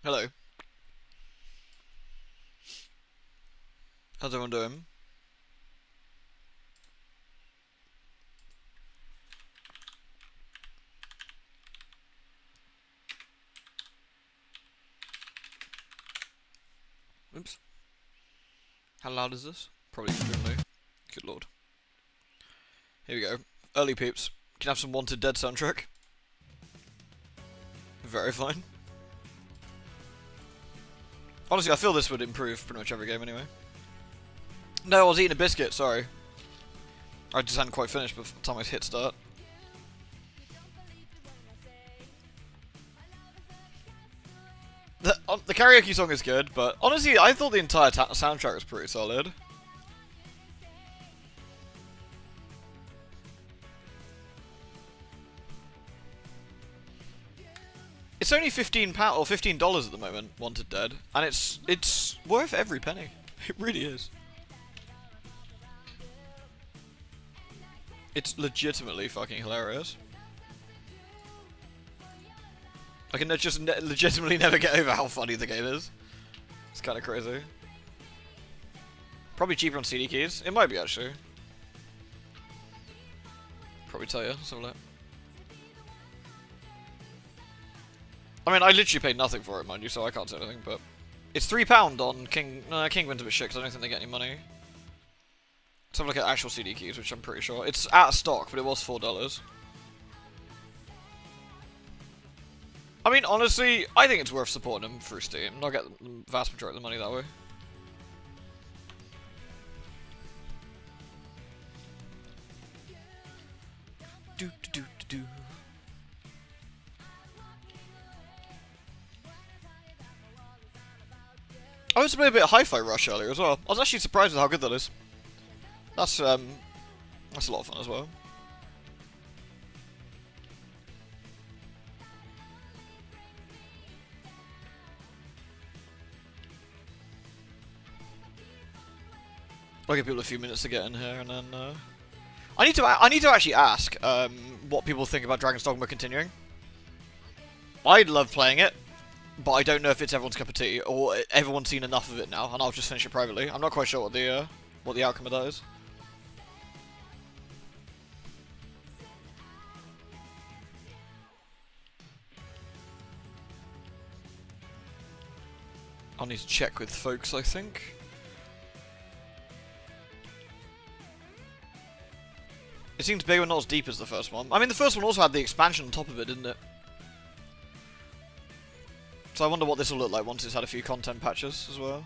Hello. How's everyone doing? Oops. How loud is this? Probably extremely. Good lord. Here we go. Early peeps. Can I have some Wanted Dead soundtrack? Very fine. Honestly, I feel this would improve pretty much every game anyway. No, I was eating a biscuit, sorry. I just hadn't quite finished before the time I hit start. The karaoke song is good, but honestly, I thought the entire soundtrack was pretty solid. It's only £15 or $15 at the moment, Wanted Dead, and it's worth every penny. It really is. It's legitimately fucking hilarious. I can just legitimately never get over how funny the game is. It's kind of crazy. Probably cheaper on CD keys. It might be actually. Probably tell you. Let's have a look. I mean, I literally paid nothing for it, mind you, so I can't say anything. But it's £3 on King. No, Kingwin's a bit shit because I don't think they get any money. Let's have a look at actual CD keys, which I'm pretty sure it's out of stock, but it was $4. I mean, honestly, I think it's worth supporting them through Steam. I'll get the vast majority of the money that way. Do do do do. I was playing a bit of Hi-Fi Rush earlier as well. I was actually surprised with how good that is. That's a lot of fun as well. I'll give people a few minutes to get in here, and then I need to actually ask what people think about Dragons Dogma continuing. I love playing it, but I don't know if it's everyone's cup of tea or everyone's seen enough of it now, and I'll just finish it privately. I'm not quite sure what the outcome of that is. I'll need to check with folks, I think. It seems bigger and not as deep as the first one. I mean, the first one also had the expansion on top of it, didn't it? So I wonder what this will look like once it's had a few content patches as well.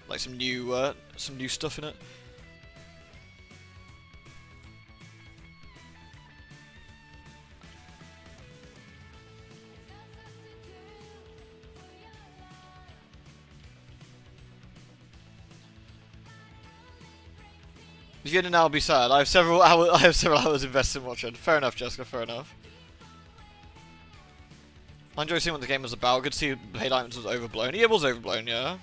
Like some new stuff in it. If you're now, be sad. I have several hours invested in watching. Fair enough, Jessica. Fair enough. I enjoy seeing what the game was about. Good to see Blade Items was overblown. It was overblown, yeah.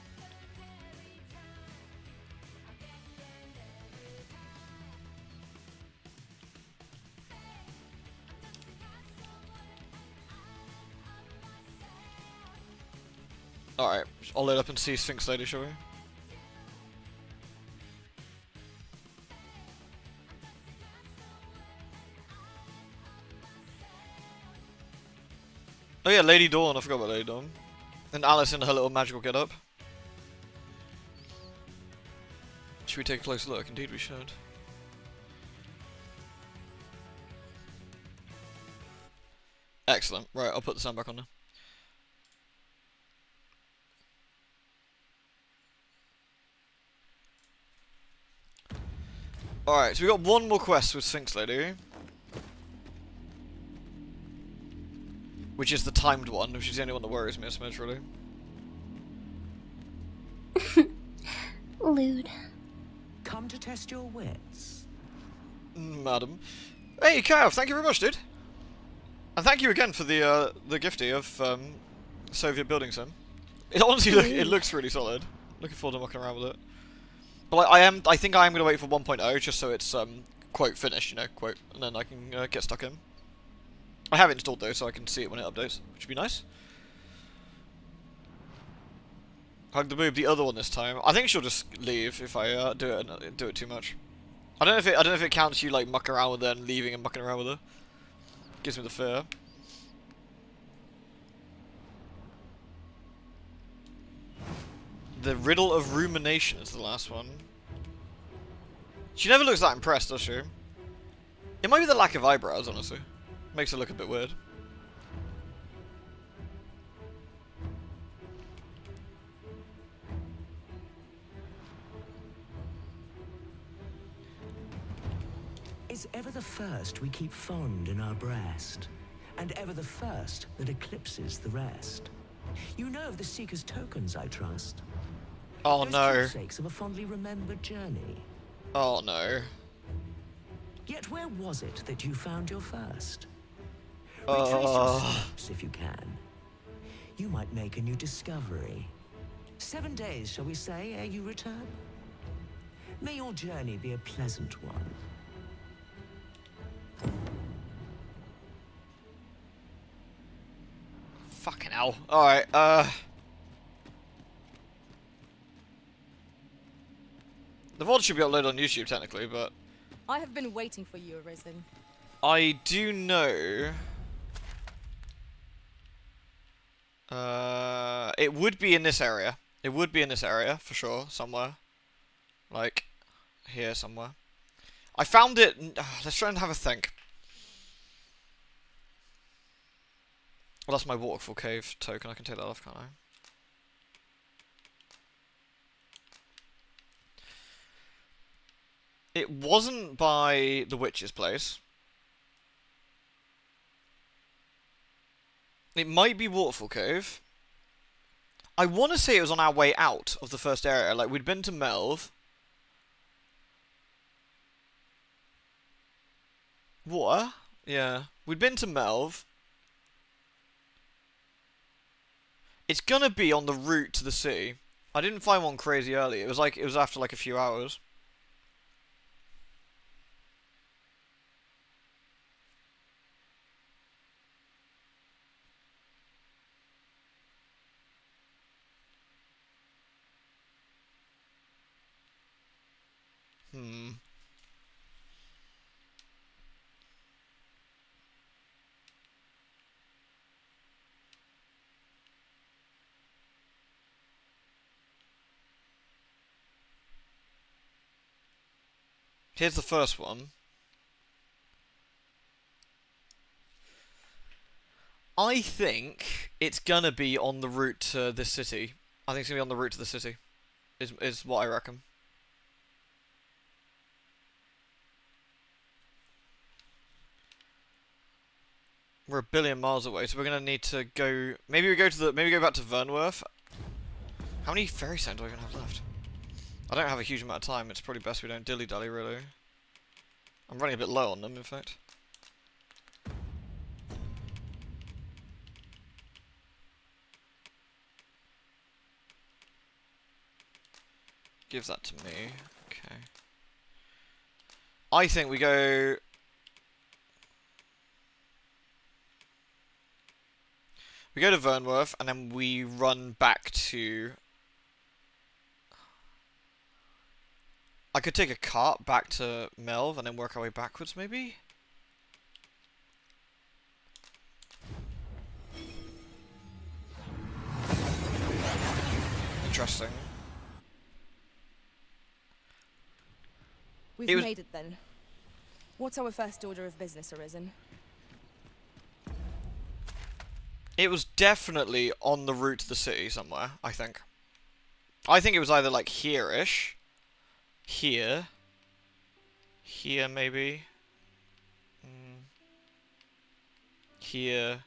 Alright, I'll load up and see Sphinx later, shall we? Oh yeah, Lady Dawn. I forgot about Lady Dawn. And Alice in her little magical get-up. Should we take a closer look? Indeed we should. Excellent. Right, I'll put the sound back on now. Alright, so we got one more quest with Sphinx Lady. Which is the timed one, which is the only one that worries me a smidge, really. Lewd. Come to test your wits. Madam. Hey, Kyle, thank you very much, dude. And thank you again for the gifty of Soviet building sim. It honestly it looks really solid. Looking forward to mucking around with it. But like, I think I am gonna wait for 1.0 just so it's quote finished, you know, quote, and then I can get stuck in. I have it installed though, so I can see it when it updates, which would be nice. Hug the boob, the other one this time. I think she'll just leave if I do it too much. I don't know if it counts you like mucking around with her and leaving and mucking around with her. Gives me the fear. The Riddle of Rumination is the last one. She never looks that impressed, does she? It might be the lack of eyebrows, honestly. Makes her look a bit weird. Is ever the first we keep fond in our breast, and ever the first that eclipses the rest. You know of the Seeker's tokens, I trust. Oh no. Those keepsakes of a fondly remembered journey. Oh no. Yet where was it that you found your first? Retrace your steps if you can. You might make a new discovery. 7 days, shall we say, ere you return? May your journey be a pleasant one. Fucking hell. Alright, the VOD should be uploaded on YouTube technically, but I have been waiting for you, Arisen. I do know it would be in this area. It would be in this area for sure, somewhere. Like here somewhere. I found it. Let's try and have a think. Well, that's my waterfall cave token. I can take that off, can't I? It wasn't by the witch's place. It might be Waterfall Cave. I want to say it was on our way out of the first area. Like, we'd been to Melv. Water? Yeah. We'd been to Melv. It's gonna be on the route to the city. I didn't find one crazy early. It was after like a few hours. Here's the first one. I think it's gonna be on the route to this city. I think it's gonna be on the route to the city. Is what I reckon. We're a billion miles away, so we're gonna need to go. Maybe we go back to Vernworth. How many fairy stones do I even have left? I don't have a huge amount of time. It's probably best we don't dilly-dally, really. I'm running a bit low on them, in fact. Give that to me. Okay. I think we go... We go to Vernworth, and then we run back to... I could take a cart back to Melv and then work our way backwards, maybe? Interesting. We've made it then. What's our first order of business, Arisen? It was definitely on the route to the city somewhere, I think. I think it was either like here-ish. Here. Here, maybe. Here.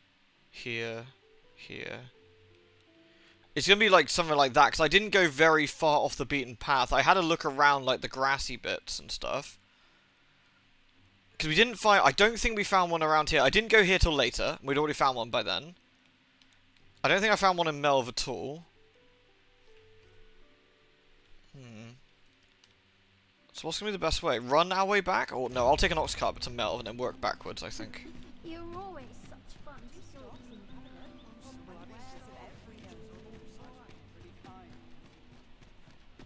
Here. Here. It's gonna be like something like that, because I didn't go very far off the beaten path. I had a look around like the grassy bits and stuff. Because we didn't find... I don't think we found one around here. I didn't go here till later. We'd already found one by then. I don't think I found one in Melv at all. So what's going to be the best way? Run our way back? Or no, I'll take an ox cart to Melv and then work backwards, I think. You're always such fun.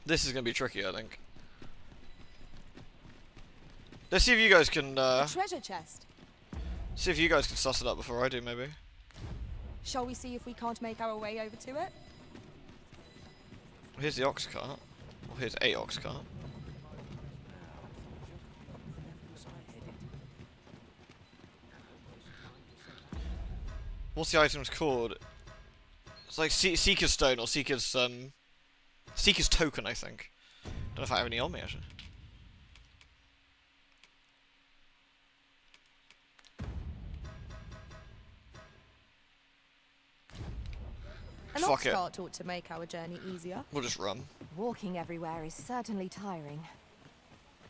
This is gonna be tricky, I think. Let's see if you guys can. A treasure chest. See if you guys can suss it up before I do, maybe. Shall we see if we can't make our way over to it? Here's the ox cart. Well, here's a ox cart. What's the item's called? It's like Seeker's Stone or Seeker's Token, I think. Don't know if I have any on me actually. An Fuck ox it. cart ought to make our journey easier. We'll just run. Walking everywhere is certainly tiring.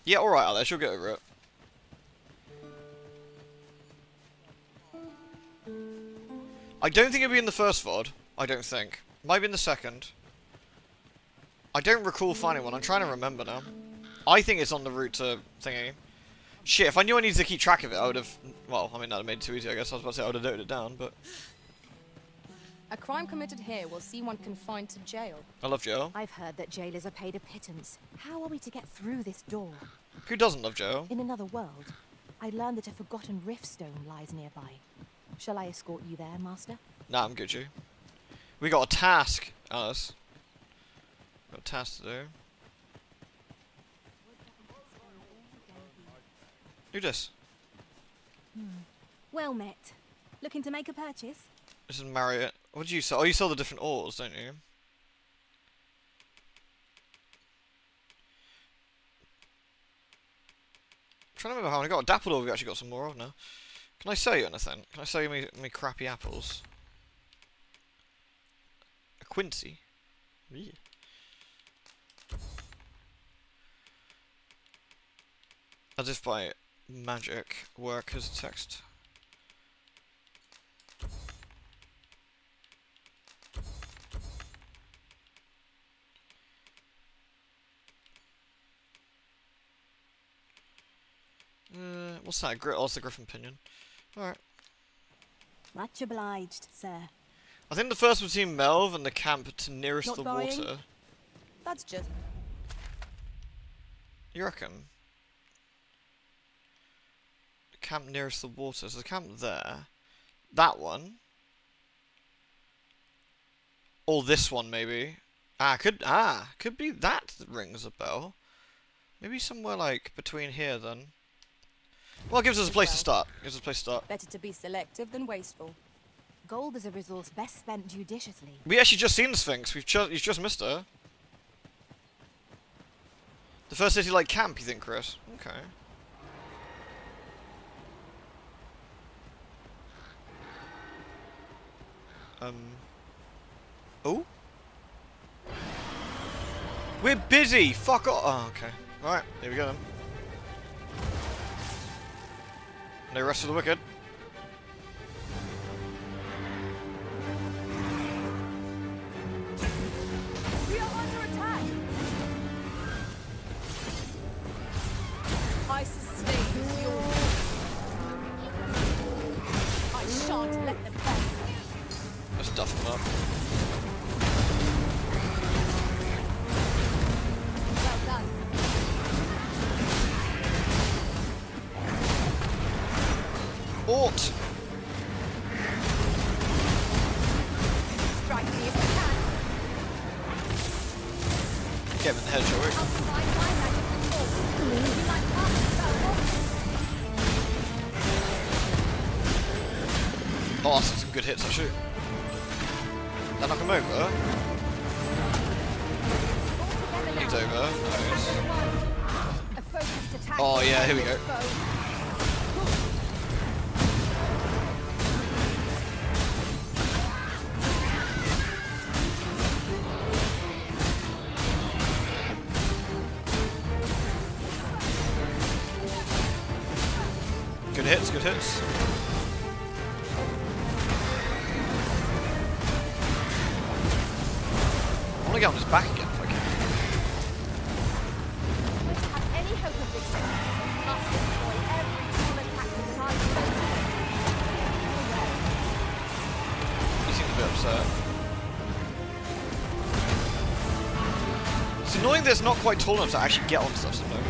Yeah, alright, Alex, you'll get over it. I don't think it'll be in the first VOD. I don't think. Might be in the second. I don't recall finding one. I'm trying to remember now. I think it's on the route to thingy. Shit, if I knew I needed to keep track of it, I would have... Well, I mean, that would have made it too easy, I guess. I was about to say I would have noted it down, but... A crime committed here will see one confined to jail. I love jail. I've heard that jailers are paid a pittance. How are we to get through this door? Who doesn't love jail? In another world, I learned that a forgotten riftstone lies nearby. Shall I escort you there, Master? Nah, I'm Gucci. We got a task, Alice. Got a task to do. Who this? Well met. Looking to make a purchase? This is Marriott. What do you sell? Oh, you sell the different ores, don't you? Trying to remember how I got a dappled ore. We've actually got some more of now. Can I sell you anything? Can I sell you me crappy apples? A Quincy. Yeah. As if by magic, work as text. What's that? Oh, it's the Griffin Pinion. Alright. Much obliged, sir. I think the first would seem Melv and the camp to nearest Not the buying? water. That's just... You reckon? The camp nearest the water. So the camp there. That one. Or this one, maybe. Could be that rings a bell. Maybe somewhere like between here then. Well, it gives us a place to start. Gives us a place to start. Better to be selective than wasteful. Gold is a resource best spent judiciously. We actually just seen the Sphinx. You've just missed her. The first city like camp, you think, Chris? Okay. Oh? We're busy! Fuck off! Oh, okay. Alright, here we go then. No rest for the wicked. We are under attack! I sustain your... I shan't let them fall. Let's duff them up. Well done. Ort! Strike me if you can. Get him in the head, shall we? I'll provide my magic before. You might pass the spell. Oh, that's some good hits, I shoot. That knock him over. He's over. Nice. A focused attack. Oh yeah, here we go. Good hits, good hits. I want to get on his back again if I can. Have any hope of victory? Must destroy every tool attacker that I face. He seems a bit upset. It's annoying that's not quite tall enough to actually get on stuff sometimes.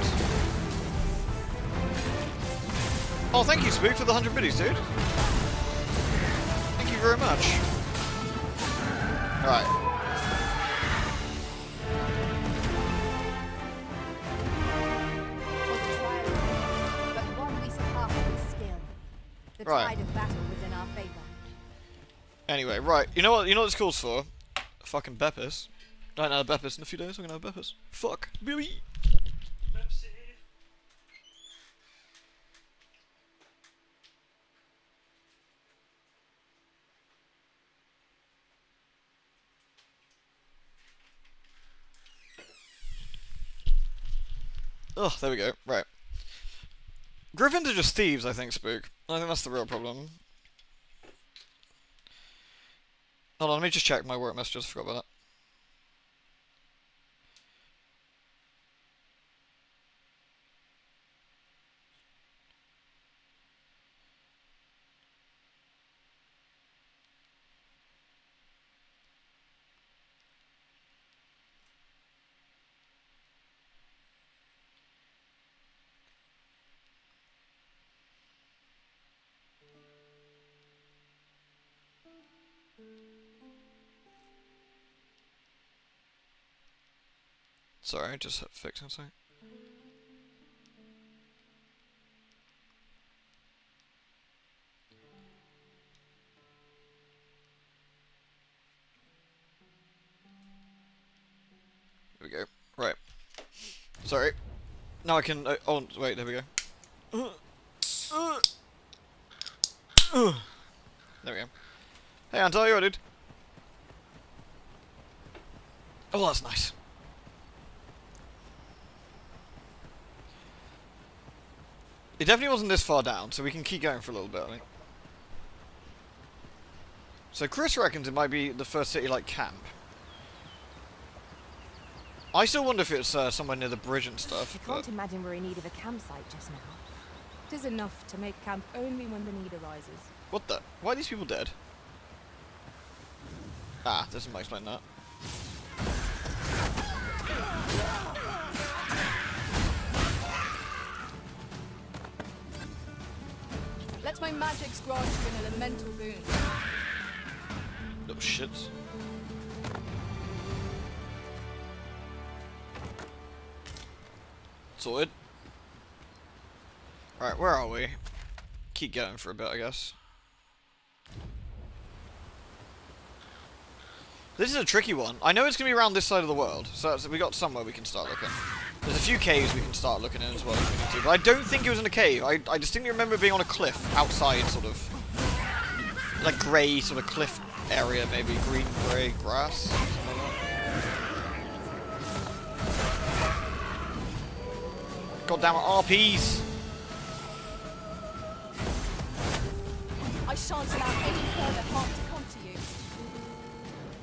Oh, thank you, Spook, for the 100 biddies, dude. Thank you very much. Alright. Was a trial, but one we surpassed with skill. The Right. tide of battle was in our favor. Anyway, right. You know what this calls for? Fucking Beppis. I haven't had a Beppis in a few days. I'm gonna have Beppis. Fuck. Baby. Oh, there we go. Right. Griffins are just thieves, I think, Spook. I think that's the real problem. Hold on, let me just check my work messages. I forgot about that. Sorry, just fixing something. There we go. Right. Sorry. Now I can. Oh, wait. There we go. There we go. Hey, Anto, you alright, dude? Oh, that's nice. It definitely wasn't this far down, so we can keep going for a little bit, I think. So Chris reckons it might be the first city like camp. I still wonder if it's somewhere near the bridge and stuff. I can't imagine we're in need of a campsite just now. It is enough to make camp only when the need arises. What the? Why are these people dead? Ah, this might explain that. Let my magics grant you an elemental boon. Little shits. Sorted. Right, where are we? Keep going for a bit, I guess. This is a tricky one. I know it's going to be around this side of the world, so we got somewhere we can start looking. There's a few caves we can start looking in as well if we need to, but I don't think it was in a cave. I distinctly remember being on a cliff outside, sort of, like grey sort of cliff area, maybe green, grey grass. Something like that. God damn it, RPs! I shan't allow any further harm to come to you.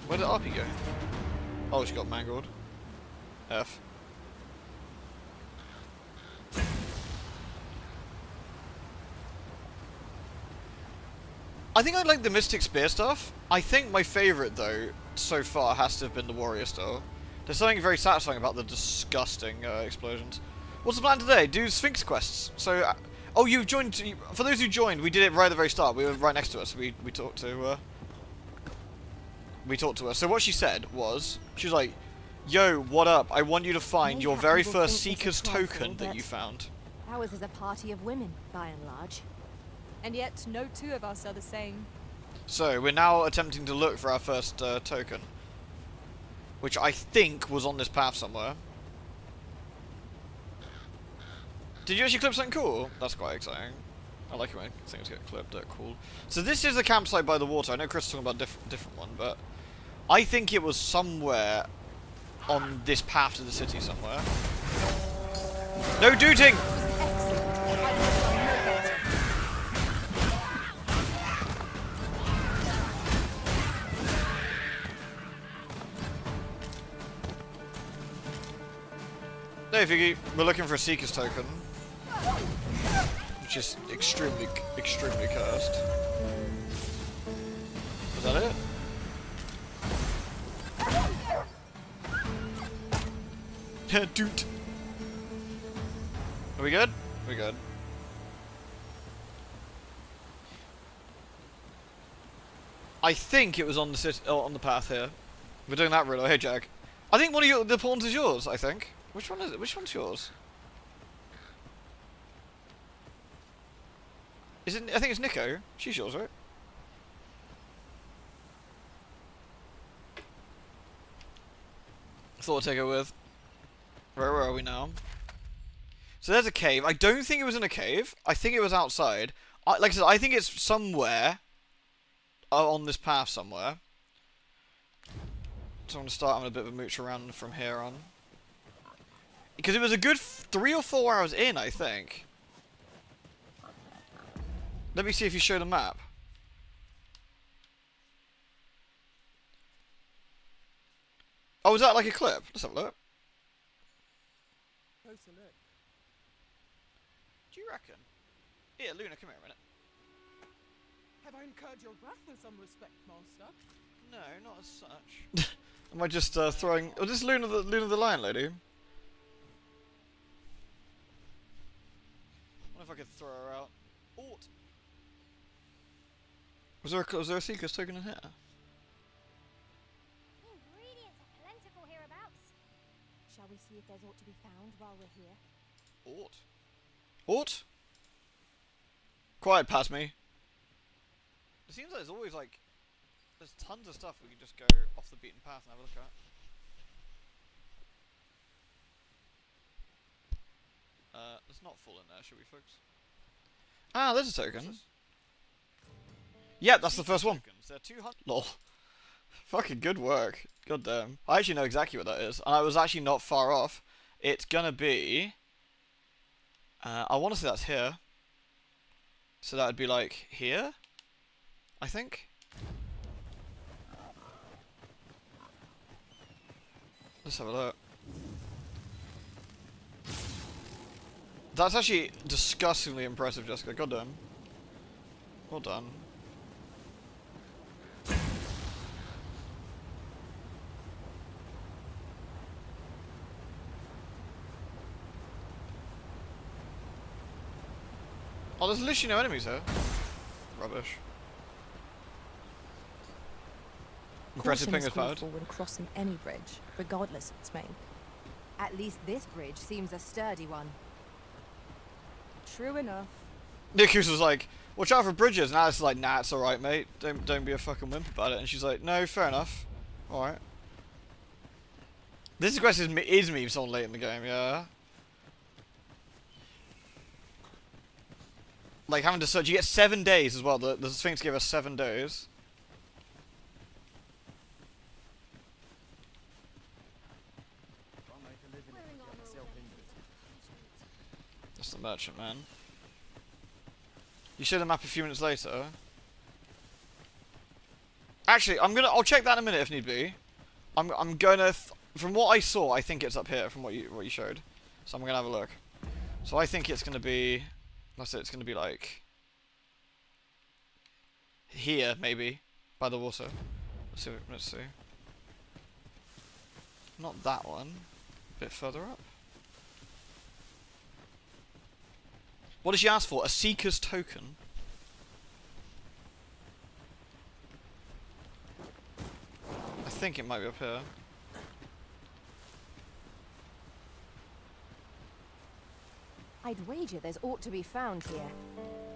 Where did RP go? Oh, she got mangled. F. I think I like the Mystic Spear stuff. I think my favourite, though, so far has to have been the Warrior Style. There's something very satisfying about the disgusting explosions. What's the plan today? Do Sphinx quests. So, oh, you've joined. For those who joined, we did it right at the very start. We were right next to us. We talked to. We talked to her. So what she said was, she was like, "Yo, what up? I want you to find your very first Seeker's token that you found." Ours is a party of women, by and large. And yet, no two of us are the same. So we're now attempting to look for our first token, which I think was on this path somewhere. Did you actually clip something cool? That's quite exciting. I like it when things get clipped. They're cool. So this is the campsite by the water. I know Chris is talking about different one, but I think it was somewhere on this path to the city somewhere. No dooting! Hey Figgy, we're looking for a Seeker's token, which is extremely cursed. Is that it? Doot. Are we good? We good. I think it was on the on the path here. We're doing that riddle. Hey, Jack. I think one of the pawns is yours. I think. Which one is it? Which one's yours? Is it? I think it's Nico. She's yours, right? Thought I'd take her with. Where are we now? So there's a cave. I don't think it was in a cave. I think it was outside. Like I said, I think it's somewhere on this path somewhere. So I'm going to start having a bit of a mooch around from here on. Because it was a good 3 or 4 hours in, I think. Let me see if you show the map. Oh, is that like a clip? Let's have a look. Closer look. Do you reckon? Here, Luna, come here a minute. Have I incurred your wrath with some respect, master? No, not as such. Am I just throwing... Oh, this is Luna the Lion Lady. I wonder if I could throw her out. Ort! Was there a Seeker's token in here? Ingredients are plentiful hereabouts. Shall we see if there's aught to be found while we're here? Ort? Ort? Quiet, past me. It seems like there's always like... There's tons of stuff we can just go off the beaten path and have a look at. Let's not fall in there, should we, folks? Ah, there's a token. Yeah, that's the first one. They're 200. Lol. Fucking good work. God damn. I actually know exactly what that is. And I was actually not far off. It's gonna be... I want to say that's here. So that would be like here? I think? Let's have a look. That's actually disgustingly impressive, Jessica. God damn. Well done. Oh, there's literally no enemies here. Rubbish. Impressive Caution is ping is called powered. for when crossing any bridge, regardless of its make. At least this bridge seems a sturdy one. True enough. Nikus was like, watch out for bridges. And Alice is like, nah, it's alright, mate. Don't be a fucking wimp about it. And she's like, no, fair enough. Alright. This quest is me someone late in the game, yeah. Like having to search, you get 7 days as well. The Sphinx gave us 7 days. That's the merchant, man. You show the map a few minutes later. Actually, I'll check that in a minute if need be. I'm gonna, from what I saw, I think it's up here from what you showed. So I'm gonna have a look. So I think it's gonna be, let's say it's gonna be like here maybe by the water. Let's see. Not that one. A bit further up. What did she ask for? A Seeker's token. I think it might be up here. I'd wager there's aught to be found here.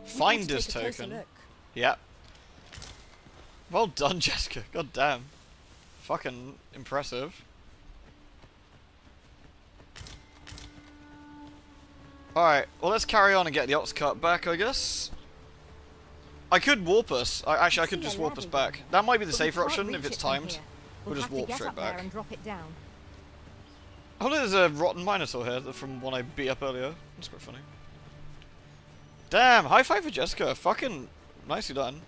Finder's token. Yep. Well done, Jessica. God damn. Fucking impressive. Alright, well let's carry on and get the ox cart back, I guess. I could warp us. Actually, I could just warp us back. That might be the safer option if it's timed. We'll just warp straight back. And drop it down. Oh, there's a rotten Minotaur here from one I beat up earlier. That's quite funny. Damn, high five for Jessica. Fucking nicely done.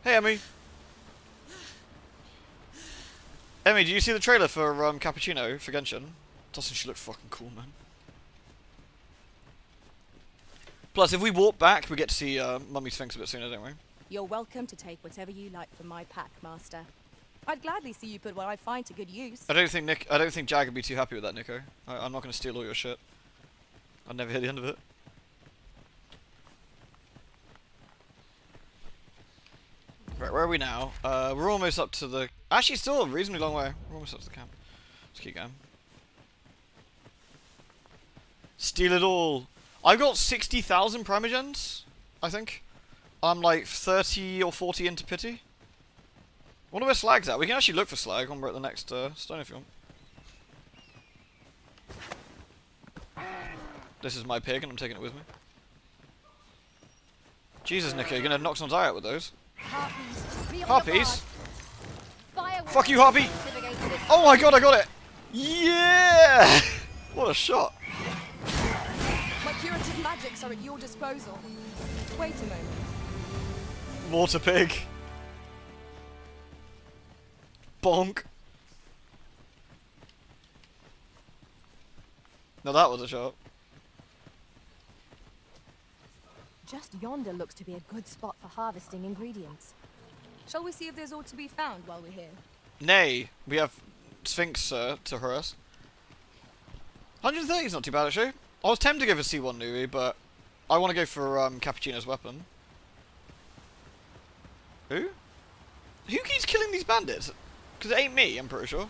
Hey, Emmy. Emmy, do you see the trailer for Cappuccino for Genshin? Doesn't she look fucking cool, man? Plus, if we walk back, we get to see Mummy Sphinx a bit sooner, don't we? You're welcome to take whatever you like from my pack, master. I'd gladly see you put what I find to good use. I don't think Jag would be too happy with that, Nico. I'm not going to steal all your shit. I'd never hear the end of it. Right, where are we now? We're almost up to the... Actually, still a reasonably long way. We're almost up to the camp. Let's keep going. Steal it all. I've got 60,000 primogens, I think. I'm like 30 or 40 into pity. Wonder where slag's at. We can actually look for slag when we're at the next stone if you want. This is my pig and I'm taking it with me. Jesus, Nico, you're gonna knock someone's eye out with those. Harpies? Fuck you, Harpy! Oh my god, I got it! Yeah! What a shot. My curative magics are at your disposal. Wait a moment. Water pig. Bonk. Now that was a shot. Just yonder looks to be a good spot for harvesting ingredients. Shall we see if there's aught to be found while we're here? Nay, we have Sphinx to harass. 130 is not too bad actually. I was tempted to go for C1 Nui, but I want to go for Cappuccino's weapon. Who? Who keeps killing these bandits? Because it ain't me, I'm pretty sure.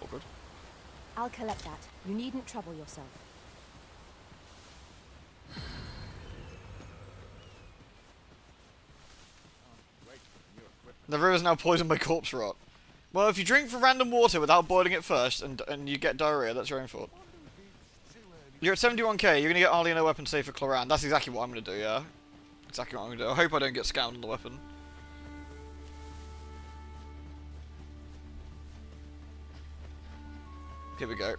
Awkward. I'll collect that. You needn't trouble yourself. The river's now poisoned by corpse rot. Well, if you drink from random water without boiling it first and you get diarrhea, that's your own fault. You're at 71k, you're going to get Arlie and a weapon safe for Cloran. That's exactly what I'm going to do, yeah. Exactly what I'm going to do. I hope I don't get scammed on the weapon. Here we go.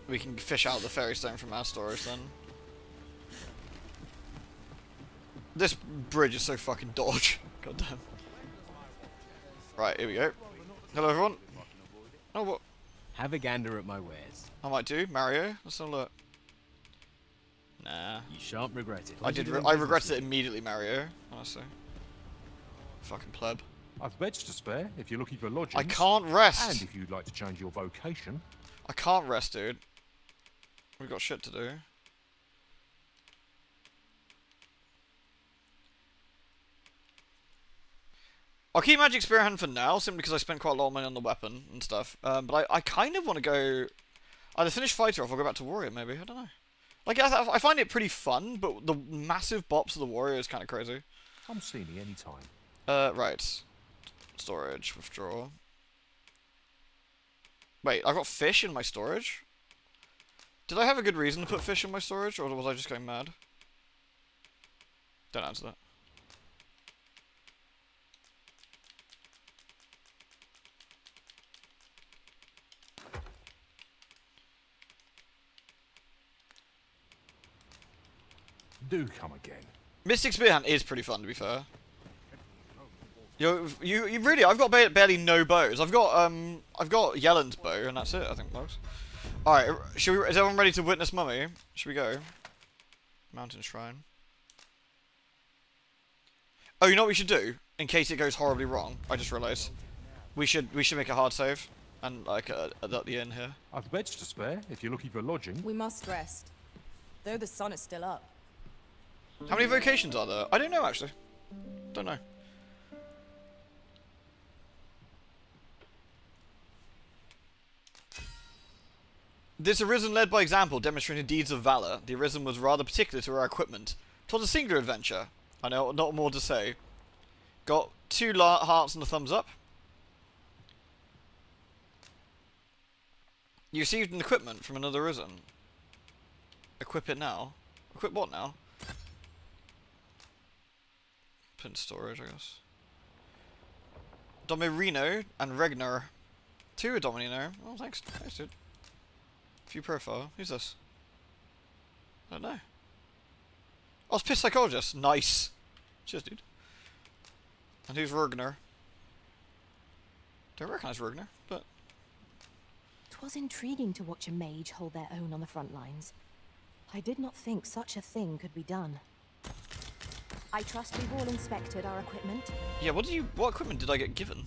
We can fish out the fairy stone from our storage then. This bridge is so fucking dodge. God damn. Right, here we go. Hello everyone. Oh, what? Have a gander at my wares. I might do. Mario. Let's have a look. Nah. You shan't regret it. I regretted it immediately, Mario. Honestly. Fucking pleb. I've beds to spare if you're looking for lodgings. I can't rest. And if you'd like to change your vocation. I can't rest, dude. We've got shit to do. I'll keep Magic Spearhand for now, simply because I spent quite a lot of money on the weapon and stuff. But I kind of want to go... either finish Fighter off or go back to Warrior, maybe. I don't know. Like, I find it pretty fun, but the massive bops of the Warrior is kind of crazy. Come see me anytime. Right. Storage, withdraw. Wait, I've got fish in my storage? Did I have a good reason to put fish in my storage, or was I just going mad? Don't answer that. Do come again. Mystic Spearhand is pretty fun, to be fair. You really, I've got barely no bows. I've got Yellen's bow, and that's it, I think, folks. Alright, is everyone ready to witness Mummy? Should we go? Mountain Shrine. Oh, you know what we should do? In case it goes horribly wrong, I just realised. We should make a hard save. And, like, at the inn here. I've beds to spare if you're looking for lodging. We must rest. Though the sun is still up. How many vocations are there? I don't know, actually. Don't know. This Arisen led by example, demonstrating deeds of valor. The Arisen was rather particular to our equipment. 'Twas a singular adventure. I know, not more to say. Got 2 hearts and a thumbs up. You received an equipment from another Arisen. Equip it now. Equip what now? Put in storage, I guess. Domirino and Regner. 2 Dominino. Oh, thanks. Thanks, dude. View profile. Who's this? I don't know. Oh, it's Piss Psychologist. Nice. Cheers, dude. And who's Regner? Don't recognise Regner, but... 'Twas intriguing to watch a mage hold their own on the front lines. I did not think such a thing could be done. I trust we've all inspected our equipment. Yeah, what equipment did I get given?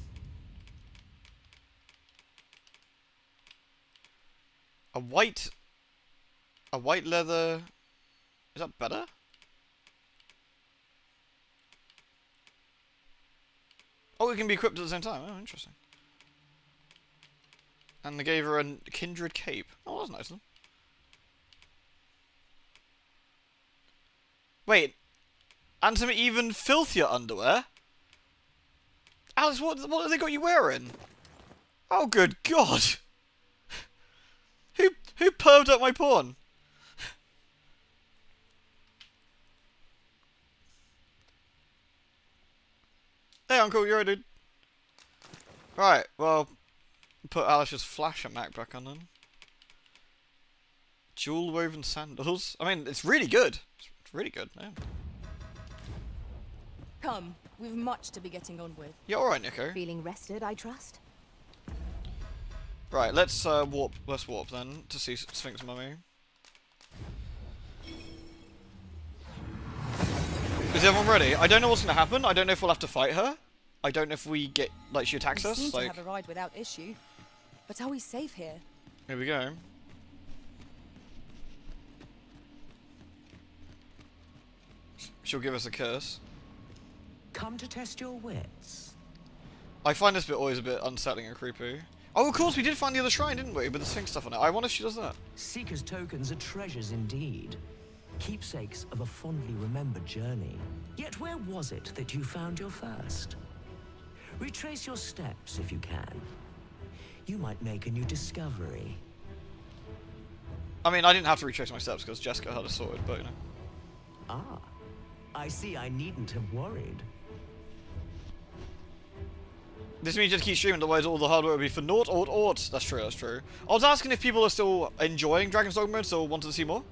A white leather. Is that better? Oh, it can be equipped at the same time. Oh, interesting. And they gave her a kindred cape. Oh, that's nice of them. Wait, and some even filthier underwear? Alice, what have they got you wearing? Oh, good God! Who perved up my porn? Hey, Uncle, you're right, dude. Right, well, put Alice's flasher Mac back on then. Jewel woven sandals. I mean, it's really good. It's really good, man. Come, we've much to be getting on with. Yeah, alright, Nico. Feeling rested, I trust? Right, let's warp. Let's warp then to see Sphinx Mummy. Is everyone ready? I don't know what's gonna happen. I don't know if we'll have to fight her. I don't know if we get like she attacks us. Seem Like, to have a ride without issue. But are we safe here? here we go. She'll give us a curse. Come to test your wits. I find this bit always a bit unsettling and creepy. Oh, of course, we did find the other shrine, didn't we? With the Sphinx stuff on it. I wonder if she does that. Seeker's tokens are treasures indeed. Keepsakes of a fondly remembered journey. Yet where was it that you found your first? Retrace your steps if you can. You might make a new discovery. I mean, I didn't have to retrace my steps because Jessica had it sorted, but you know. Ah, I see I needn't have worried. This means you have to keep streaming, otherwise all the hard work would be for naught or That's true, that's true. I was asking if people are still enjoying Dragons Dogma and still wanted to see more.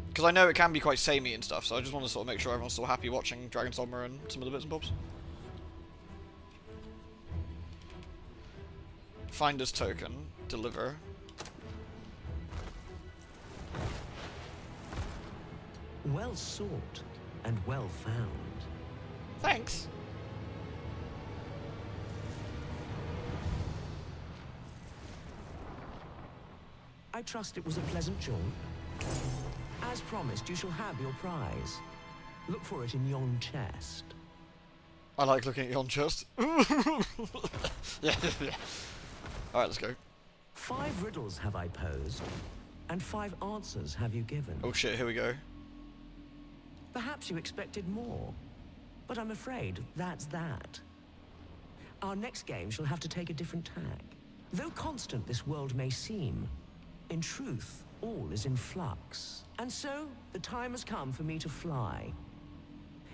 Because I know it can be quite samey and stuff, so I just want to sort of make sure everyone's still happy watching Dragons Dogma and some of the bits and bobs. Finder's token. Deliver. Well sought and well found. Thanks. I trust it was a pleasant jaunt. As promised, you shall have your prize. Look for it in yon chest. I like looking at yon chest. Yeah. Alright, let's go. 5 riddles have I posed, and 5 answers have you given. Oh shit, here we go. Perhaps you expected more, but I'm afraid that's that. Our next game shall have to take a different tack. Though constant this world may seem, in truth, all is in flux. And so, the time has come for me to fly.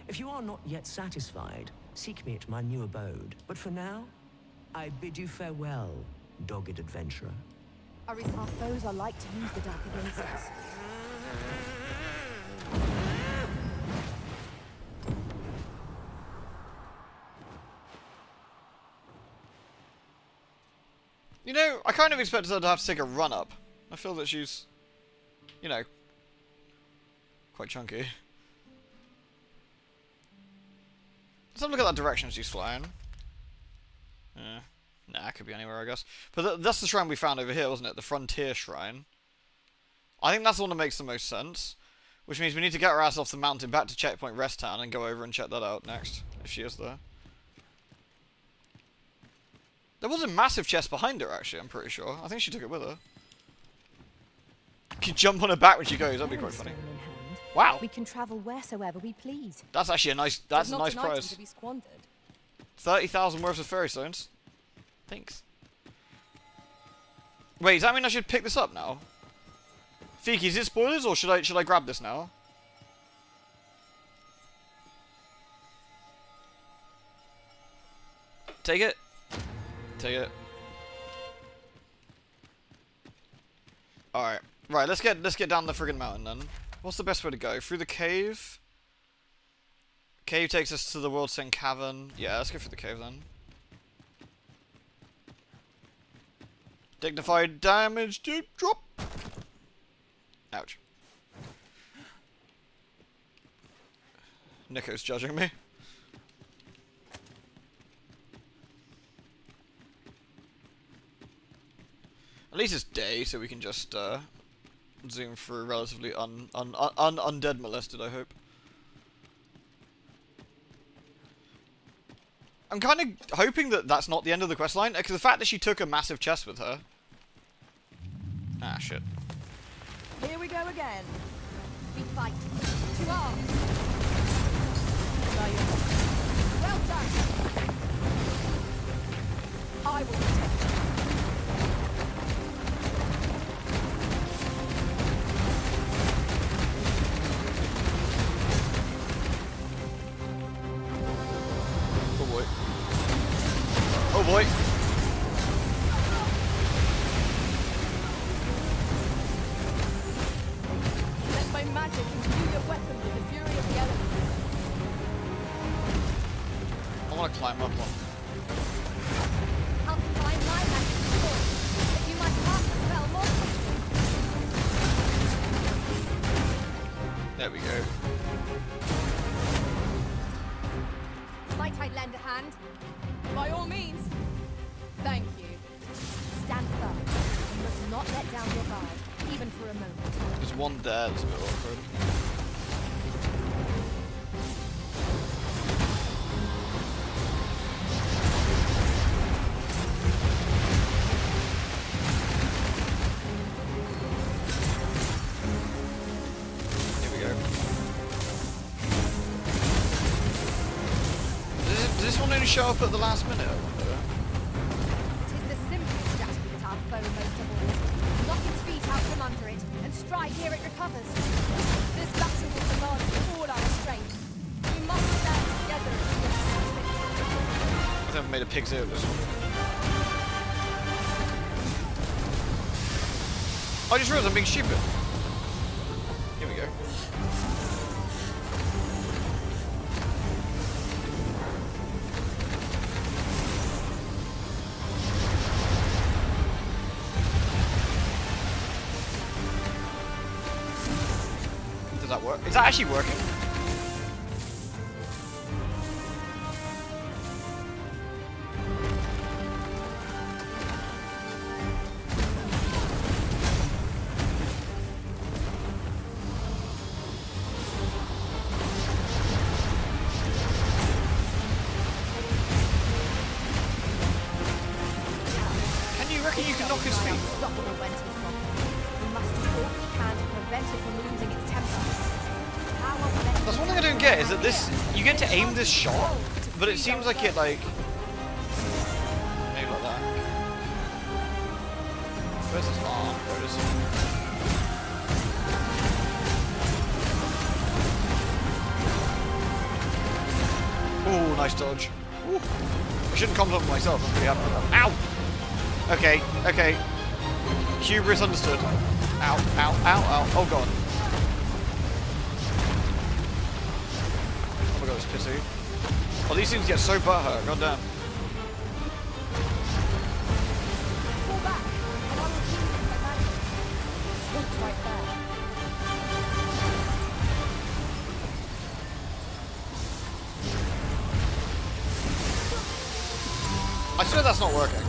If you are not yet satisfied, seek me at my new abode. But for now, I bid you farewell, dogged adventurer. Our foes are like to use the dark against us. You know, I kind of expected her to have to take a run up. I feel that she's, you know, quite chunky. Let's have a look at that direction she's flying. Nah, it could be anywhere, I guess. But that's the shrine we found over here, wasn't it? The Frontier Shrine. I think that's the one that makes the most sense. Which means we need to get our ass off the mountain back to Checkpoint Rest Town and go over and check that out next, if she is there. There was a massive chest behind her, actually, I'm pretty sure. I think she took it with her. Could jump on her back when she goes, that'd be quite funny. Wow! We can travel wheresoever we please. That's actually a nice, that's a nice not an item prize. to be squandered. 30,000 worth of fairy stones. Thanks. Wait, does that mean I should pick this up now? Fiki, is it spoilers or should I grab this now? Take it. Take it. Alright. Right, let's get down the friggin' mountain then. What's the best way to go? Through the cave? Cave takes us to the World's End Cavern. Yeah, let's go through the cave then. Dignified damage to drop. Ouch. Nico's judging me. At least it's day, so we can just zoom through relatively undead molested, I hope. I'm kind of hoping that that's not the end of the questline, because the fact that she took a massive chest with her... Ah, shit. Here we go again. We fight. To arms. Well done. I will protect you. Oh boy. Oh boy. Let my magic imbue your weapon with the fury of the elements. I want to climb up one. I'll combine my magic with yours, but you might cast the spell more quickly. There we go. Might I lend a hand? By all means. Thank you. Stand firm. You must not let down your guard, even for a moment. There's one there that's a bit awkward. Here we go. Does this one only show up at the last minute, I wonder? Tis the simplest strategy that our foe most avoids. Knock its feet out from under it, and strike here it recovers. This battle will demand all our strength. We must stand together against Sphinx. I haven't made a pig's ear of this one. I just realised I'm being stupid. Here we go. Does that work? Is that actually working? Reckon you can knock his feet? Unstoppable when 'tis wrong. We must do all we can to prevent it from losing its temper. Power will let That's one thing I don't get, is that this, you get to aim this shot, but it seems like it like, maybe like that. Where's his arm? There it is. Ooh, nice dodge. Ooh. I shouldn't compliment myself, I'm pretty happy with that. Ow! Okay, okay. Hubris understood. Ow, ow, ow, ow. Oh god. Oh my god, it's pissy. Oh, these things get so butthurt, god damn. Fall back, and I will keep you with my magic. Hooked right there. I swear that's not working.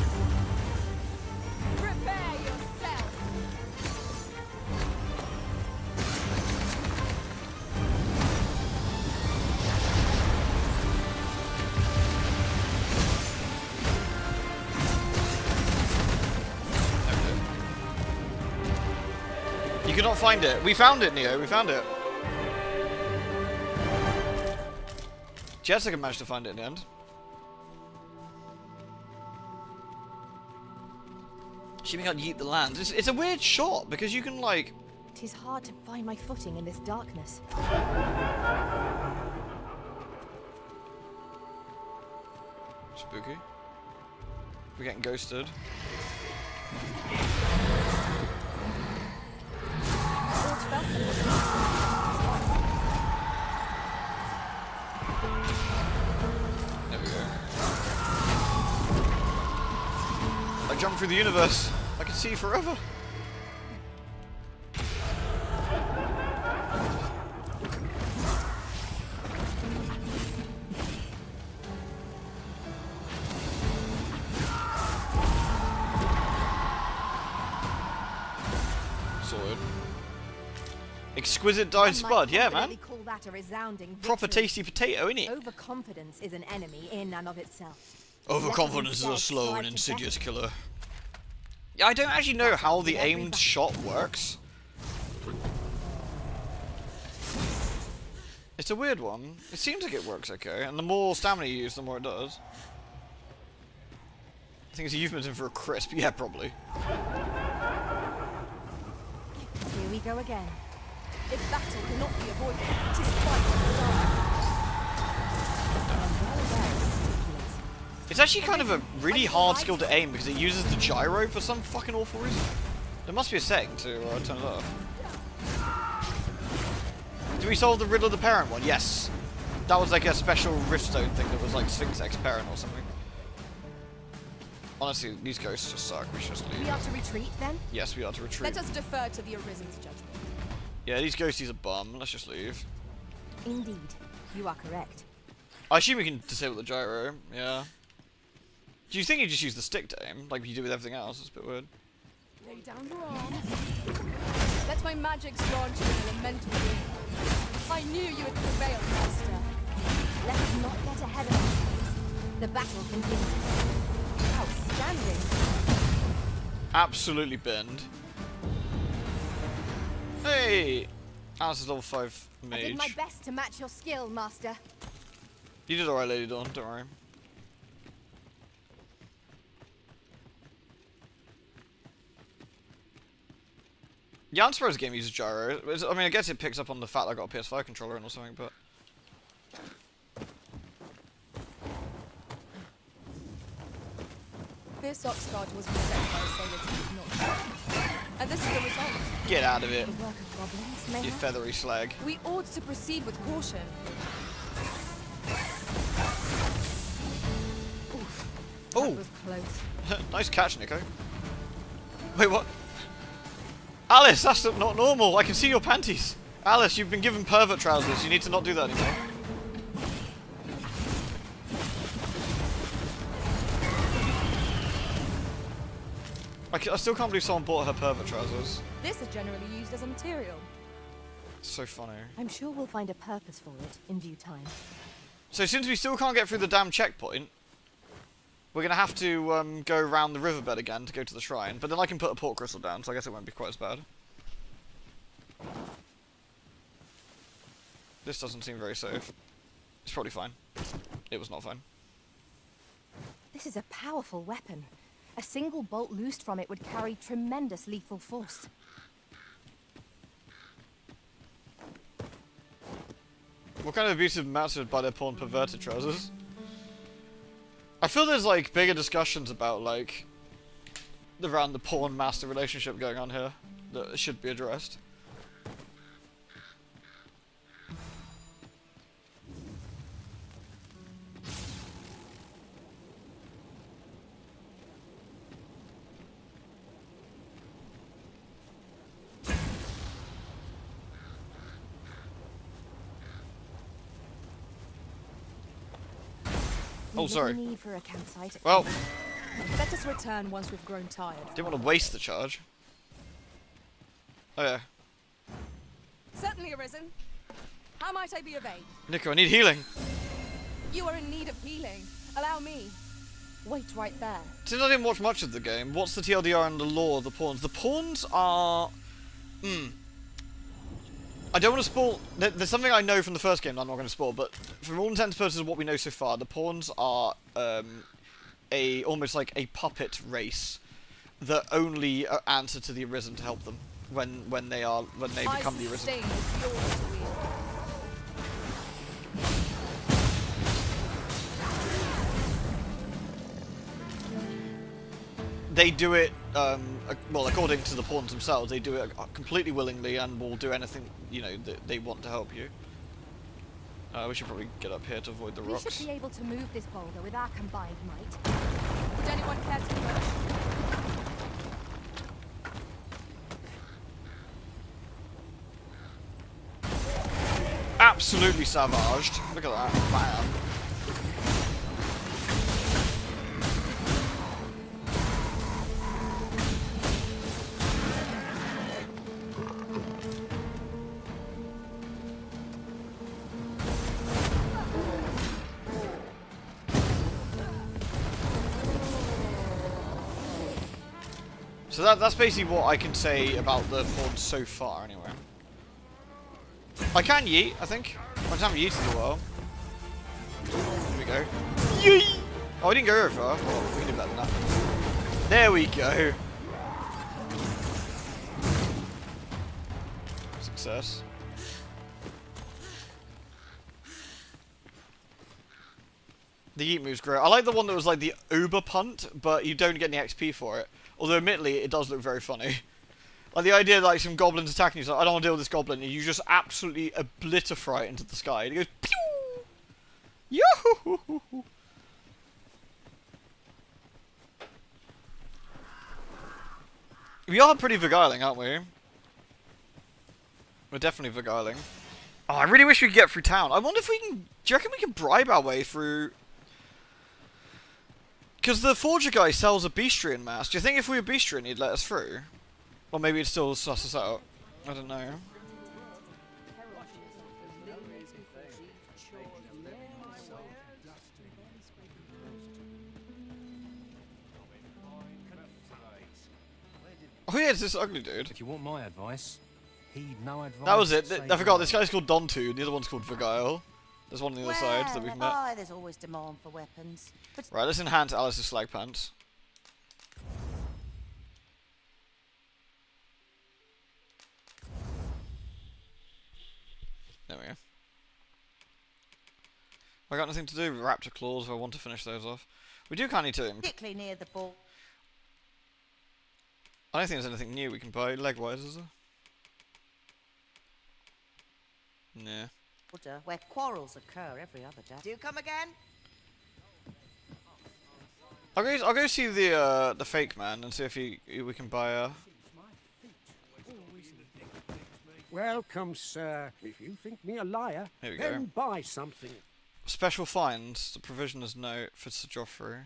Prepare yourself. You cannot find it. We found it, Neo. We found it. Jessica managed to find it in the end. She may not yeet the land. It's a weird shot because you can like. It is hard to find my footing in this darkness. Spooky. We're getting ghosted. There we go. I jumped through the universe. I can see forever. Sorted. Exquisite dyed spud, yeah, man. Call that a resounding Proper victory. tasty potato, innit? Overconfidence is an enemy in and of itself. Overconfidence is a slow and insidious killer. Yeah, I don't actually know how the aimed shot works. It's a weird one. It seems like it works okay, and the more stamina you use, the more it does. I think it's a euphemism for a crisp. Yeah, probably. Here we go again. If battle cannot be avoided, 'tis fight. It's actually kind of a really hard skill to aim because it uses the gyro for some fucking awful reason. There must be a setting to turn it off. Did we solve the riddle of the parent one? Yes. That was like a special riftstone thing that was like Sphinx X parent or something. Honestly, these ghosts just suck. We should just leave. We are to retreat then? Yes, we are to retreat. Let us defer to the Arisen's judgment. Yeah, these ghosties are bum. Let's just leave. Indeed. You are correct. I assume we can disable the gyro. Yeah. Do you think you just use the stick to aim, like you do with everything else? It's a bit weird. Lay down your arms. Let my magics launch you an elemental ring. I knew you would prevail, Master. Let us not get ahead of ourselves. The battle continues. Outstanding. Absolutely bend. Hey! Alice is level 5 mage. I did my best to match your skill, Master. You did alright, Lady Dawn, don't worry. Yeah, I'm surprised the game uses gyro. I mean, I guess it picks up on the fact that I got a PS5 controller and or something, but... This Oxguard was beset by a sailor team, not. And this is the result. Get out of it, The work of goblins, may you have? feathery slag. We ought to proceed with caution. That Oh! was close. Nice catch, Nico. Wait, what? Alice, that's not normal. I can see your panties. Alice, you've been given pervert trousers. You need to not do that anymore. I still can't believe someone bought her pervert trousers. This is generally used as a material. It's so funny. I'm sure we'll find a purpose for it in due time. So since we still can't get through the damn checkpoint, we're going to have to go around the riverbed again to go to the shrine. But then I can put a port crystal down, so I guess it won't be quite as bad. This doesn't seem very safe. It's probably fine. It was not fine. This is a powerful weapon. A single bolt loosed from it would carry tremendous lethal force. What kind of abusive matters by their porn perverted trousers? I feel there's like bigger discussions about like around the porn master relationship going on here that should be addressed. Oh, sorry. Need for a campsite. Well, Let us return once we've grown tired. didn't want to waste the charge. Oh yeah. Certainly, Arisen. How might I be of aid? Nico, I need healing. You are in need of healing. Allow me. Wait right there. Since I didn't watch much of the game, what's the TLDR and the lore of the pawns? The pawns are... I don't want to spoil... There's something I know from the first game that I'm not going to spoil, but for all intents and purposes of what we know so far, the pawns are almost like a puppet race that only answer to the Arisen to help them when they become the Arisen. They do it, well, according to the pawns themselves, they do it completely willingly and will do anything, you know, that they want to help you. We should probably get up here to avoid the rocks. We should be able to move this boulder with our combined might. Would anyone care to approach? Absolutely savaged. Look at that. Bam. So that's basically what I can say about the mod so far, anyway. I can yeet, I think. I just haven't yeeted in a while. Here we go. Yeet! Oh, I didn't go very far. Oh, we can do better than that. There we go. Success. The yeet move's great. I like the one that was like the uber punt, but you don't get any XP for it. Although, admittedly, it does look very funny. Like the idea that like some goblins attacking you, so like, I don't want to deal with this goblin, and you just absolutely obliterate into the sky. And it goes pew! Yoo-hoo-hoo-hoo-hoo. We are pretty beguiling, aren't we? We're definitely beguiling. Oh, I really wish we could get through town. I wonder if we can... Do you reckon we can bribe our way through... Because the forger guy sells a bestiarian mask. Do you think if we were bestiarian he'd let us through? Or maybe he'd still suss us out. I don't know. Oh yeah, it's this ugly dude. If you want my advice, heed no advice. That was it. I forgot. This guy's called Dontu, and the other one's called Beguile. There's one on the other side that we've met. Oh, there's always demand for weapons. But Right, let's enhance Alice's slag pants. There we go. I got nothing to do with raptor claws, so I want to finish those off. We do kind of need to. particularly near the ball. I don't think there's anything new we can buy leg-wise, is there? Nah. Where quarrels occur every other day. Do you come again? I'll go see the fake man and see if we can buy a. Welcome, sir. If you think me a liar, Here we go. then buy something. Special finds. The provisioner's note for Sir Joffrey.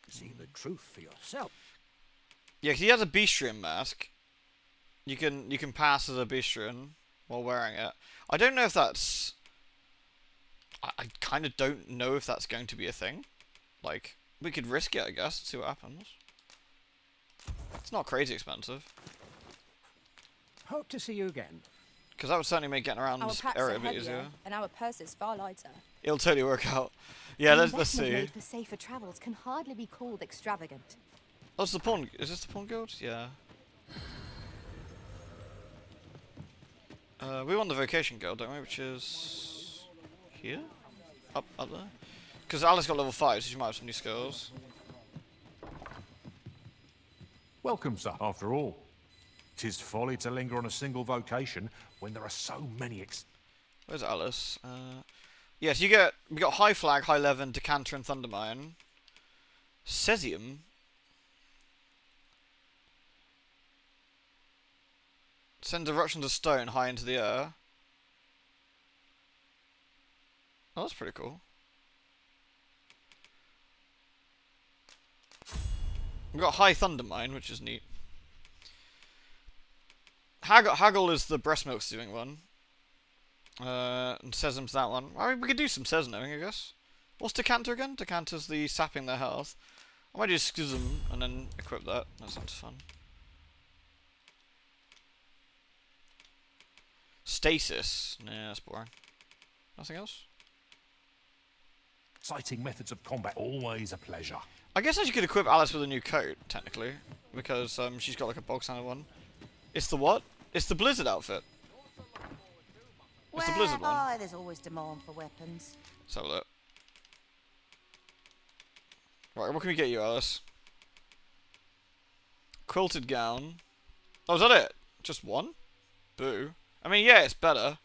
See the truth for yourself. Yeah, 'cause he has a bestiarian mask. You can pass as a bestiarian while wearing it. I don't know if that's... I kind of don't know if that's going to be a thing. Like, we could risk it, I guess, and see what happens. It's not crazy expensive. Hope to see you again. Because that would certainly make getting around Our this packs area are a bit heavier, easier. and our purses far lighter. It'll totally work out. Yeah, let's investment see. made for safer travels can hardly be called extravagant. Oh, it's the pawn... Is this the pawn guild? Yeah. We want the vocation guild, don't we? Which is... here? Up there? Because Alice got level 5, so she might have some new skills. Welcome, sir. After all, 'tis folly to linger on a single vocation when there are so many Where's Alice? Yes, we got High Flag, High Levin, Decanter, and Thundermine. Cesium. Sends eruptions of stone high into the air. Oh, that's pretty cool. We've got High Thundermine, which is neat. Haggle is the breast milk stewing one. And Sesam's that one. I mean, we could do some seasoning, I guess. What's Decanter again? Decanter's the sapping their health. I might do Schism and then equip that. That sounds fun. Stasis. Nah, that's boring. Nothing else? exciting methods of combat. Always a pleasure. I guess I could equip Alice with a new coat, technically. Because she's got like a bog standard one. It's the what? It's the Blizzard outfit. It's the Blizzard one. Oh, there's always demand for weapons. Let's have a look. Right, what can we get you, Alice? Quilted gown. Oh, is that it? Just one? Boo. I mean, yeah, it's better,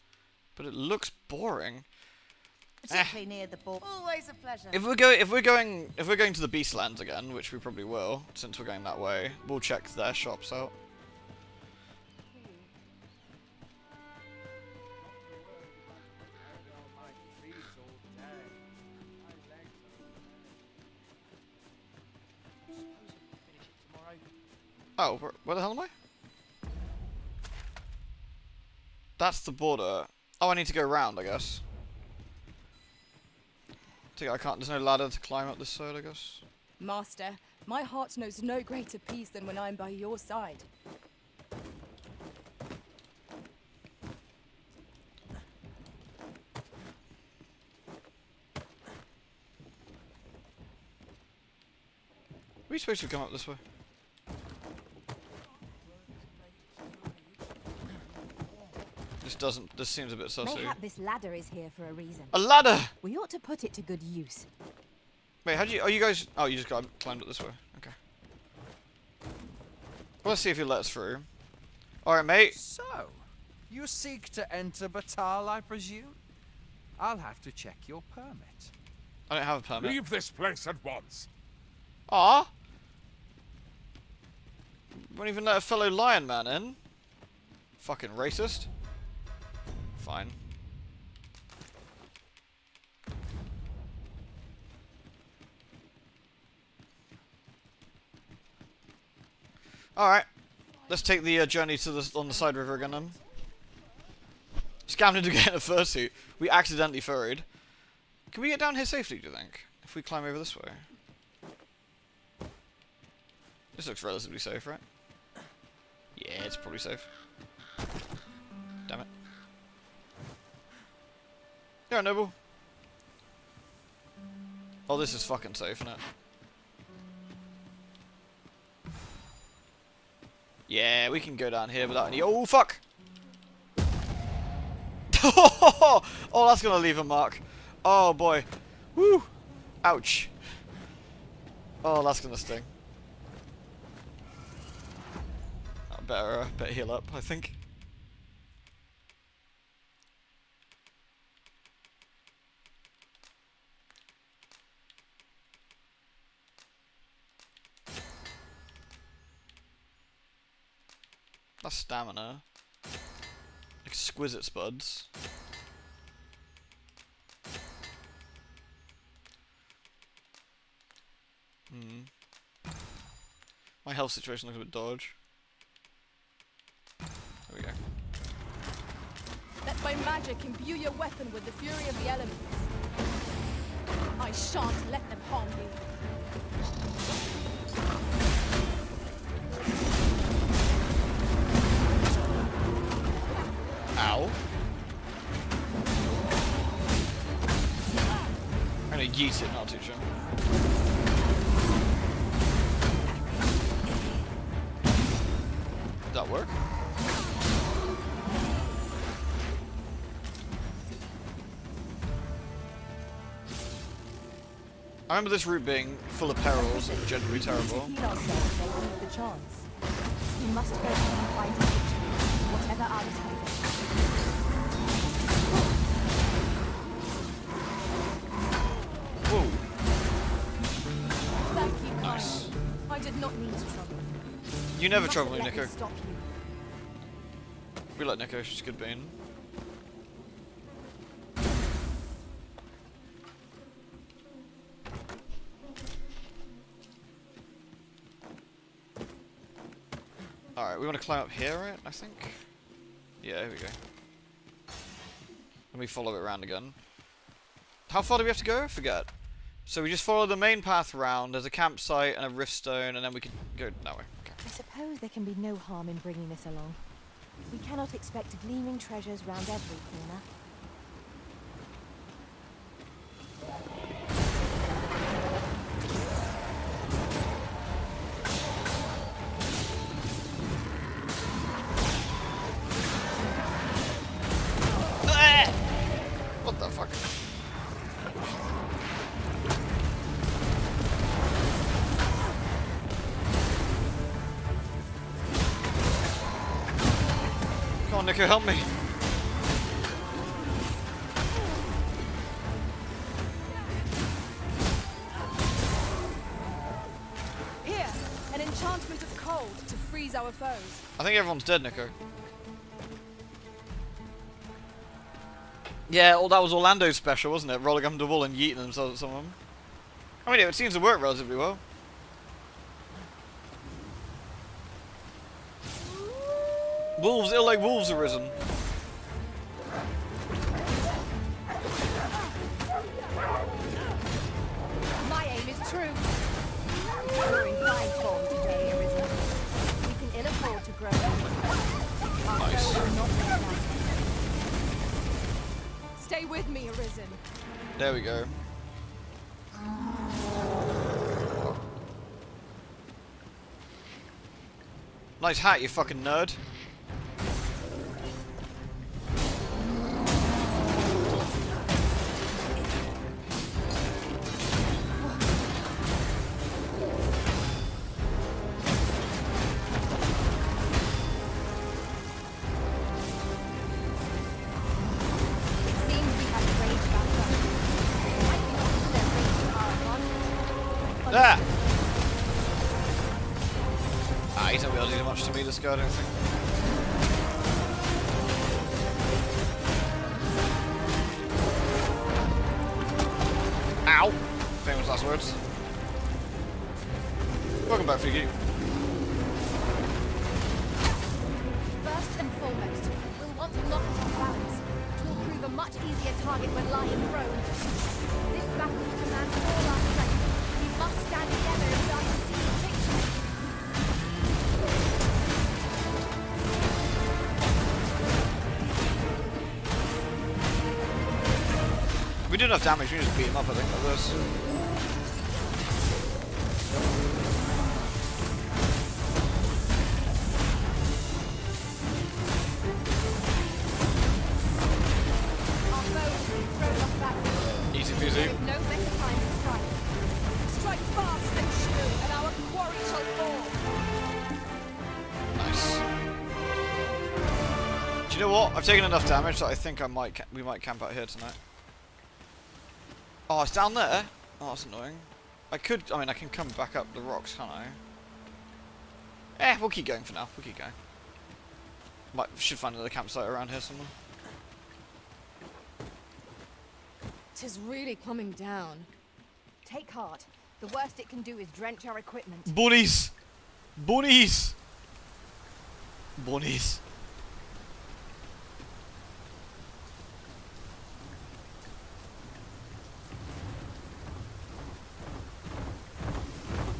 but it looks boring. Particularly near the ball. Always a pleasure. If we're going to the Beastlands again, which we probably will, since we're going that way, we'll check their shops out. Oh, where the hell am I? That's the border. Oh, I need to go around, I guess. I can't. There's no ladder to climb up this side, I guess. Master, My heart knows no greater peace than when I'm by your side. Are we supposed to come up this way? This seems a bit sussy. Mayhap this ladder is here for a reason. A ladder! We ought to put it to good use. Wait, how'd you, oh you guys, oh you just climbed up this way, okay. Well, let's see if he let us through. Alright mate. So, you seek to enter Batal, I presume? I'll have to check your permit. I don't have a permit. Leave this place at once. Ah. Won't even let a fellow lion man in. Fucking racist. Fine. Alright. Let's take the journey to on the side river again then. Scammed into getting a fursuit. We accidentally furried. Can we get down here safely, do you think? If we climb over this way? This looks relatively safe, right? Yeah, it's probably safe. Damn it. Yeah, Noble. Oh, this is fucking safe, isn't it? Yeah, we can go down here without any. Oh, fuck! Oh, that's gonna leave a mark. Oh, boy. Woo! Ouch. Oh, that's gonna sting. I better heal up, I think. That's stamina. Exquisite spuds. My health situation looks a bit dodge. There we go. Let my magic imbue your weapon with the fury of the elements. I shan't let them harm you. Ow. I'm gonna yeet it, not too sure. Did that work? I remember this route being full of perils and generally terrible. To heal ourselves and leave the chance. We must go and find a victory, whatever our responsibility. Whoa. Thank you, Nice. Kyle. I did not mean to trouble you. You never Must trouble me, have let Nico. me stop you. We like Nico, she's a good bean. Alright, we want to climb up here, right? I think? Yeah, here we go. And we follow it around again. How far do we have to go? I forget. So we just follow the main path round, there's a campsite and a rift stone, and then we can go that way. Okay. I suppose there can be no harm in bringing this along. We cannot expect gleaming treasures round every corner. What the fuck? Come on, Nico, help me. Here, an enchantment of cold to freeze our foes. I think everyone's dead, Nico. Yeah, that was Orlando's special, wasn't it? Rolling up into the wall and yeeting themselves at someone. I mean, it seems to work relatively well. Wolves, ill-like wolves have risen. My aim is true. You're in fine form today, Arisen. We can ill afford to grow. Our Nice. foe will not let us down. Stay with me, Arisen. There we go. Nice hat, you fucking nerd. Ah! Ah, he's not really able to do much to me, this guy, I don't think. Ow! Famous last words. Welcome back, Figgy. First and foremost, we'll want to knock it off balance. It will prove a much easier target when lying prone. This battle demands all our strength. We must stand together if we are to see victory. If we do enough damage, we can just beat him up, I think, like this. Our foe will be thrown off balance. Easy There peasy. is no better time to strike. Strike fast and true, and our quarry shall fall. Nice. Do you know what? I've taken enough damage that I think we might camp out here tonight. Oh, it's down there? Oh, that's annoying. I mean, I can come back up the rocks, can't I? We'll keep going for now. We'll keep going. Should find another campsite around here somewhere. Tis really coming down. Take heart. The worst it can do is drench our equipment. Bunnies! Bunnies! Bunnies.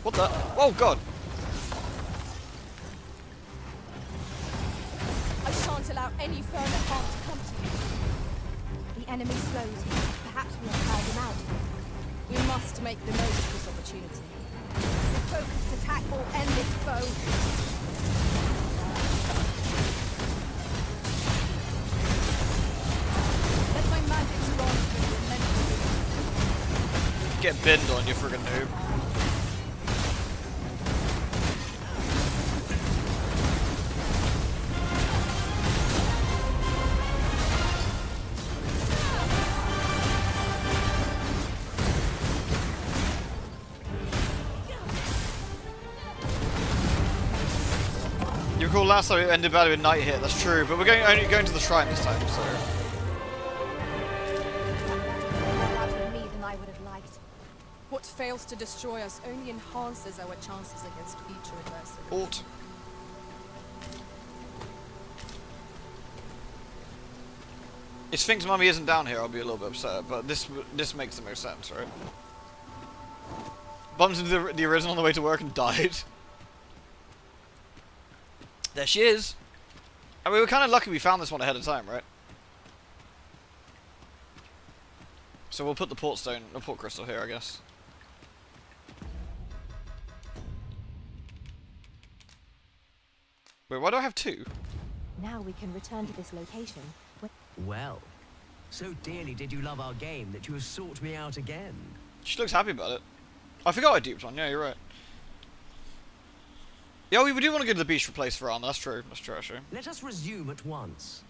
What the? Oh god! I shan't allow any further harm to come to you. The enemy slows. Perhaps we have tired him out. We must make the most of this opportunity. The focused attack will end this foe. Let my magic strong through immensely. Get binned on, you friggin' noob. You recall last time it ended badly with night hit, that's true, but we're only going to the shrine this time, so... More out of me than I would have liked. What fails to destroy us only enhances our chances against future adversity. Alt. If Sphinx Mummy isn't down here, I'll be a little bit upset, but this makes the most sense, right? Bumped into the Arisen on the way to work and died. There she is. And we were kind of lucky we found this one ahead of time, right? So we'll put the port crystal here, I guess. Wait, why do I have two? Now we can return to this location. Well, so dearly did you love our game that you have sought me out again. She looks happy about it. I forgot I duped one, yeah, you're right. Yeah, we do want to go to the beach for place for armor, that's true, actually. Let us resume at once.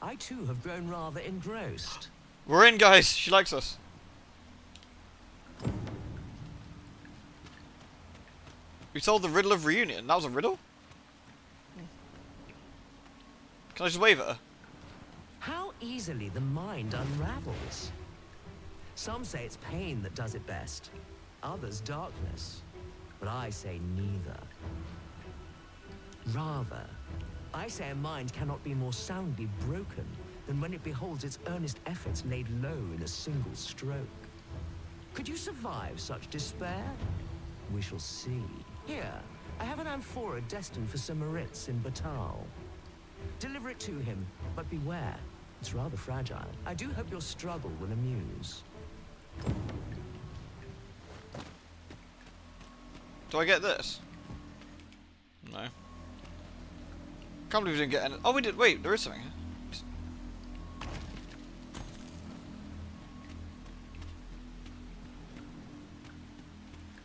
I too have grown rather engrossed. We're in, guys, she likes us. We solved the riddle of reunion, that was a riddle? Can I just wave at her? How easily the mind unravels. Some say it's pain that does it best, others darkness, but I say neither. Rather, I say a mind cannot be more soundly broken than when it beholds its earnest efforts laid low in a single stroke. Could you survive such despair? We shall see. Here, I have an amphora destined for Sir Moritz in Batal. Deliver it to him, but beware. It's rather fragile. I do hope your struggle will amuse. Do I get this? No. Can't believe we didn't get any. Oh, we did. Wait, there is something here.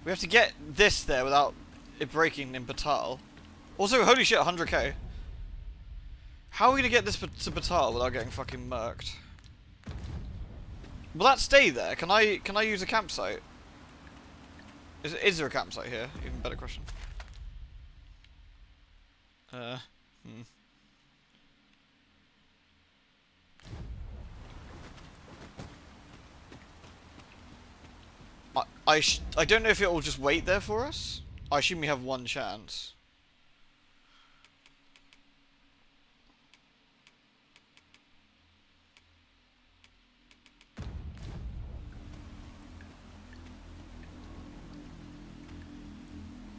We have to get this there without it breaking in Batal. Also, holy shit, 100k. How are we gonna get this to Batal without getting fucking murked? Will that stay there? Can I use a campsite? Is there a campsite here? Even better question. I don't know if it will just wait there for us. I assume we have one chance.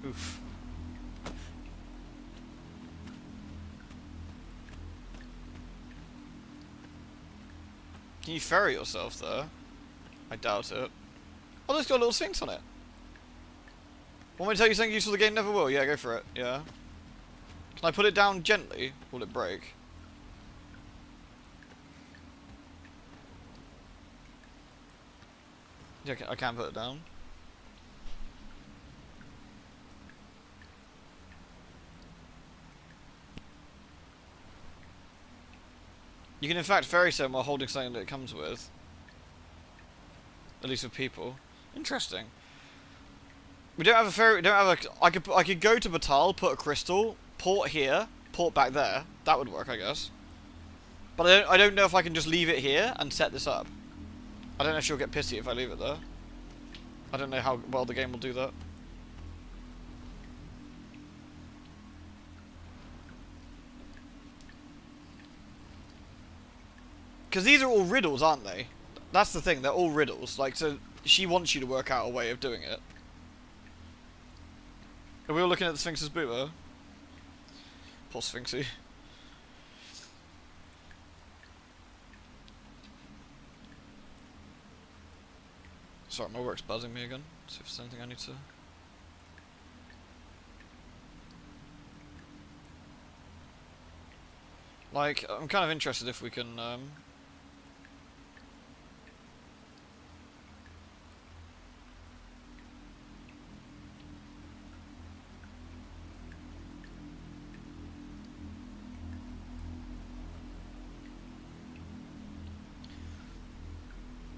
Oof. Can you ferry yourself there? I doubt it. Oh, it's got a little Sphinx on it. Want me to tell you something useful the game never will? Yeah, go for it. Yeah. Can I put it down gently? Will it break? Yeah, I can put it down. You can in fact ferry someone while holding something that it comes with. At least with people. Interesting. We don't have a ferry. We don't have a. I could go to Batal, put a crystal, port here, port back there. That would work, I guess. But I don't know if I can just leave it here and set this up. I don't know if she'll get pissy if I leave it there. I don't know how well the game will do that. Because these are all riddles, aren't they? That's the thing, they're all riddles. Like, so she wants you to work out a way of doing it. Are we all looking at the Sphinx's boober? Poor Sphinxy. Sorry, my work's buzzing me again. See if there's anything I need to... Like, I'm kind of interested if we can,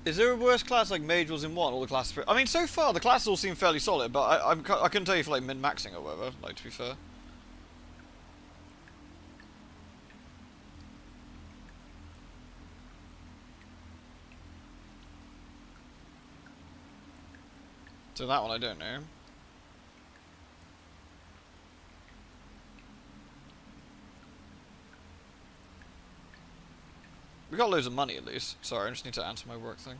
Is there a worse class like Mage was in one, or the class? I mean, so far the classes all seem fairly solid, but I couldn't tell you for like min-maxing or whatever. Like, to be fair. So that one I don't know. We got loads of money at least. Sorry, I just need to answer my work thing.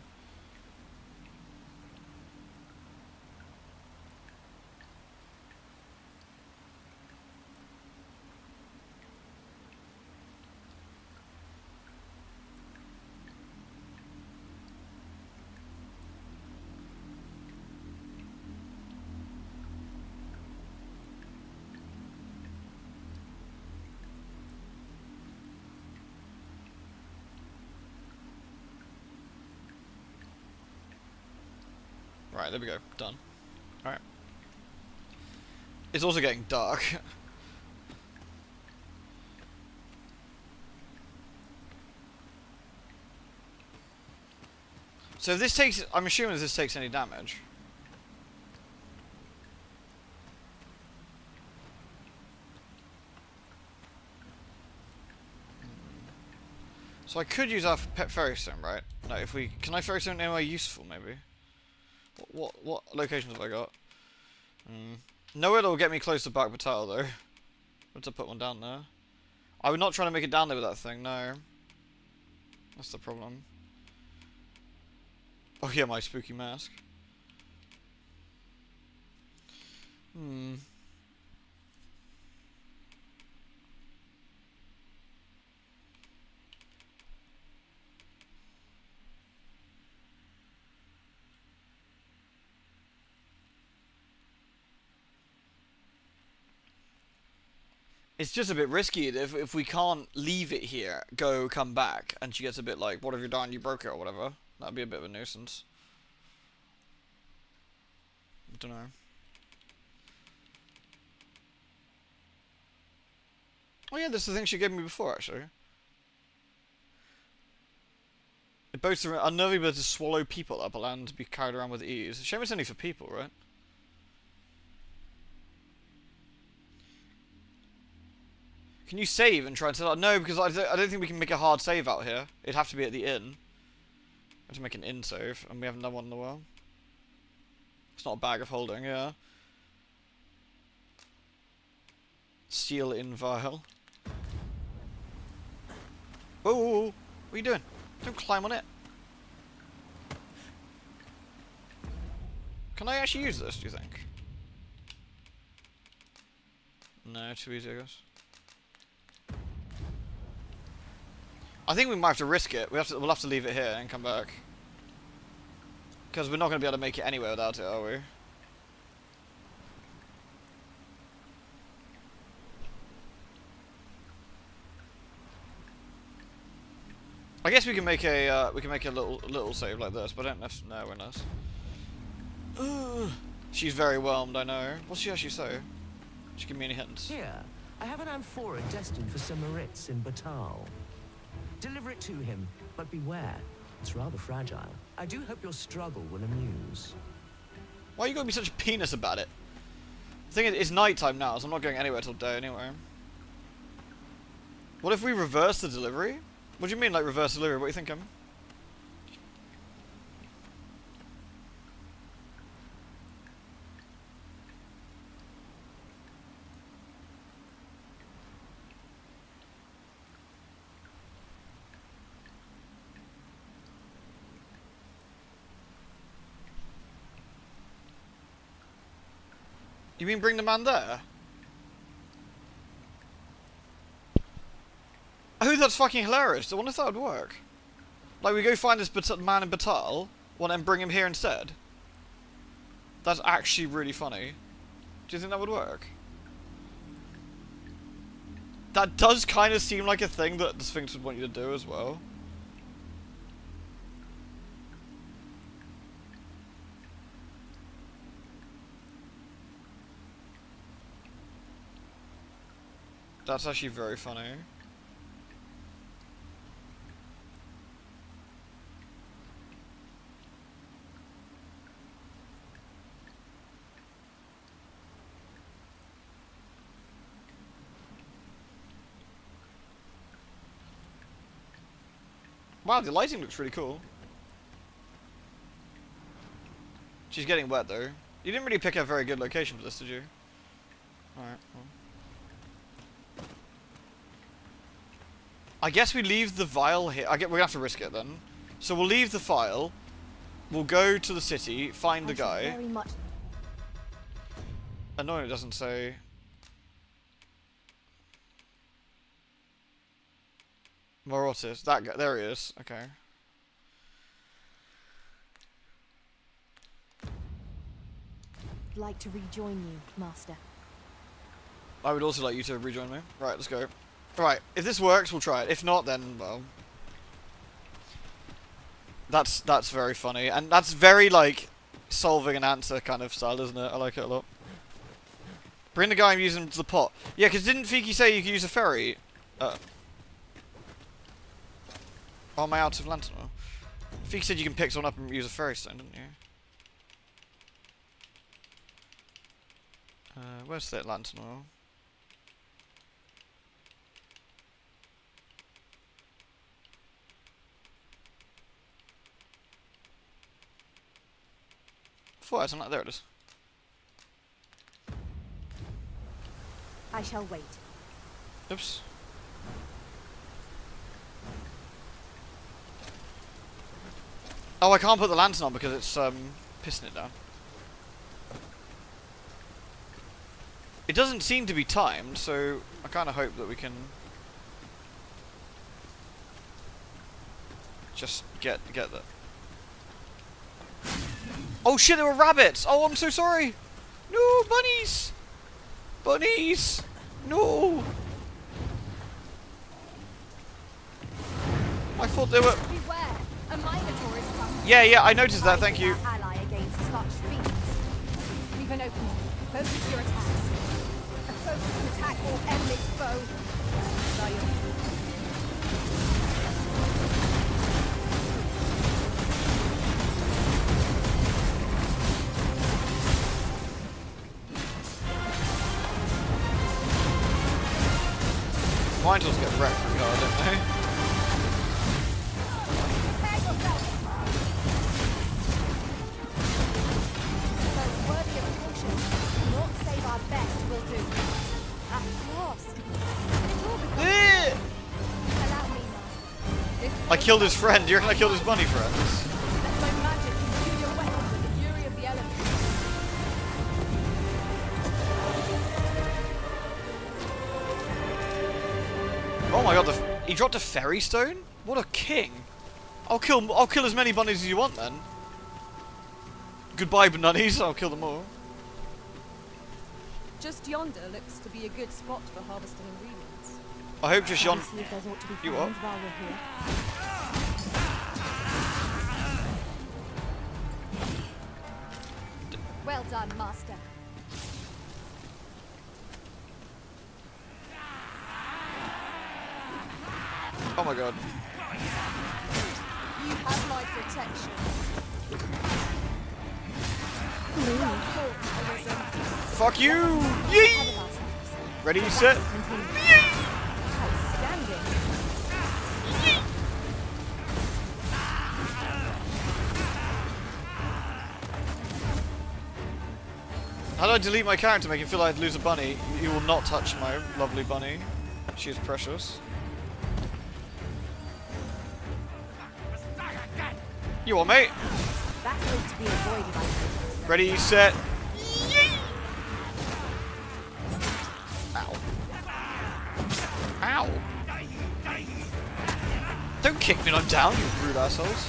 Right, there we go. Done. Alright. It's also getting dark. So if this takes... I'm assuming this takes any damage. So I could use our pet ferry stone, right? No, if we... Can I ferry stone anywhere useful, maybe? What locations have I got? Nowhere that will get me close to Back Batal, though. Let's put one down there. I would not try to make it down there with that thing, no. That's the problem. Oh yeah, my spooky mask. Hmm. It's just a bit risky if we can't leave it here, come back, and she gets a bit like, what have you done, you broke it or whatever. That'd be a bit of a nuisance. I don't know. Oh yeah, this is the thing she gave me before, actually. It boasts an unnerving ability to swallow people up and to be carried around with ease. Shame it's only for people, right? Can you save and try and set up? No, because I don't think we can make a hard save out here. It'd have to be at the inn. We have to make an inn save, and we haven't done one in a while. It's not a bag of holding, yeah. Seal in vial. Whoa, whoa, whoa, what are you doing? Don't climb on it. Can I actually use this, do you think? No, too easy, I guess. I think we might have to risk it. We'll have to leave it here and come back. Because we're not going to be able to make it anywhere without it, are we? I guess we can make a little save like this, but I don't know when that's. She's very whelmed, I know. What's she actually say? She give me any hints? Here, I have an amphora destined for Sir Moritz in Batal. Deliver it to him, but beware. It's rather fragile. I do hope your struggle will amuse. Why are you going to be such a penis about it? The thing is, it's night time now, so I'm not going anywhere till day anyway. What if we reverse the delivery? What do you mean, like, reverse delivery? What are you thinking? You mean bring the man there? Oh, that's fucking hilarious. I wonder if that would work. Like, we go find this man in Batal, and bring him here instead. That's actually really funny. Do you think that would work? That does kind of seem like a thing that the Sphinx would want you to do as well. That's actually very funny. Wow, the lighting looks really cool. She's getting wet though. You didn't really pick a very good location for this, did you? Alright, well. I guess we leave the vial here. We're gonna have to risk it then. So we'll leave the vial. We'll go to the city, find the guy. Very much. Annoying, it doesn't say. Morotis. That guy. There he is. Okay. Like to rejoin you, Master. I would also like you to rejoin me. Right, let's go. Right, if this works, we'll try it. If not, then, well... That's very funny. And that's very, like, solving an answer kind of style, isn't it? I like it a lot. Bring the guy I'm using to the pot. Yeah, because didn't Fiki say you could use a ferry? On my out of lantern. Fiki said you can pick someone up and use a ferry stone, didn't you? Where's that lantern oil? There it is. I shall wait. Oops. Oh, I can't put the lantern on because it's pissing it down. It doesn't seem to be timed, so I kind of hope that we can just get that. Oh shit, there were rabbits! Oh, I'm so sorry! No, bunnies! Bunnies! No! I thought they were... Beware, a minotaur is coming. Yeah, I noticed that, thank you. Ally against such Sphinx. Leave an opening. Focus your attacks. A focused attack will end this foe. Mine just get wrecked pretty hard, don't they? So worthy of caution. Not save our best will do. At last. It's all because allow me now. I killed his friend. You reckon I killed his bunny friends? Let my magic imbue your weapon with the fury of the elements. Oh my god, he dropped a fairy stone? What a king. I'll kill as many bunnies as you want then. Goodbye, bunnies. I'll kill them all. Just yonder looks to be a good spot for harvesting ingredients. I hope just yon... See if there's ought to be You found what? while we're here. Well done, Master. Oh my god. You have my protection. Fuck you! Yee! Ready, set. How do I delete my character, make it feel like I'd lose a bunny? You will not touch my lovely bunny. She is precious. You what, mate? That is to be avoided, I think. Ready, set. Yee! Ow. Ow. Don't kick me when I'm down, you rude assholes.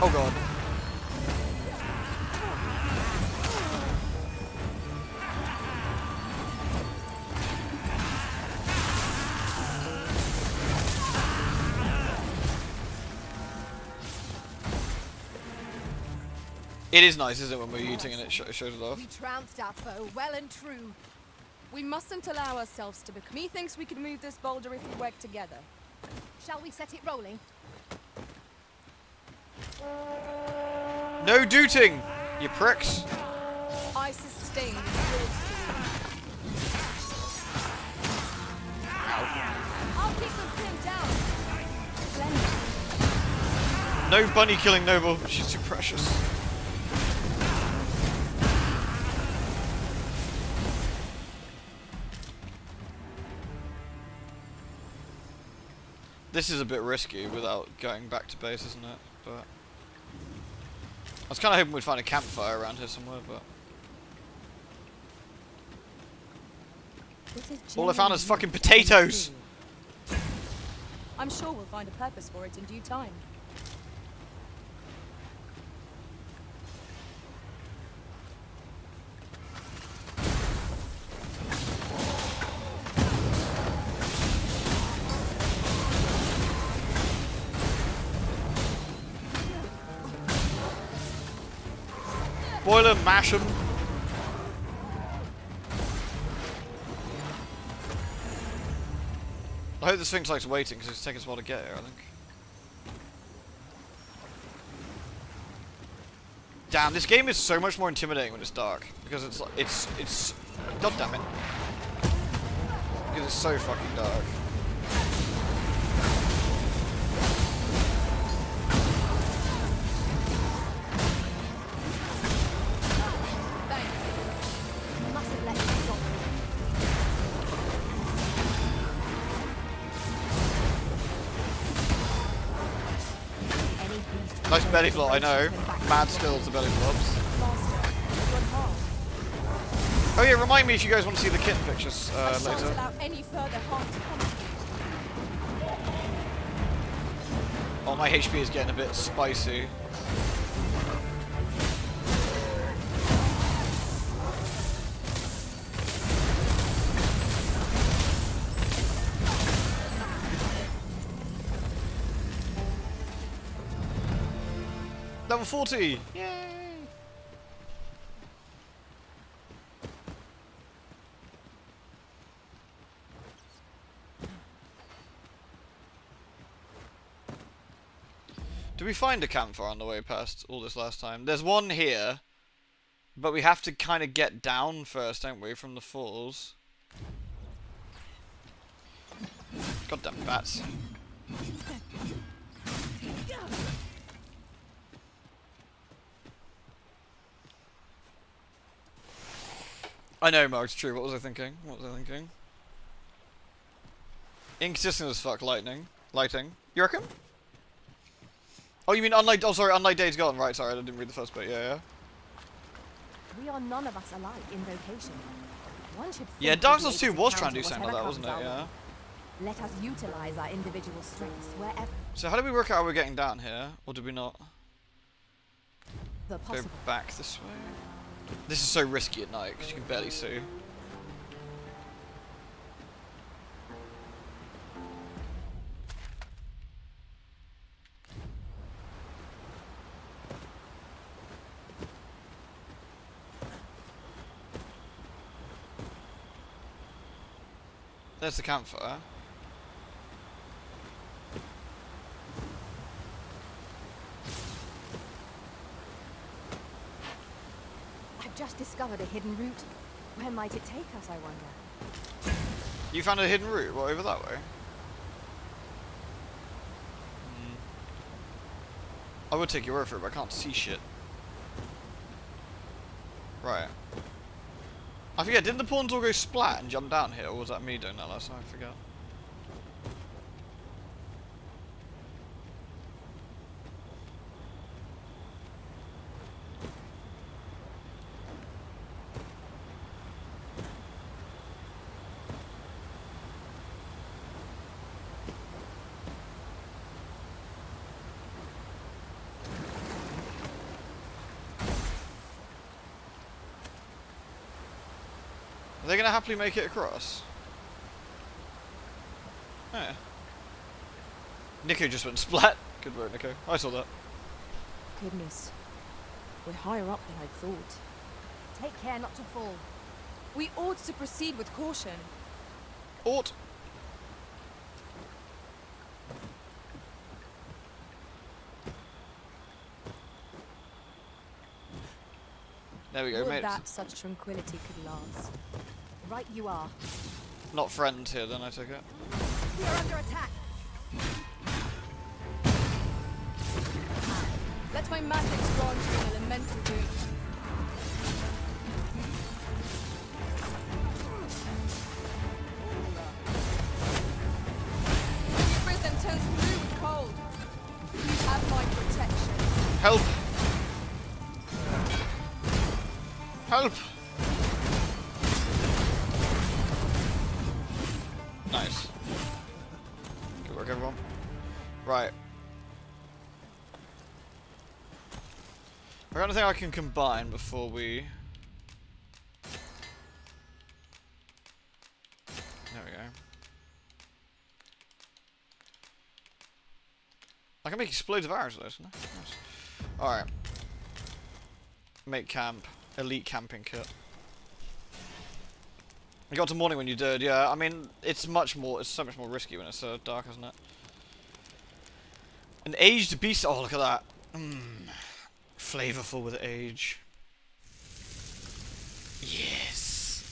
Oh god. It is nice, isn't it, when we're eating and it shows it off? We trounced our foe, well and true. We mustn't allow ourselves to become... Methinks we could move this boulder if we work together. Shall we set it rolling? No dooting, you pricks. I sustain yours. I'll keep them pinned down. Splendid. No bunny killing Noble, she's too precious. This is a bit risky without going back to base, isn't it? But I was kind of hoping we'd find a campfire around here somewhere, but all I found is fucking potatoes. I'm sure we'll find a purpose for it in due time. Boil them, mash them. I hope the Sphinx likes waiting because it's taking us a while to get here, I think. Damn, this game is so much more intimidating when it's dark because it's god damn it. Because it's so fucking dark. Nice belly flop, I know. Mad skills, the belly flops. Oh yeah, remind me if you guys want to see the kitten pictures I later. shan't allow any further harm to come to you. Oh, my HP is getting a bit spicy. Level 40! Yay! Did we find a campfire on the way past all this last time? There's one here, but we have to kind of get down first, don't we, from the falls? Goddamn bats. I know, Mark, it's true. What was I thinking? What was I thinking? Inconsistent as fuck lighting. You reckon? Oh, you mean unlike... Oh, sorry, unlike Days Gone. Right, sorry, I didn't read the first bit. Yeah. We are none of us alike in vocation. One should Yeah, think Dark to be Souls able 2 to was trying to counter do something like that, whatever wasn't it? comes our Yeah. way. Let us utilize our individual strengths wherever So how did we work out how we're getting down here? Or did we not? the Go possible. back this way? This is so risky at night, because you can barely see. There's the campfire. I've just discovered a hidden route. Where might it take us, I wonder? You found a hidden route? What, over that way? I would take your word for it, but I can't see shit. Right. I forget, didn't the pawns all go splat and jump down here, or was that me doing that last time? I forgot. Are they going to happily make it across? Yeah. Nico just went splat. Good work, Nico. I saw that. Goodness. We're higher up than I thought. Take care not to fall. We ought to proceed with caution. Ought. There we go, Would mate. that such tranquility could last. Right you are. Not friends here, then I took it. We are under attack. Let my magic grant you an elemental boon. Prison turns blue with cold. You have my protection. Help! Help! Nice. Good work, everyone. Right. I got anything I can combine before we... There we go. I can make explosive arrows with those, can I? Nice. Alright. Make camp. Elite camping kit. You got to morning when you did, yeah. I mean, it's so much more risky when it's dark, isn't it? An aged beast. Oh, look at that. Flavorful with age. Yes.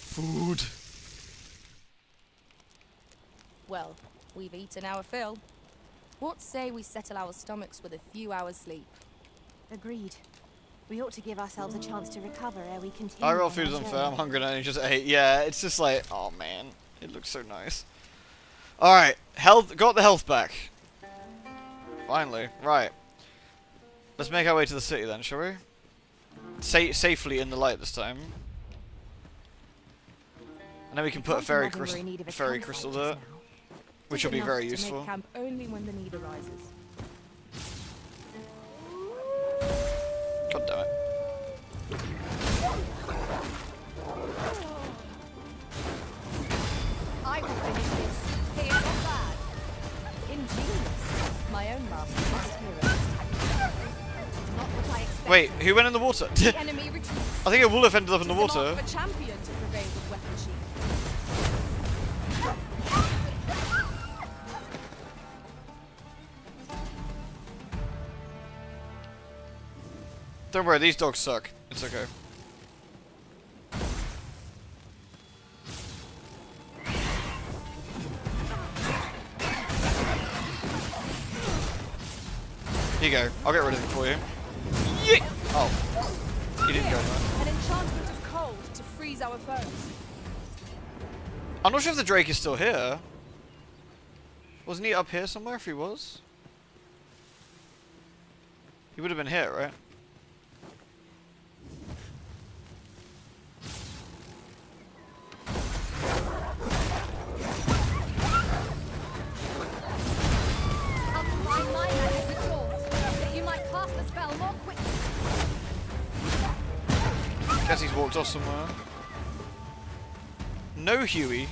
Food. Well, we've eaten our fill. What say we settle our stomachs with a few hours sleep? Agreed. We ought to give ourselves a chance to recover ere we continue. I roll on food is our unfair. I'm journey. hungry and I just ate. Yeah, it's just like, oh man, it looks so nice. Alright, health, got the health back. Finally, right. Let's make our way to the city then, shall we? Safely in the light this time. And then we can put a fairy crystal there, which will be very useful. Make camp only when the need arises. God damn it. I will finish this. Here or bad. Ingenious. My own master must hear of this tactic. Not what I expected. Wait, who went in the water? The enemy retreats. I think a wolf ended up in the water. Of a champion to prevail with weapon sheath. Don't worry, these dogs suck. It's okay. Here you go. I'll get rid of him for you. Yeah! Oh. He didn't go there. An enchantment of cold to freeze our foes. I'm not sure if the Drake is still here. Wasn't he up here somewhere if he was? He would have been here, right? I'll combine my magic with yours, so that you might cast the spell more quickly. Guess he's walked off somewhere. No Huey.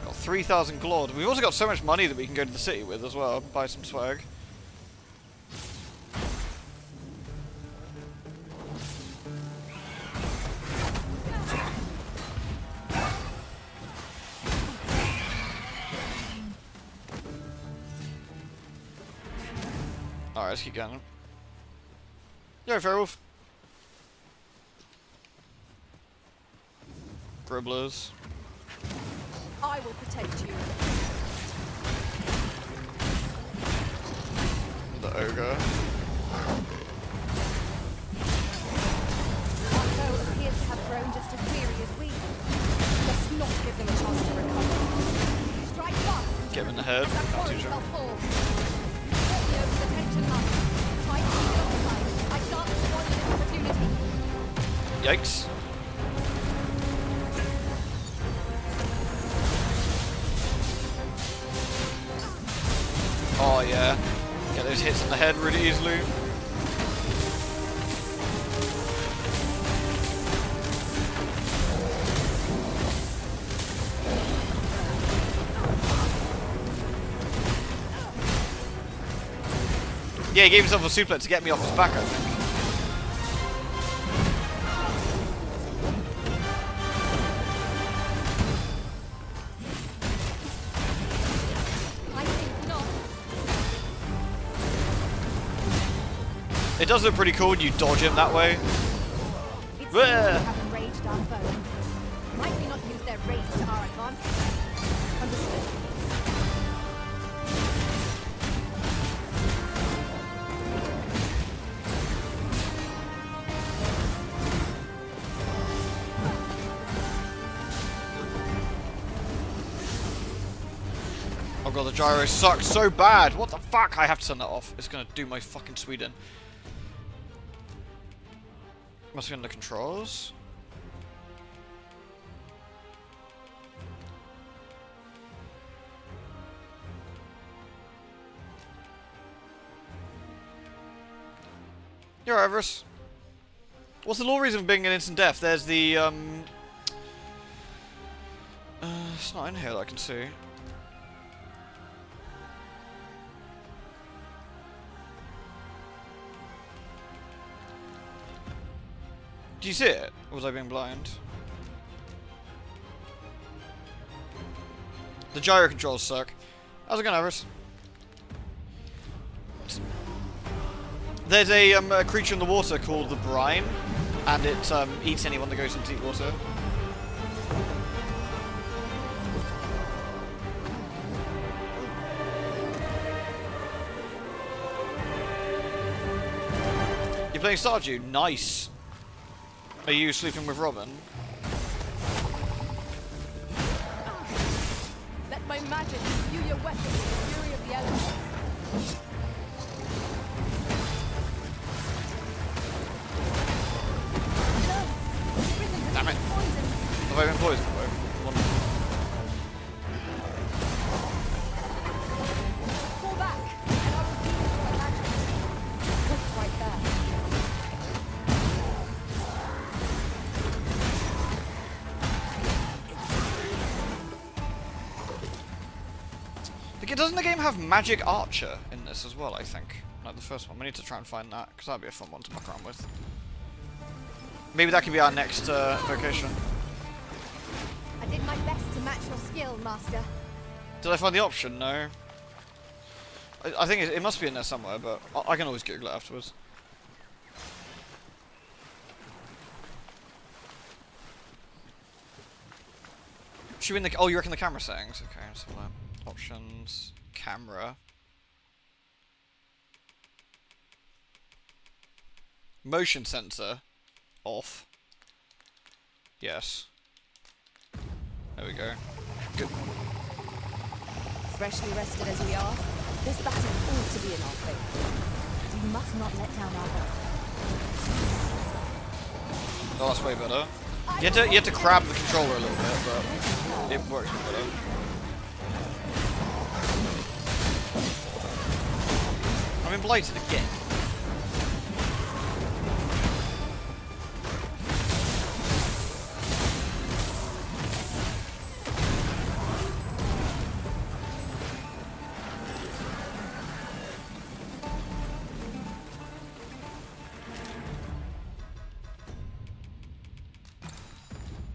Got 3,000 gold. We've also got so much money that we can go to the city with as well, buy some swag. Alright, let's keep going. Yo, Fairwolf. Gribblers. I will protect you. The ogre. Our foe appears to have grown just as weary as we. Let's not give them a chance to recover. Strike fast. Get him in the head. As that Not too quarry sure. shall fall. Walk me over the tension line. Try to keep it on the side. I shan't spoil this opportunity. Yikes. Oh yeah. Get those hits in the head really easily. Yeah, he gave himself a suplex to get me off his back, I think. I think not. It does look pretty cool when you dodge him that way. It seems we have enraged our foe. Might we not use their rage to our advantage? Understood. Oh god, the gyro sucks so bad. What the fuck? I have to turn that off. It's gonna do my fucking Sweden. Must be on the controls. You're Everest. What's the law reason for being an instant death? There's the it's not in here that I can see. Do you see it? Or was I being blind? The gyro controls suck. How's it going, Everest? There's a creature in the water called the brine, and it eats anyone that goes into deep water. You're playing Stardew? Nice. Are you sleeping with Robin? Let my magic imbue your weapon with the fury of the elements. Damn it. Have I been poisoned? Fall back, and I will keep my magic. Look right there. Doesn't the game have Magic Archer in this as well, I think? Like the first one. We need to try and find that, because that'd be a fun one to muck around with. Maybe that could be our next vocation. I did my best to match your skill, Master. Did I find the option? No. I think it must be in there somewhere, but I can always Google it afterwards. Should we in the... Oh, you reckon the camera settings? Okay, let's have a look. Options, camera. Motion sensor, off. Yes. There we go. Good. Freshly rested as we are, this battle ought to be in our favour. We must not let down our hope. Oh, that's way better. You had to grab the controller a little bit, but it works better. I've been blighted again.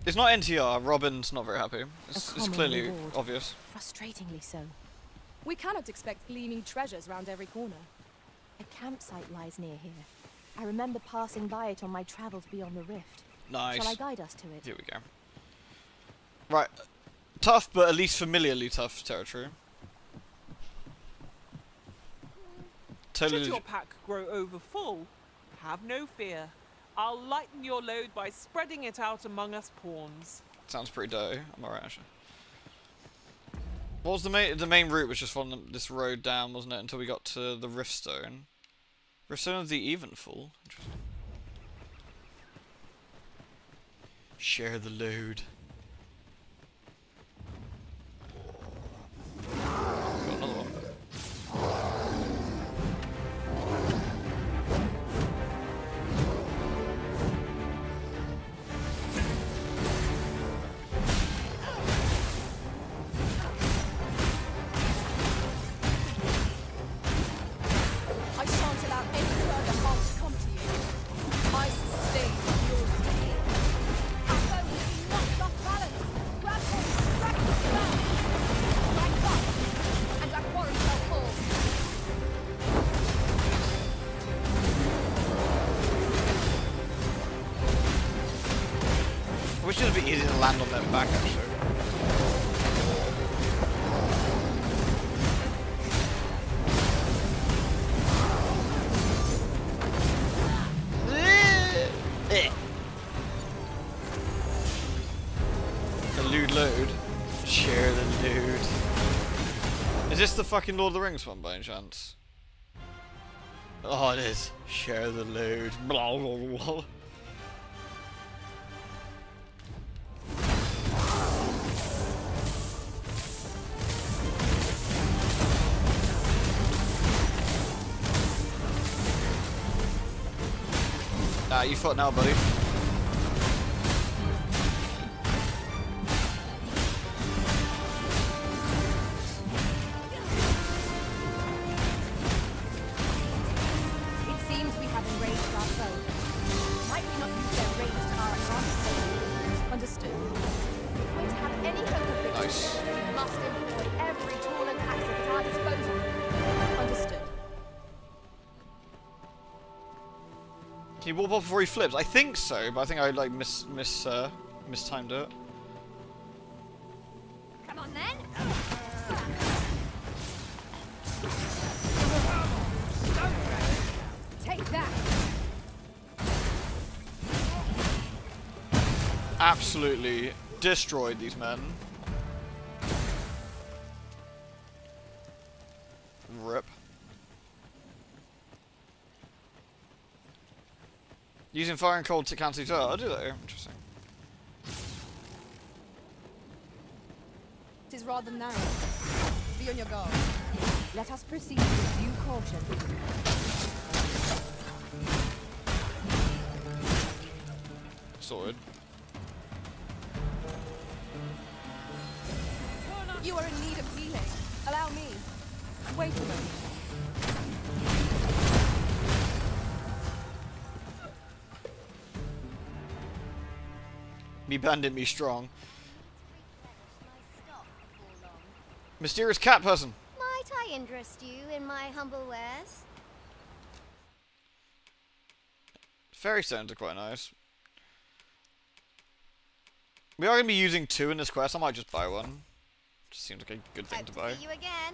It's not NTR. Robin's not very happy. It's clearly reward. obvious. Frustratingly so. We cannot expect gleaming treasures round every corner. A campsite lies near here. I remember passing by it on my travels beyond the rift. Nice. Shall I guide us to it? Here we go. Right. Tough, but at least familiarly tough territory. Should your pack grow over full, have no fear. I'll lighten your load by spreading it out among us pawns. Sounds pretty dirty. I'm alright, actually. What was the main route? Was just following this road down, wasn't it? Until we got to the Riftstone. Riftstone of the Evenfall. Interesting. Share the load. Got another one. I shan't allow any further harm to come to you. I sustain your stay. As though we be knocked off balance, grab hold, strike the spell. Strike up, and that warrior shall fall. I wish it would be easy to land on their back, actually. The loot. Share the loot. Is this the fucking Lord of the Rings one by any chance? Oh, it is. Share the loot. Blah, blah, blah. Nah, you fought now, buddy. It seems we have enraged our foe. Might we not use their rage to our advantage? Understood. If we're to have any hope of victory, Nice. we must employ every tool and tactic at our disposal. Understood. Can you warp off before he flips? I think so, but I think I like mistimed it. Come on then. Take that. absolutely destroyed these men. Rip. Using fire and cold to cancel each other. Oh, do they? Interesting. It is rather narrow. Be on your guard. Let us proceed with due caution. Sorted. You are in need of healing. Allow me. Wait a moment. Me bandit, me strong. Mysterious cat person. Might I interest you in my humble wares? Fairy stones are quite nice. We are going to be using 2 in this quest. I might just buy one. Just seems like a good thing to buy. See you again.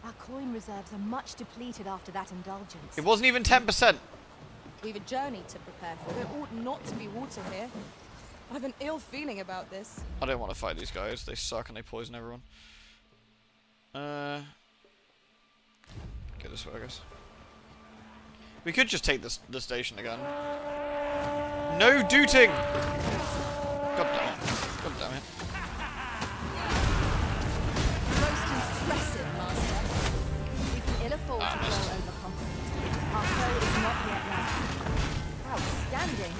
Our coin reserves are much depleted after that indulgence. It wasn't even 10%. We've a journey to prepare for. There ought not to be water here. I have an ill feeling about this. I don't want to fight these guys. They suck and they poison everyone. Go this way, I guess. We could just take the station again. No dooting! God damn it. God damn it. Most impressive, Master. We can ill afford to go overconfident. Our foe is not yet landed. Outstanding.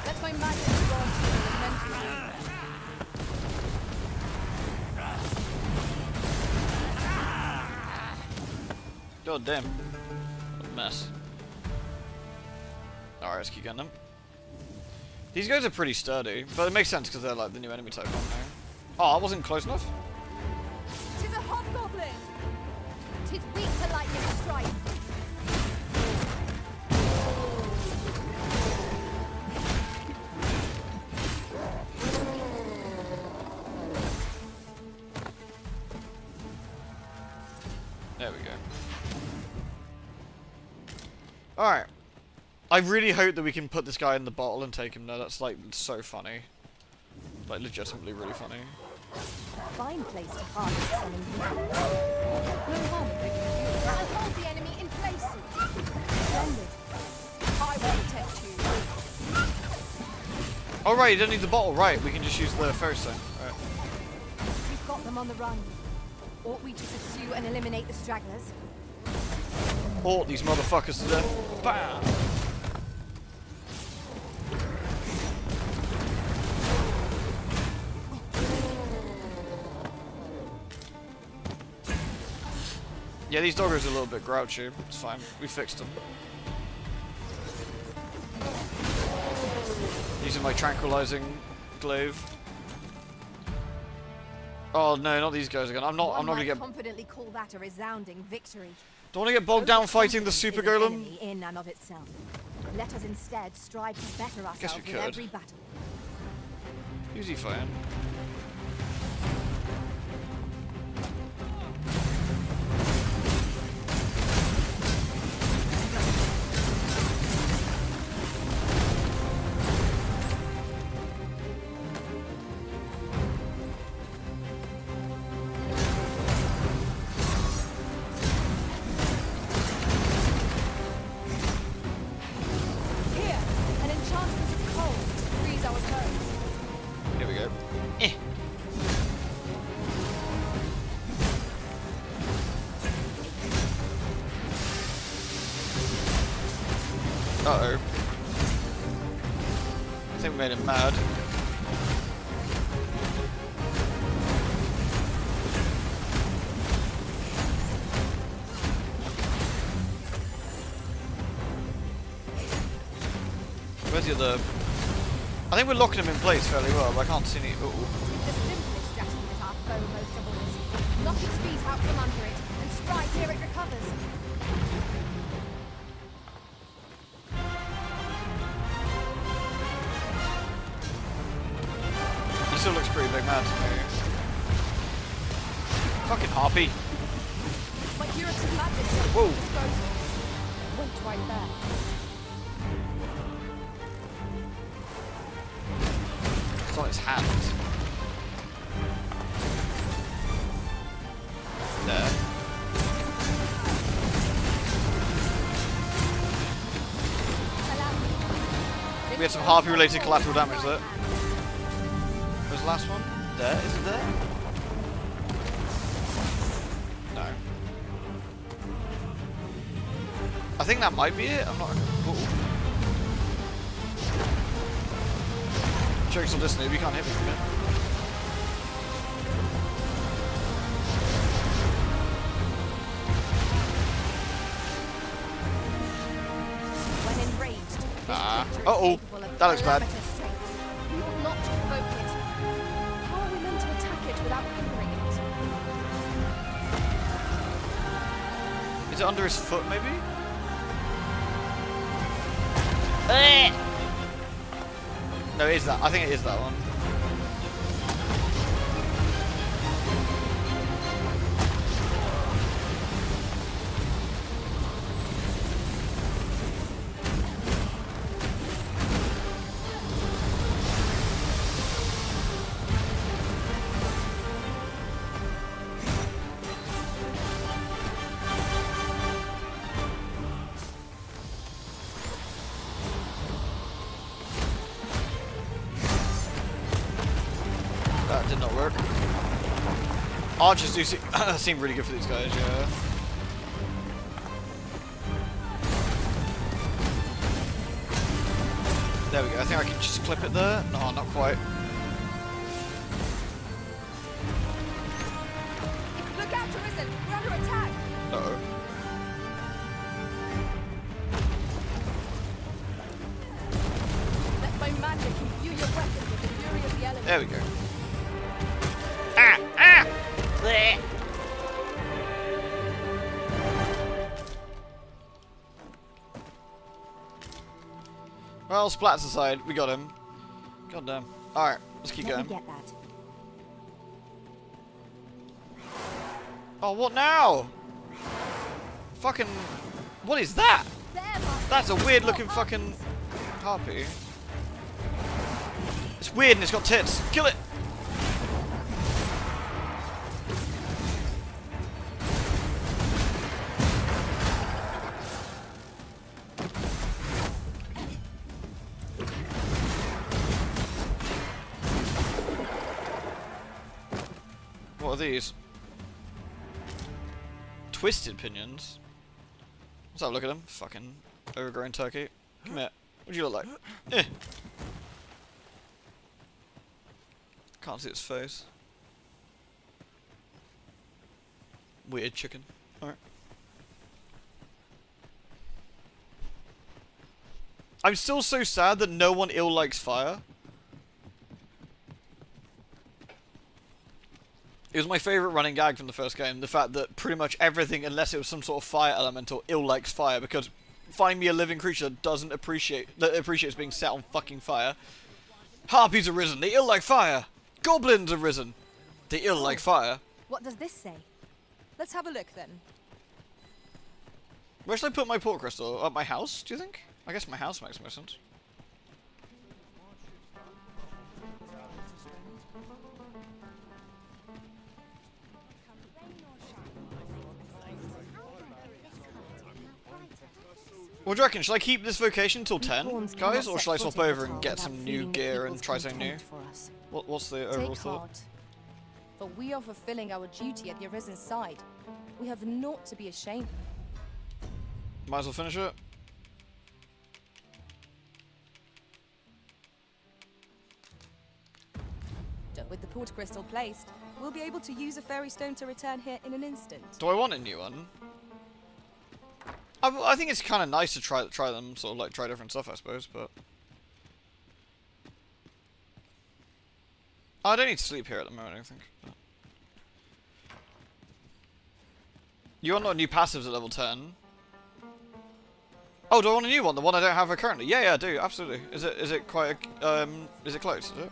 Let my magic go on to the elemental. God damn. What a mess. Alright, let's keep getting them. These guys are pretty sturdy, but it makes sense because they're like the new enemy type, aren't they? Oh, I wasn't close enough? Tis a hobgoblin! Tis weak to lightning strike. There we go. Alright. I really hope that we can put this guy in the bottle and take him there. That's like so funny. Like legitimately really funny. Fine place to harvest some ingredients. No harm breaking you. I'll hold the enemy in place. Splendid. I will protect you. Oh right, you don't need the bottle. Right, we can just use the ferry stone. Alright. We've got them on the run. Ought we to pursue and eliminate the stragglers? Halt these motherfuckers to death. Bam! Yeah, these doggers are a little bit grouchy. It's fine. We fixed them. Using my tranquilizing glaive. Oh no, not these guys again. I'm not gonna get. Confidently call that a resounding victory. Don't want to get bogged down fighting the super golem. In and of itself. Let us instead strive to better Guess we ourselves in could. every battle. Who's he fighting? Here, an enchantment of cold to freeze our foes. Here we go. Eh. Uh-oh. I think we made him mad. Where's the other? I think we're locking him in place fairly well, but I can't see any. Ooh. The simplest strategy that our foe most avoids. Knock his feet out from under it and strike ere it recovers. He still looks pretty big man to me. Fucking harpy. curative magic at Whoa. your disposal. Wait right there. It's on its hand. There. We had some harpy-related collateral damage there. Where's the last one? There, is it there? No. I think that might be it. I'm not. Ooh. Jokes on Disney, you can't hit me from it. When enraged, Uh-oh. That looks bad. we ought not to provoke it. How are we meant to attack it without hindering it? Is it under his foot, maybe? No, it is that. I think it is that one. That did not work. Archers do seem really good for these guys, yeah. There we go. I think I can just clip it there. No, not quite. Look out, Arisen! We're under attack! Uh-oh. Let my magic imbue your weapon with the fury of the elements. There we go. Ah! Ah! Blech. Well, splats aside, we got him. God damn. Alright, let's keep going. Get that. Oh, what now? Fucking... What is that? That's a weird looking fucking harpy. It's weird and it's got tits. Kill it! What are these? Twisted pinions? Let's have a look at them. Fucking overgrown turkey. Come here. What do you look like? Eh. Can't see its face. Weird chicken. Alright. I'm still so sad that no one ill likes fire. It was my favourite running gag from the first game, the fact that pretty much everything, unless it was some sort of fire elemental, ill likes fire, because find me a living creature that doesn't appreciates being set on fucking fire. Harpies are risen, they ill like fire! Goblins are risen, they ill like fire. What does this say? Let's have a look then. Where should I put my port crystal? At my house, do you think? I guess my house makes more sense. What do you reckon? Should I keep this vocation till 10, guys? Or should I swap over and get some new gear and try something new? What's the overall thought? But we are fulfilling our duty at the Arisen's side. We have naught to be ashamed. Might as well finish it. With the port crystal placed, we'll be able to use a fairy stone to return here in an instant. Do I want a new one? I think it's kind of nice to try them, sort of like try different stuff, I suppose, but... I don't need to sleep here at the moment, I don't think. But... You unlock new passives at level 10. Oh, do I want a new one? The one I don't have currently? Yeah, I do, absolutely. Is it quite is it close, is it?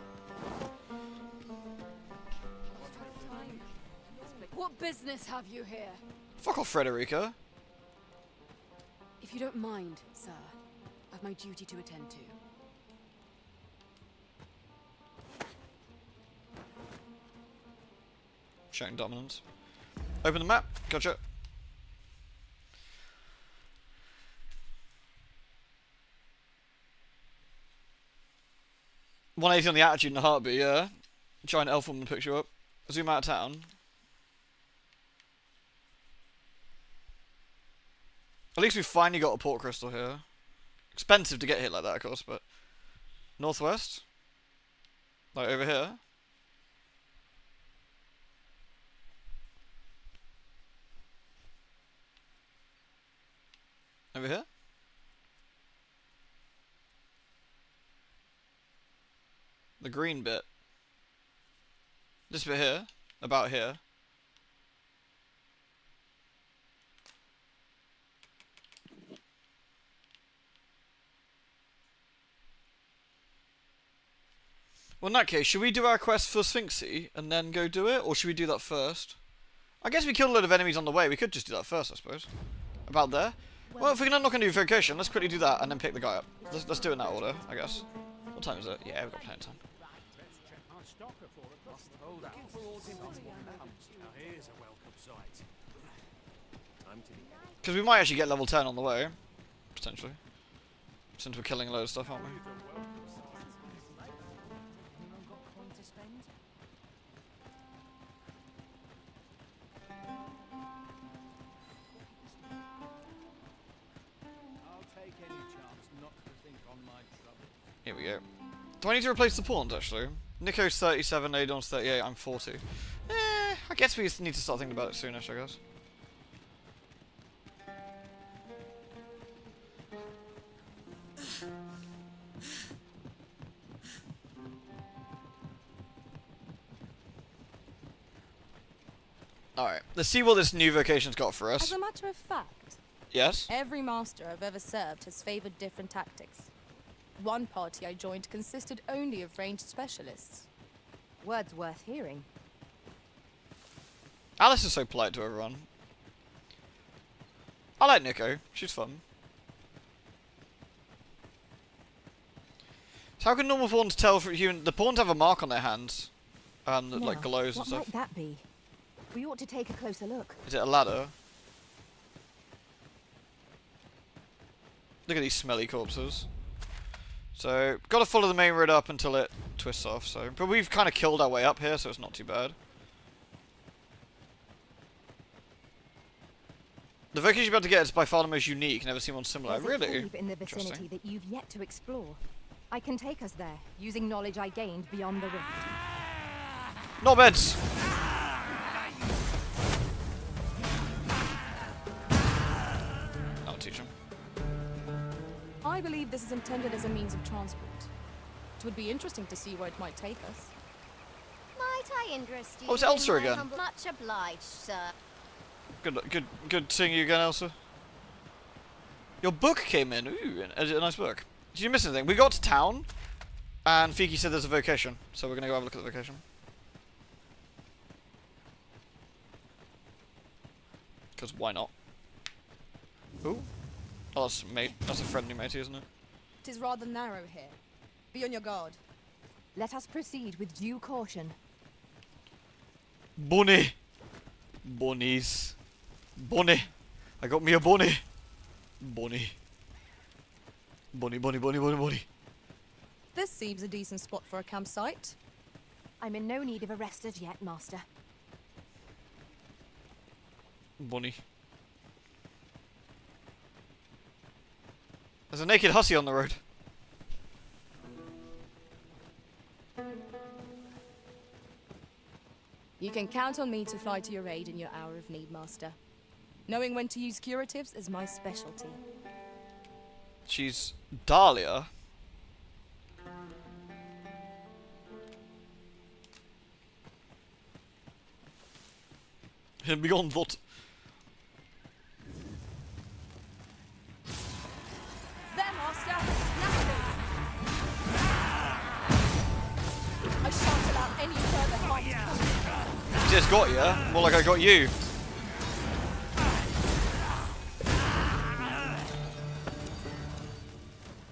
What business have you here? Fuck off, Frederica. If you don't mind, sir, I've my duty to attend to. Showing dominance. Open the map. Gotcha. $180 on the attitude and a heartbeat, yeah. Giant elf woman picks you up. Zoom out of town. At least we finally got a port crystal here. Expensive to get hit like that, of course, but... Northwest? Like over here? Over here? The green bit. This bit here. About here. Well, in that case, should we do our quest for Sphinxy and then go do it? Or should we do that first? I guess we killed a load of enemies on the way. We could just do that first, I suppose. About there. Well, if we're not going to do vocation, let's quickly do that and then pick the guy up. Let's do it in that order, I guess. What time is it? Yeah, we've got plenty of time. Because we might actually get level 10 on the way. Potentially. Since we're killing a load of stuff, aren't we? Here we go. Do I need to replace the pawns, actually? Nico's 37, Adon's 38, I'm 40. I guess we need to start thinking about it soonish, I guess. Alright, let's see what this new vocation's got for us. As a matter of fact, yes? Every master I've ever served has favored different tactics. One party I joined consisted only of ranged specialists. Words worth hearing. Alice is so polite to everyone. I like Nico. She's fun. So how can normal pawns tell from human? The pawns have a mark on their hands, that like glows and stuff. What might that be? We ought to take a closer look. Is it a ladder? Look at these smelly corpses. So, got to follow the main road up until it twists off. So, but we've kind of killed our way up here, so it's not too bad. The vocation you're about to get is by far the most unique. Never seen one similar. There's Really? a cave in the vicinity that you've yet to explore. I can take us there, using knowledge I gained beyond the rift. Not beds. I'll teach him. I believe this is intended as a means of transport. It would be interesting to see where it might take us. Might I interest you? Oh, it's Elsa in my again. Much obliged, sir. Good seeing you again, Elsa. Your book came in. Ooh, a nice book. Did you miss anything? We got to town, and Fiki said there's a vocation, so we're gonna go have a look at the vocation. Because why not? Ooh. Oh, that's mate. That's a friendly matey, isn't it? It is rather narrow here. Be on your guard. Let us proceed with due caution. Bunny! Bunnies. Bunny! I got me a bunny! Bunny. Bunny, bunny, bunny, bunny, bunny. This seems a decent spot for a campsite. I'm in no need of a rest as yet, Master. Bunny. There's a naked hussy on the road. You can count on me to fly to your aid in your hour of need, Master. Knowing when to use curatives is my specialty. She's Dahlia. Beyond what? There, Master! Naturally! I shan't allow any further harm to come. Just got you. More like I got you.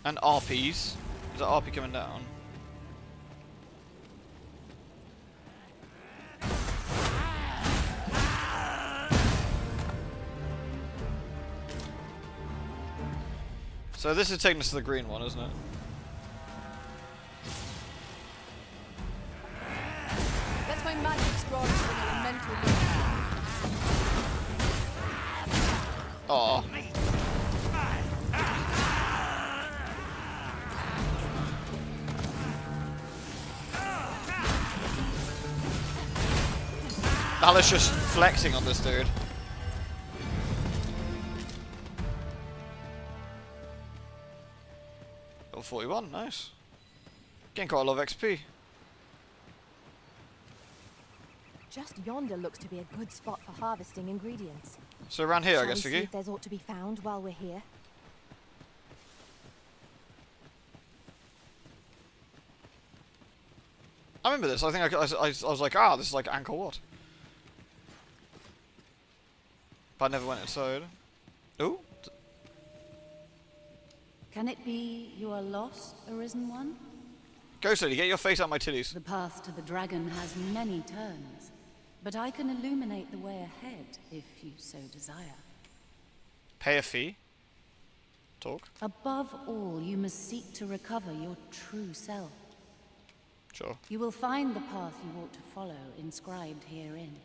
And RPs. Is that RP coming down? So this is taking us to the green one, isn't it? That's my magic scroll for an elemental look. Aww. Alice just flexing on this dude. Level 41, nice. Getting quite a lot of XP. Just yonder looks to be a good spot for harvesting ingredients. So around here, I Shall guess, we see Vicky? if there's aught to be found while we're here? I remember this. I think I was like, ah, this is like Angkor Wat. But I never went inside. Ooh. Can it be you are lost, Arisen One? Ghost Lady, get your face out my titties. The path to the dragon has many turns, but I can illuminate the way ahead if you so desire. Pay a fee. Talk. Above all, you must seek to recover your true self. Sure. You will find the path you ought to follow inscribed herein.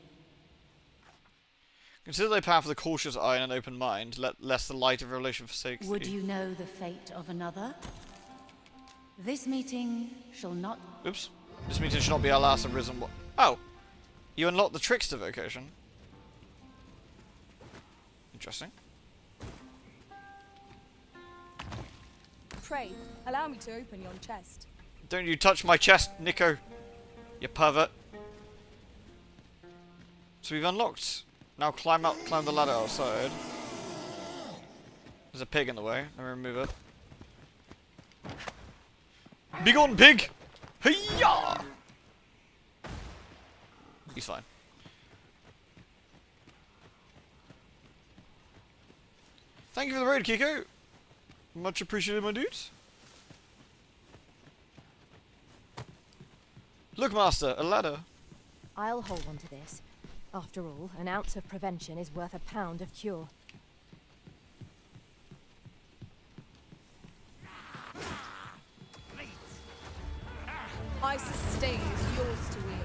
Consider thy path with a cautious eye and an open mind, lest the light of revelation forsake thee. Would you know the fate of another? This meeting shall not... Oops. This meeting should not be our last Arisen One. Oh! You unlocked the Trickster vocation. Interesting. Pray, allow me to open yon chest. Don't you touch my chest, Nico. You pervert. So we've unlocked. Now climb the ladder outside. There's a pig in the way. Let me remove it. Begone, pig! Hey-ya! He's fine. Thank you for the raid, Kiko. Much appreciated, my dudes. Look, Master, a ladder. I'll hold on to this. After all, an ounce of prevention is worth a pound of cure. I sustain is yours to wield.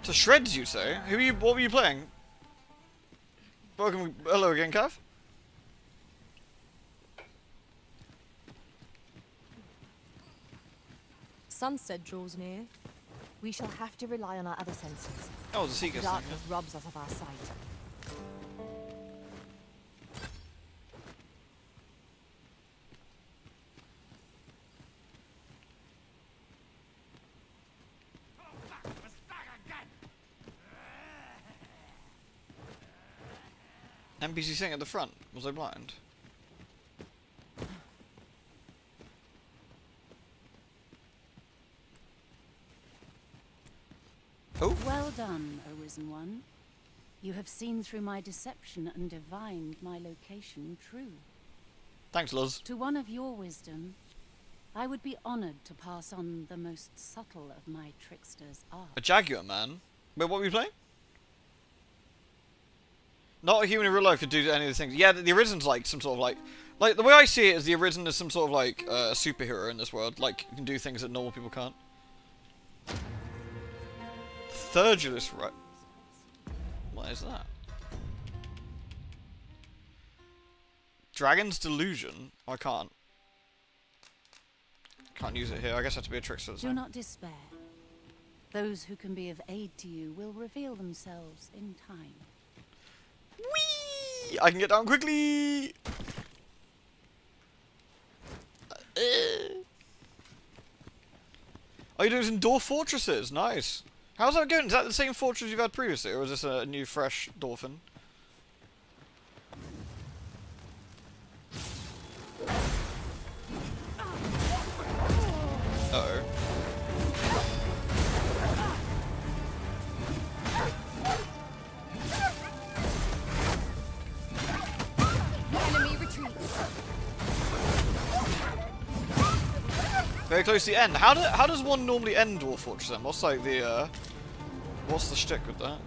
To shreds, you say? What were you playing? Welcome, hello again, Cav. Sunset draws near. We shall have to rely on our other senses. Oh, the Seeker's thing, Darkness robs us of our sight. NPC sitting at the front. Was I blind? Oh. Well done, Arisen One. You have seen through my deception and divined my location true. Thanks, Luz. To one of your wisdom, I would be honored to pass on the most subtle of my trickster's art. A Jaguar man? Wait, what were we playing? Not a human in real life could do any of the things. Yeah, the Arisen's like some sort of like the way I see it is the Arisen is some sort of like a superhero in this world. Like, you can do things that normal people can't. Thurgulus, right? What is that? Dragon's Delusion? I can't. Can't use it here. I guess I have to be a trickster. Do not despair. Those who can be of aid to you will reveal themselves in time. Whee! I can get down quickly! Oh, you're doing some dwarf fortresses. Nice. How's that going? Is that the same fortress you've had previously, or is this a new, fresh dolphin? Uh-oh. very close to the end. How does one normally end Dwarf Fortress then? What's like the what's the shtick with that?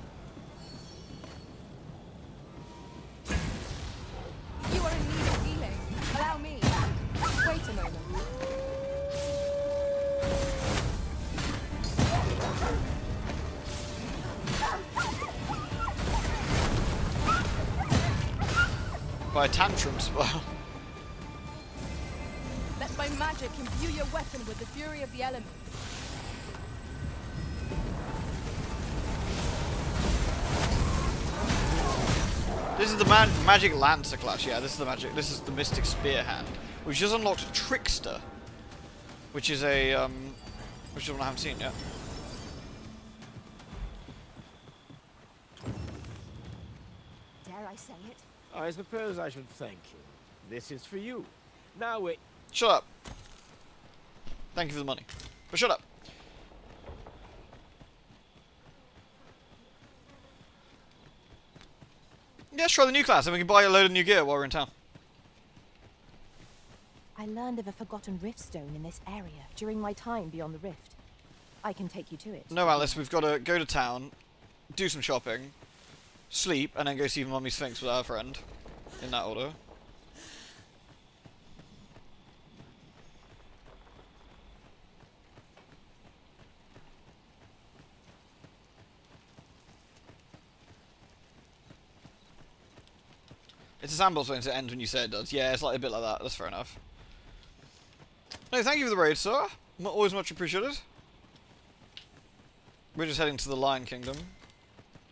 You are in need of healing. Allow me. Wait a moment. By a tantrum spell. Let my magic imbue your weapon with the fury of the elements. This is the magic Lancer class. Yeah, this is the magic. This is the Mystic Spear Hand, which just unlocked Trickster, which is a which is one I haven't seen yet. Dare I say it? I suppose I should thank you. This is for you. Now wait. Shut up. Thank you for the money. But shut up. Yeah, let's try the new class and we can buy a load of new gear while we're in town. I learned of a forgotten rift stone in this area during my time beyond the rift. I can take you to it. No, Alice, we've got to go to town, do some shopping, sleep, and then go see Mummy Sphinx with our friend. In that order. It's a sandbox when it ends when you say it does. Yeah, it's like a bit like that. That's fair enough. No, thank you for the raid, sir. Always much appreciated. We're just heading to the Lion Kingdom.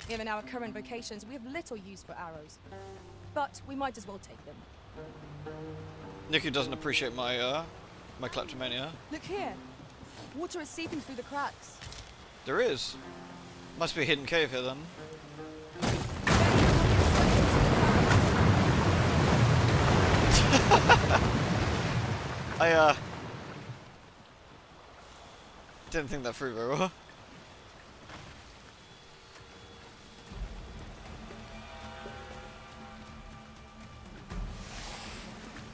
Given our current vocations, we have little use for arrows. But we might as well take them. Nikki doesn't appreciate my my kleptomania. Look here. Water is seeping through the cracks. There is. Must be a hidden cave here then. I didn't think that through very well.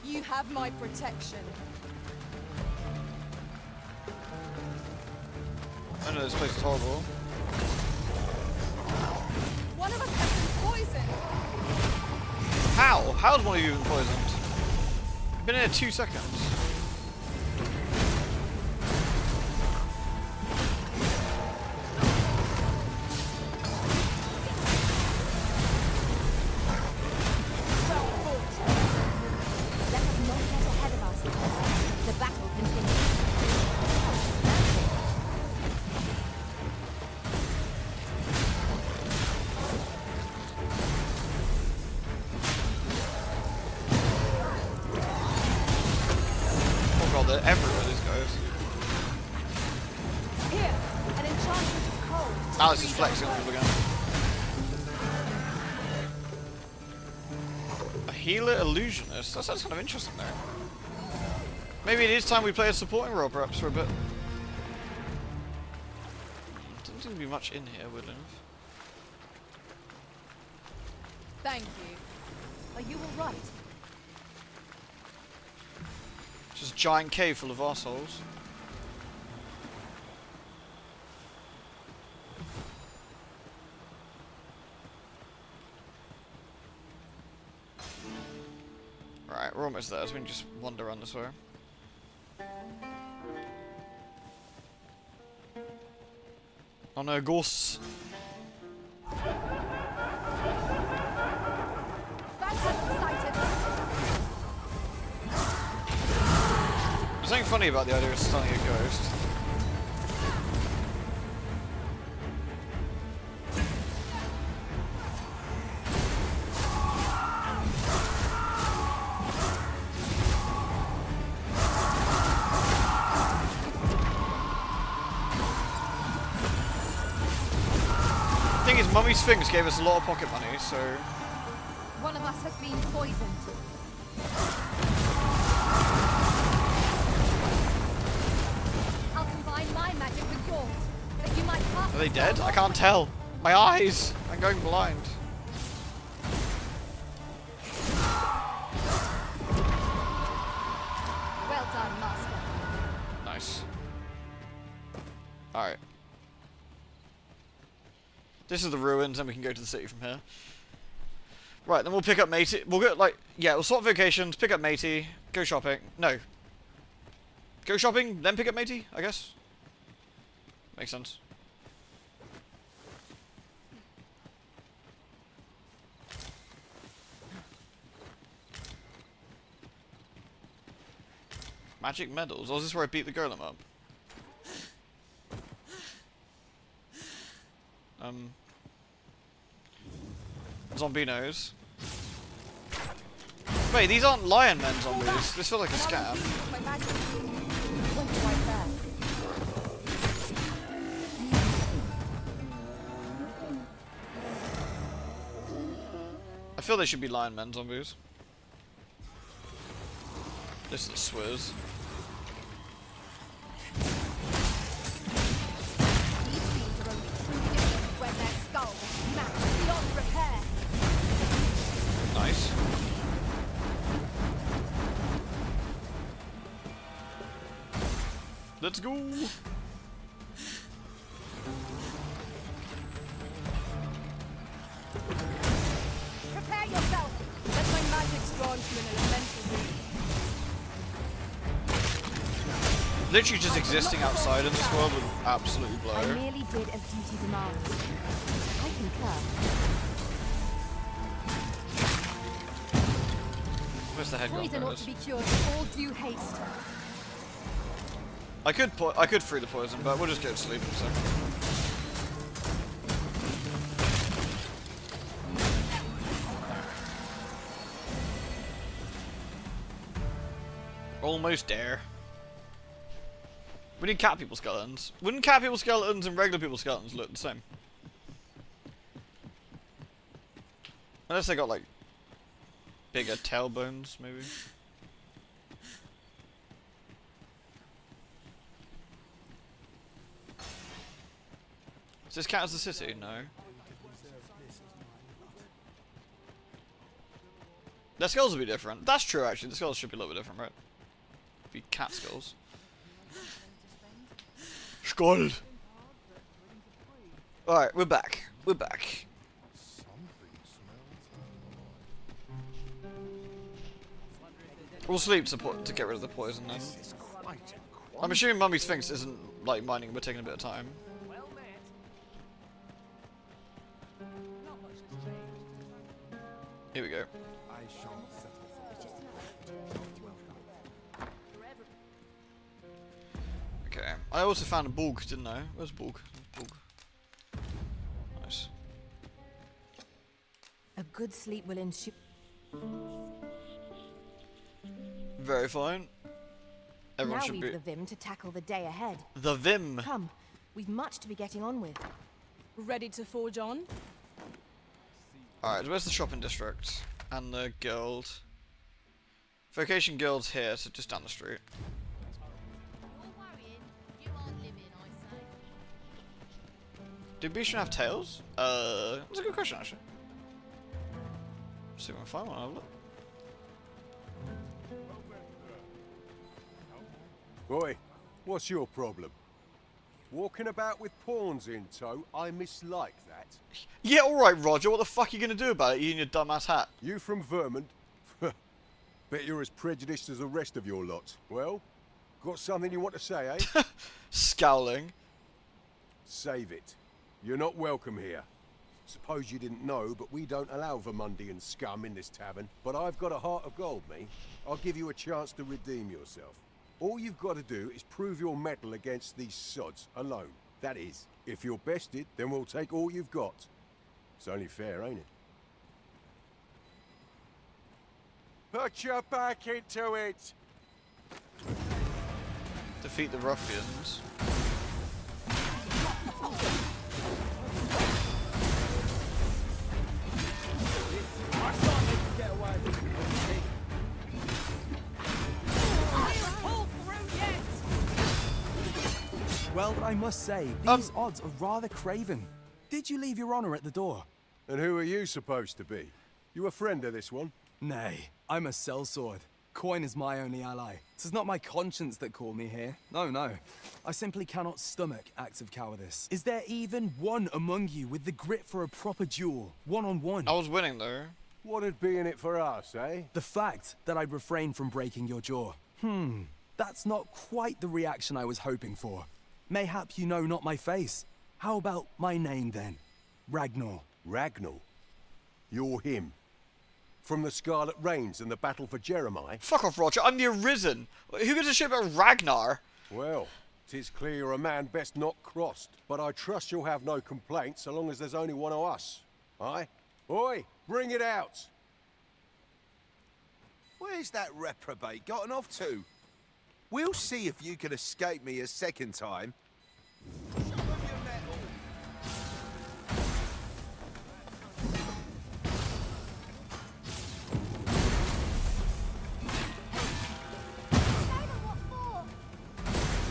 You have my protection. I know this place is horrible. One of us has been poisoned. How? How is one of you been poisoned? I've been in here 2 seconds. Everywhere this goes. Here, an enchantment of cold. Alice is flexing on people again. A healer illusionist? That sounds kind of interesting there. Maybe it is time we play a supporting role perhaps for a bit. Doesn't seem to be much in here, would it? Thank you. Are you alright? Just a giant cave full of arseholes. Right, we're almost there, so we can just wander around this way. Oh no, ghosts! There's something funny about the idea of stunning a ghost. The thing is, Mummy Sphinx gave us a lot of pocket money, so... One of us has been poisoned. Are they dead? I can't tell. My eyes! I'm going blind. Well done, Master. Nice. Alright. This is the ruins, and we can go to the city from here. Right, then we'll pick up matey. We'll go, like, yeah, we'll swap vocations, pick up matey, go shopping. No. Go shopping, then pick up matey, I guess. Makes sense. Magic medals? Or is this where I beat the golem up? Zombinos. Wait, these aren't lion men zombies. This feels like a scam. I feel they should be lion men zombies. This is a swizz. Nice. Let's go. Prepare yourself. Let my magic's drawn to an elemental being. Literally just existing outside in this world would absolutely blow. I merely did as duty demands. I concur. Where's the head gone? Poison ought to be cured with all due haste. I could free the poison, but we'll just go to sleep in a second. Almost there. We need cat people skeletons. Wouldn't cat people skeletons and regular people skeletons look the same? Unless they got like bigger tailbones, maybe. Does this count as the city? No. Their skulls will be different. That's true, actually. The skulls should be a little bit different, right? Be cat skulls. Skull! Alright, we're back. We're back. We'll sleep to get rid of the poison then. I'm assuming Mummy Sphinx isn't like mining, we're taking a bit of time. Here we go. Okay. I also found a Borg, didn't I? Where's Borg? Borg. Nice. A good sleep will ensure. Very fine. Everyone now should we've be. the vim to tackle the day ahead. The vim. Come, we've much to be getting on with. Ready to forge on? Alright, where's the shopping district? And the guild. Vocation guild's here, so just down the street. Do beasts have tails? That's a good question, actually. See if I can find one. I'll have a look. Boy, what's your problem? Walking about with pawns in tow, I mislike that. Yeah, alright, Roger, what the fuck are you gonna do about it, you and your dumbass hat? You from Vermont? Bet you're as prejudiced as the rest of your lot. Well, got something you want to say, eh? Scowling. Save it. You're not welcome here. Suppose you didn't know, but we don't allow Vermundian scum in this tavern. But I've got a heart of gold, me. I'll give you a chance to redeem yourself. All you've got to do is prove your mettle against these sods, alone. That is, if you're bested, then we'll take all you've got. It's only fair, ain't it? Put your back into it! Defeat the ruffians. Well, I must say, these odds are rather craven. Did you leave your honor at the door? And who are you supposed to be? You a friend of this one? Nay, I'm a sellsword. Coin is my only ally. 'Tis not my conscience that called me here. No, no. I simply cannot stomach acts of cowardice. Is there even one among you with the grit for a proper duel, one-on-one? I was winning though. What'd be in it for us, eh? The fact that I'd refrain from breaking your jaw. That's not quite the reaction I was hoping for. Mayhap you know not my face. How about my name then? Ragnar. Ragnar? You're him. From the Scarlet Rains and the battle for Jeremiah? Fuck off, Roger. I'm the Arisen. Who gives a shit about Ragnar? Well, 'tis clear you're a man best not crossed. But I trust you'll have no complaints so long as there's only one of us. Aye? Oi, bring it out! Where's that reprobate gotten off to? We'll see if you can escape me a second time.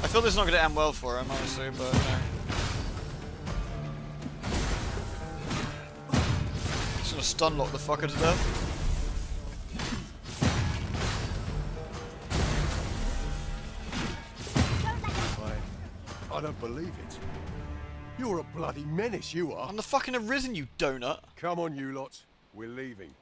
I feel this is not going to end well for him, honestly, but no. Just gonna stun lock the fucker to death. I don't believe it. You're a bloody menace, you are. I'm the fucking Arisen, you donut. Come on, you lot. We're leaving.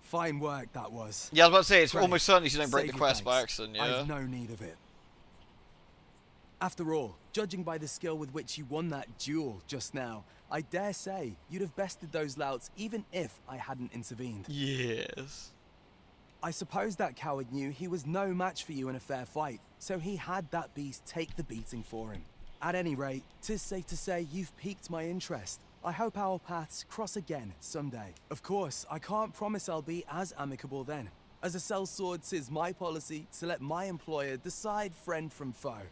Fine work, that was. Yeah, I was about to say, it's Great. almost certainly you don't break Save the your quest by thanks. accident, yeah? I've no need of it. After all, judging by the skill with which you won that duel just now, I dare say you'd have bested those louts even if I hadn't intervened. Yes. I suppose that coward knew he was no match for you in a fair fight, so he had that beast take the beating for him. At any rate, 'tis safe to say you've piqued my interest. I hope our paths cross again someday. Of course, I can't promise I'll be as amicable then. As a sellsword, 'tis my policy to let my employer decide friend from foe.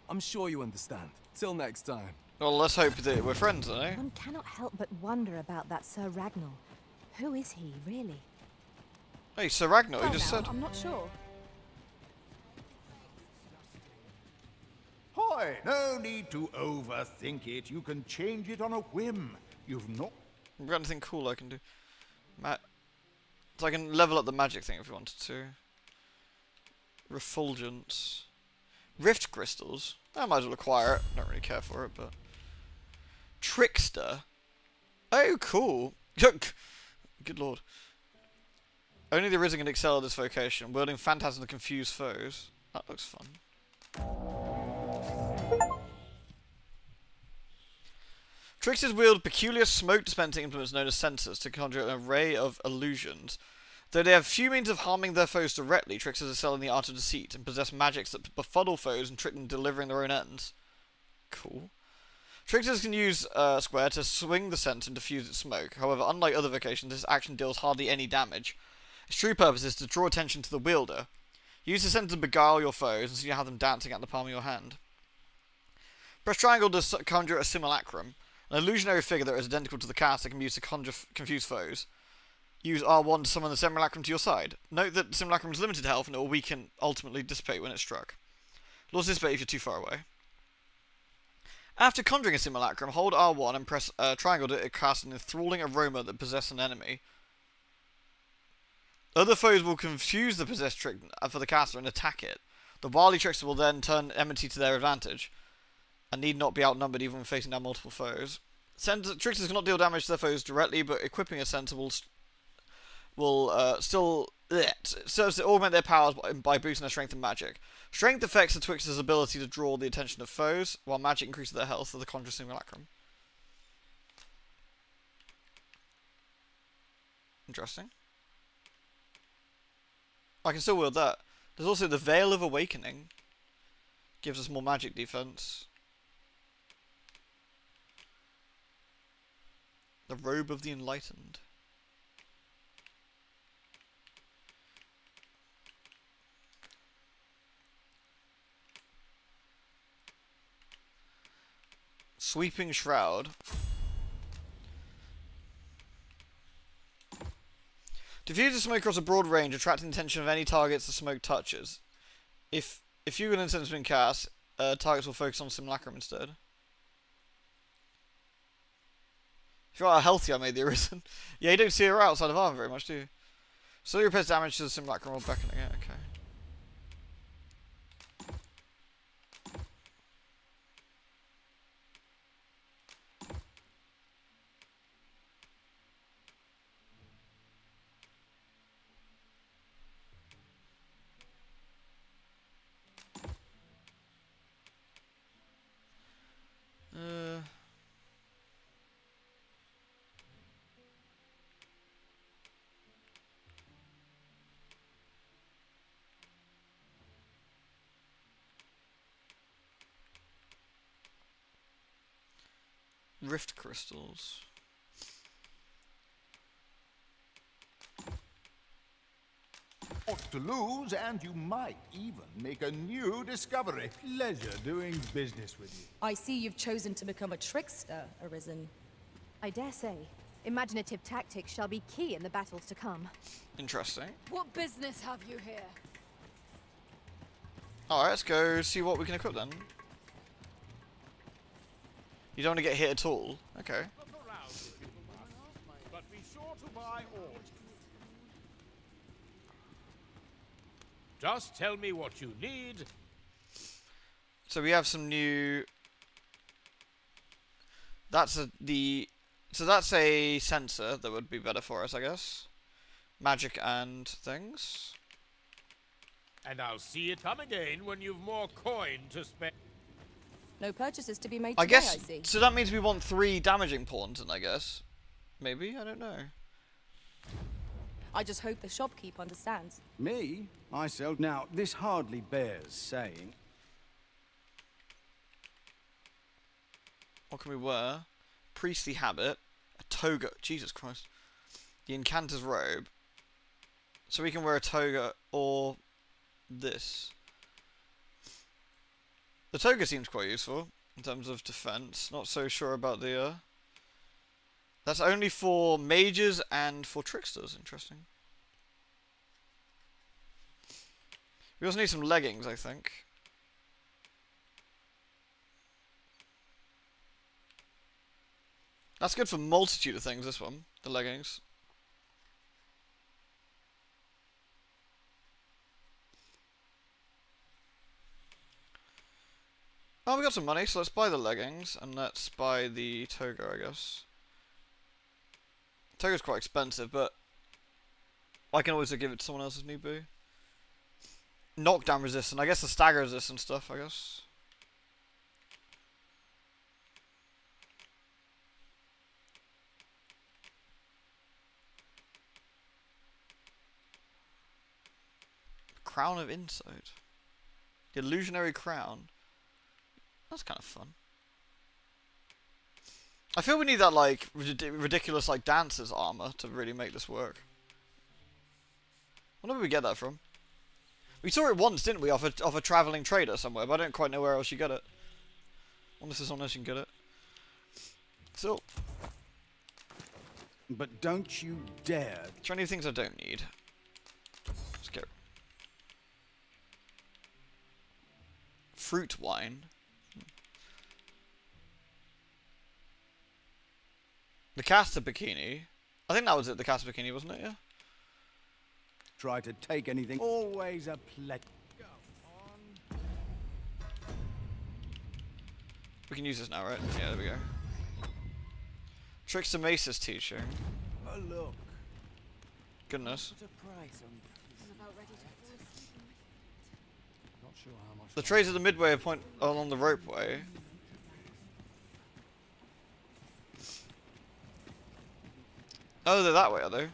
I'm sure you understand. Till next time. Well, let's hope that we're friends, eh? One cannot help but wonder about that Sir Ragnar. Who is he, really? Hey, Sir Ragnar, Well, you just now, said. I'm not sure. Hoy, no need to overthink it. You can change it on a whim. You've not... I've got anything cool I can do. So I can level up the magic thing if we wanted to. Refulgence. Rift crystals. I might as well acquire it. Don't really care for it, but... Trickster. Oh, cool. Good lord. Only the Arisen can excel at this vocation, wielding phantasms to confuse foes. That looks fun. Tricksters wield peculiar smoke-dispensing implements known as sensors to conjure an array of illusions. Though they have few means of harming their foes directly, tricksters excel in the art of deceit and possess magics that befuddle foes and trick them delivering their own ends. Cool. Tricksters can use Square to swing the sense and diffuse its smoke. However, unlike other vocations, this action deals hardly any damage. Its true purpose is to draw attention to the wielder. Use the sense to beguile your foes and so you have them dancing at the palm of your hand. Press triangle to conjure a simulacrum. An illusionary figure that is identical to the caster can be used to confuse foes. Use R1 to summon the simulacrum to your side. Note that the simulacrum is limited health and it will weaken, ultimately dissipate when it's struck. It will also dissipate if you're too far away. After conjuring a simulacrum, hold R1 and press triangle to cast an enthralling aroma that possesses an enemy. Other foes will confuse the possessed trick for the caster and attack it. The wily trickster will then turn enmity to their advantage, and need not be outnumbered even when facing down multiple foes. Tricksters cannot deal damage to their foes directly, but equipping a sensor will still serves to augment their powers by boosting their strength and magic. Strength affects the trickster's ability to draw the attention of foes, while magic increases their health of the conjure simulacrum. Interesting. I can still wield that. There's also the Veil of Awakening. Gives us more magic defense. The Robe of the Enlightened. Sweeping Shroud. Diffuses smoke across a broad range, attracting the attention of any targets the smoke touches. If you and incense have been cast, targets will focus on simulacrum instead. If you are how healthy I made the Arisen. Yeah, you don't see her outside of armor very much, do you? Slowly repairs damage to the simulacrum while beckoning it. Okay. Rift crystals. To lose, and you might even make a new discovery. Pleasure doing business with you. I see you've chosen to become a trickster, Arisen. I dare say, imaginative tactics shall be key in the battles to come. Interesting. What business have you here? Alright, let's go see what we can equip then. You don't want to get hit at all? Okay. But be sure to buy all. Just tell me what you need. So we have some new... That's a sensor that would be better for us, I guess. Magic and things. And I'll see it come again when you've more coin to spend. No purchases to be made I today, guess, I see. so that means we want 3 damaging pawns in, I guess. Maybe? I don't know. I just hope the shopkeep understands. Me? I sell. Now, this hardly bears saying. What can we wear? Priestly habit. A toga. Jesus Christ. The Incanter's robe. So we can wear a toga or this. The toga seems quite useful in terms of defense. Not so sure about the... That's only for mages and for tricksters. Interesting. We also need some leggings, I think. That's good for multitude of things, this one. The leggings. Oh, we got some money, so let's buy the leggings, and let's buy the toga, I guess. Toga's quite expensive, but I can always give it to someone else if need be. Knockdown resistant, I guess the stagger resistant stuff, I guess. Crown of Insight. The illusionary crown. That's kind of fun. I feel we need that, like, ridiculous, like, dancer's armor to really make this work. I wonder where we get that from. We saw it once, didn't we, off a travelling trader somewhere, but I don't quite know where else you get it. I wonder if there's someone else you can get it. So. But don't you dare. Is there any things I don't need? Let's go. Fruit wine. The caster bikini. I think that was it, the caster bikini, wasn't it? Yeah. Try to take anything. Always a pleasure. We can use this now, right? Yeah, there we go. Trickster Mace's teaching. Oh, look. Goodness. Put a price on Not sure how much. The trays at the midway point along the ropeway. Oh, they're that way, are they?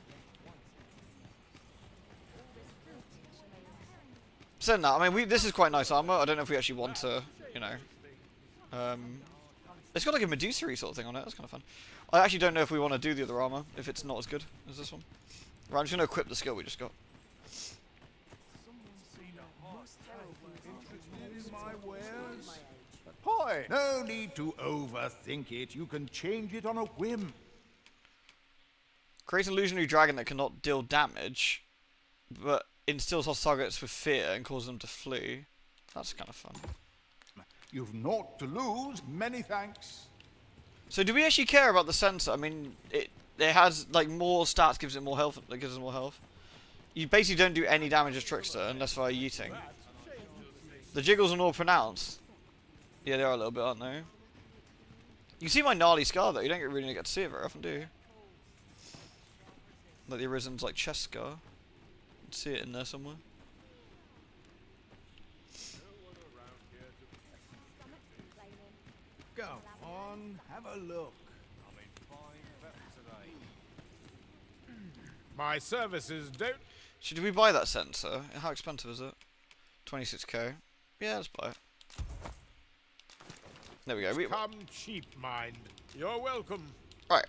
Saying that, I mean, this is quite nice armor. I don't know if we actually want to, you know. It's got like a Medusa sort of thing on it. That's kind of fun. I actually don't know if we want to do the other armor if it's not as good as this one. Right, I'm just going to equip the skill we just got. Boy, no need to overthink it. You can change it on a whim. Create an illusionary dragon that cannot deal damage, but instills hostile targets with fear and causes them to flee. That's kind of fun. You've naught to lose. Many thanks. So do we actually care about the sensor? I mean, it has like more stats, gives it more health. That gives us more health. You basically don't do any damage as Trickster unless via yeeting. The jiggles are more pronounced. Yeah, they are a little bit, aren't they? You can see my gnarly scar though. You don't really get to see it very often, do you? Like the Arisen's like chest scar. You can see it in there somewhere. Go on, have a look. I'm in fine pep today. My services don't... Should we buy that sensor? How expensive is it? 26k. Yeah, let's buy it. There we go. Come cheap, mind. You're welcome. Right.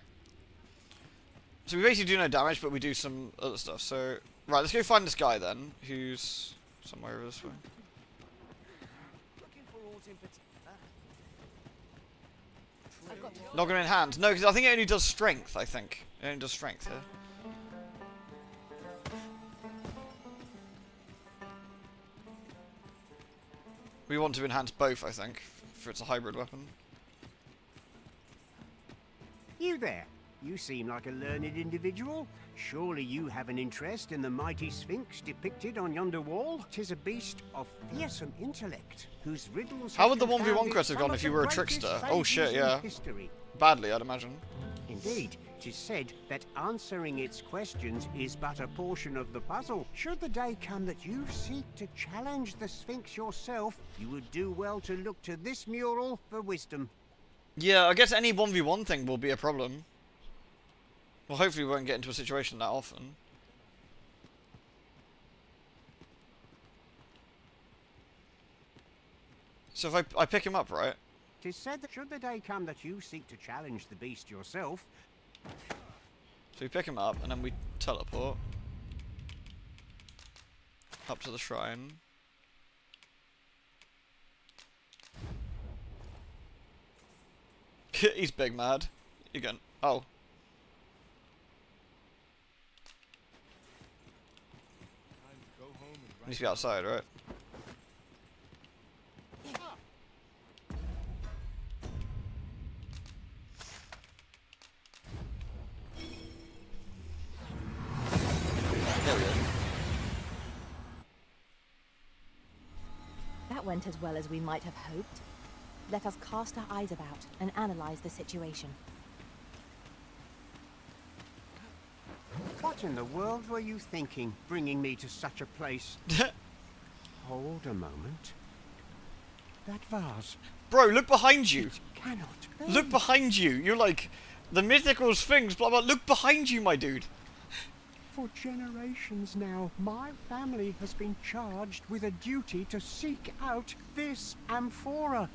So we basically do no damage, but we do some other stuff. So, right, let's go find this guy then, who's somewhere over this way. Noggin in hand. No, because I think it only does strength, I think. It only does strength here. We want to enhance both, I think, for it's a hybrid weapon. You there. You seem like a learned individual. Surely you have an interest in the mighty Sphinx depicted on yonder wall? 'Tis a beast of fearsome intellect, whose riddles... How would the 1v1 quest have gone if you were a trickster? Oh shit, yeah. Badly, I'd imagine. Indeed, 'tis said that answering its questions is but a portion of the puzzle. Should the day come that you seek to challenge the Sphinx yourself, you would do well to look to this mural for wisdom. Yeah, I guess any 1v1 thing will be a problem. Well, hopefully we won't get into a situation that often. So if I pick him up, right? 'Tis said that should the day come that you seek to challenge the beast yourself... So we pick him up, and then we teleport. Up to the shrine. He's big mad. You going? Oh. Needs to be outside, right? There we go. That went as well as we might have hoped. Let us cast our eyes about and analyze the situation. What in the world were you thinking, bringing me to such a place? Hold a moment. That vase... Bro, look behind you! It cannot be. Look behind you! You're like, the mythical Sphinx, blah blah, look behind you, my dude! For generations now, my family has been charged with a duty to seek out this amphora.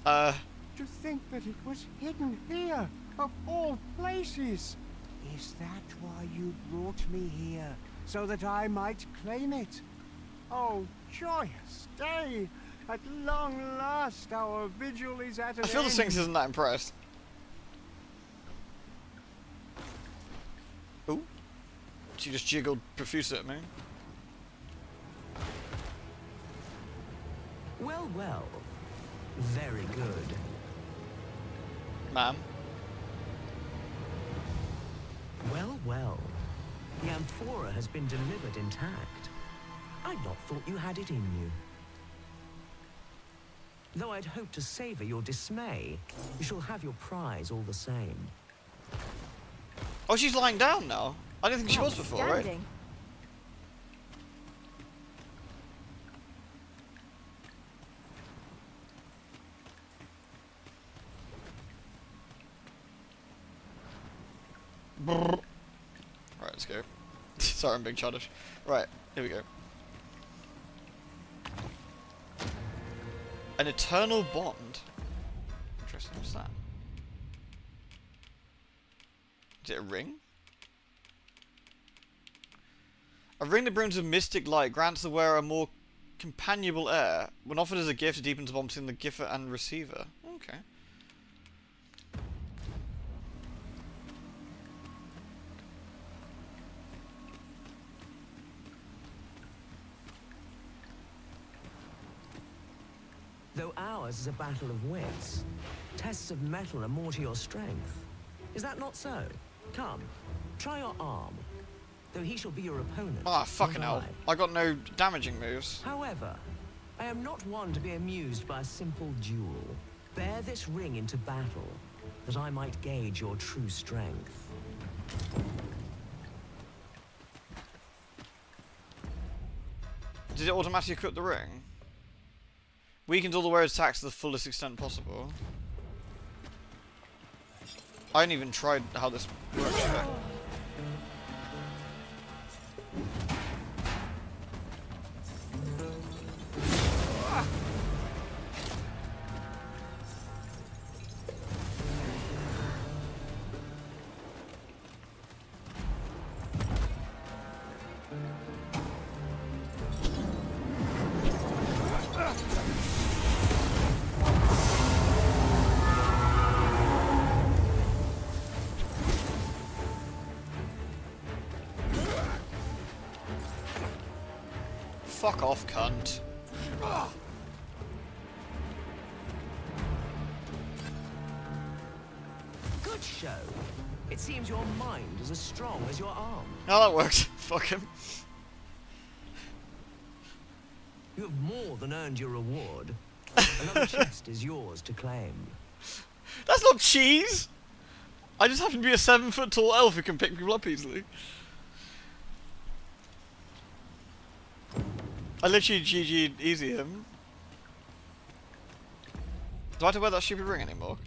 To think that it was hidden here, of all places. Is that why you brought me here? So that I might claim it? Oh, joyous day! At long last, our vigil is at an end. I feel the Sphinx isn't that impressed. Ooh. She just jiggled profusely at me. Well, well. Very good. Ma'am. Well, well. The amphora has been delivered intact. I'd not thought you had it in you. Though I'd hoped to savor your dismay, you shall have your prize all the same. Oh, she's lying down now. I didn't think she was before, right? Right, let's go. Sorry, I'm being childish. Right, here we go. An eternal bond. Interesting, what's that? Is it a ring? A ring that brings a mystic light grants the wearer a more companionable air. When offered as a gift, it deepens the bond between the giver and receiver. Okay. Though ours is a battle of wits, tests of metal are more to your strength. Is that not so? Come, try your arm. Though he shall be your opponent. Ah, fucking hell. I got no damaging moves. However, I am not one to be amused by a simple duel. Bear this ring into battle, that I might gauge your true strength. Did it automatically equip the ring? Weakens all the wearer's attacks to the fullest extent possible. I haven't even tried how this works yet. Fuck off, cunt. Good show. It seems your mind is as strong as your arm. Oh, that worked. Fuck him. You have more than earned your reward. Another chest is yours to claim. That's not cheese! I just happen to be a 7-foot tall elf who can pick people up easily. I literally GG'd easy him. Do I have to wear that stupid ring anymore?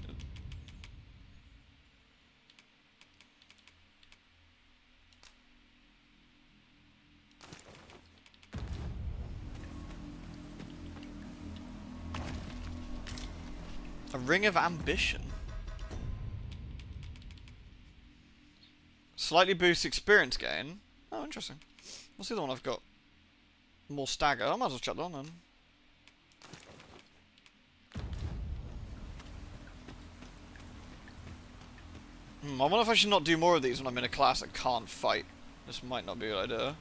A ring of ambition. Slightly boosts experience gain. Oh, interesting. What's the other one I've got? More stagger. I might as well check that on then. I wonder if I should not do more of these when I'm in a class that can't fight. This might not be a good idea.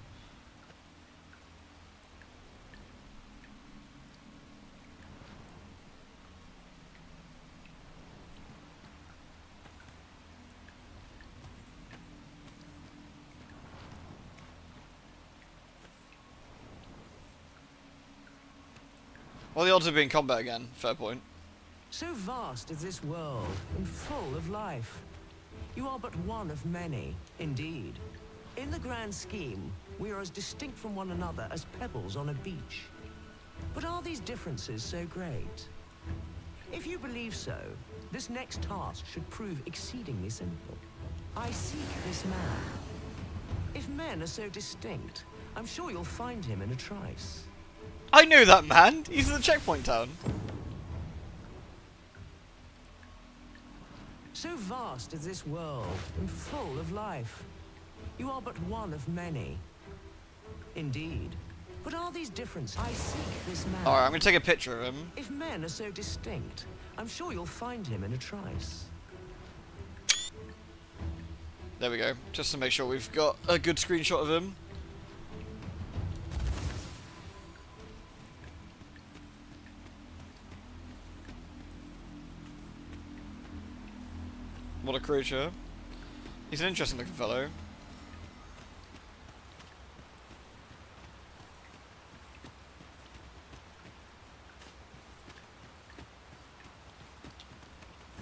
Well, the odds of being in combat again. Fair point. So vast is this world, and full of life. You are but one of many, indeed. In the grand scheme, we are as distinct from one another as pebbles on a beach. But are these differences so great? If you believe so, this next task should prove exceedingly simple. I seek this man. If men are so distinct, I'm sure you'll find him in a trice. I knew that man! He's in the checkpoint town. So vast is this world, and full of life. You are but one of many. Indeed. But are these differences? I seek this man. Alright, I'm gonna take a picture of him. If men are so distinct, I'm sure you'll find him in a trice. There we go. Just to make sure we've got a good screenshot of him. What a creature. He's an interesting looking fellow.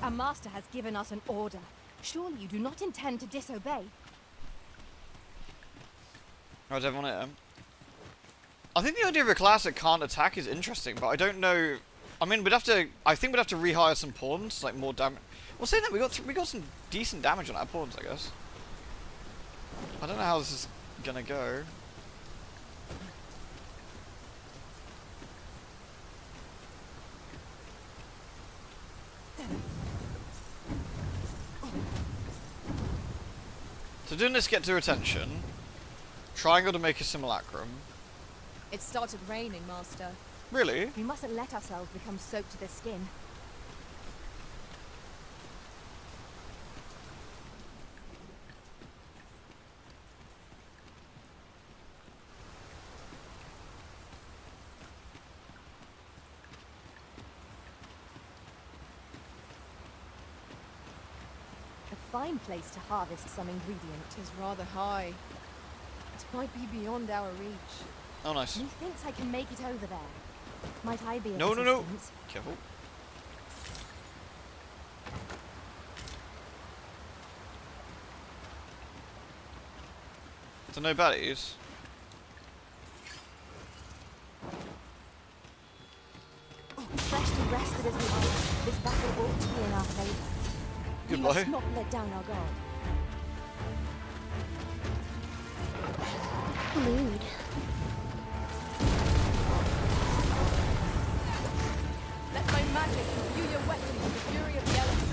Our master has given us an order. Surely you do not intend to disobey. How's everyone here? I think the idea of a class that can't attack is interesting, but I don't know. I mean, I think we'd have to rehire some pawns, like more damage. Well, saying that, we got some decent damage on our pawns, I guess. I don't know how this is gonna go. So doing this get to attention. Triangle to make a simulacrum. It started raining, Master. Really? We mustn't let ourselves become soaked to the skin. fine place to harvest some ingredient. It is rather high. It might be beyond our reach. Oh, nice. Methinks I can make it over there. Might I be of No. assistance? Careful. So no baddies. Freshly rested as we are, this battle ought to be in our favor. We Goodbye. must not let down our guard. Mood. Let my magic imbue your weapon with the fury of the elements.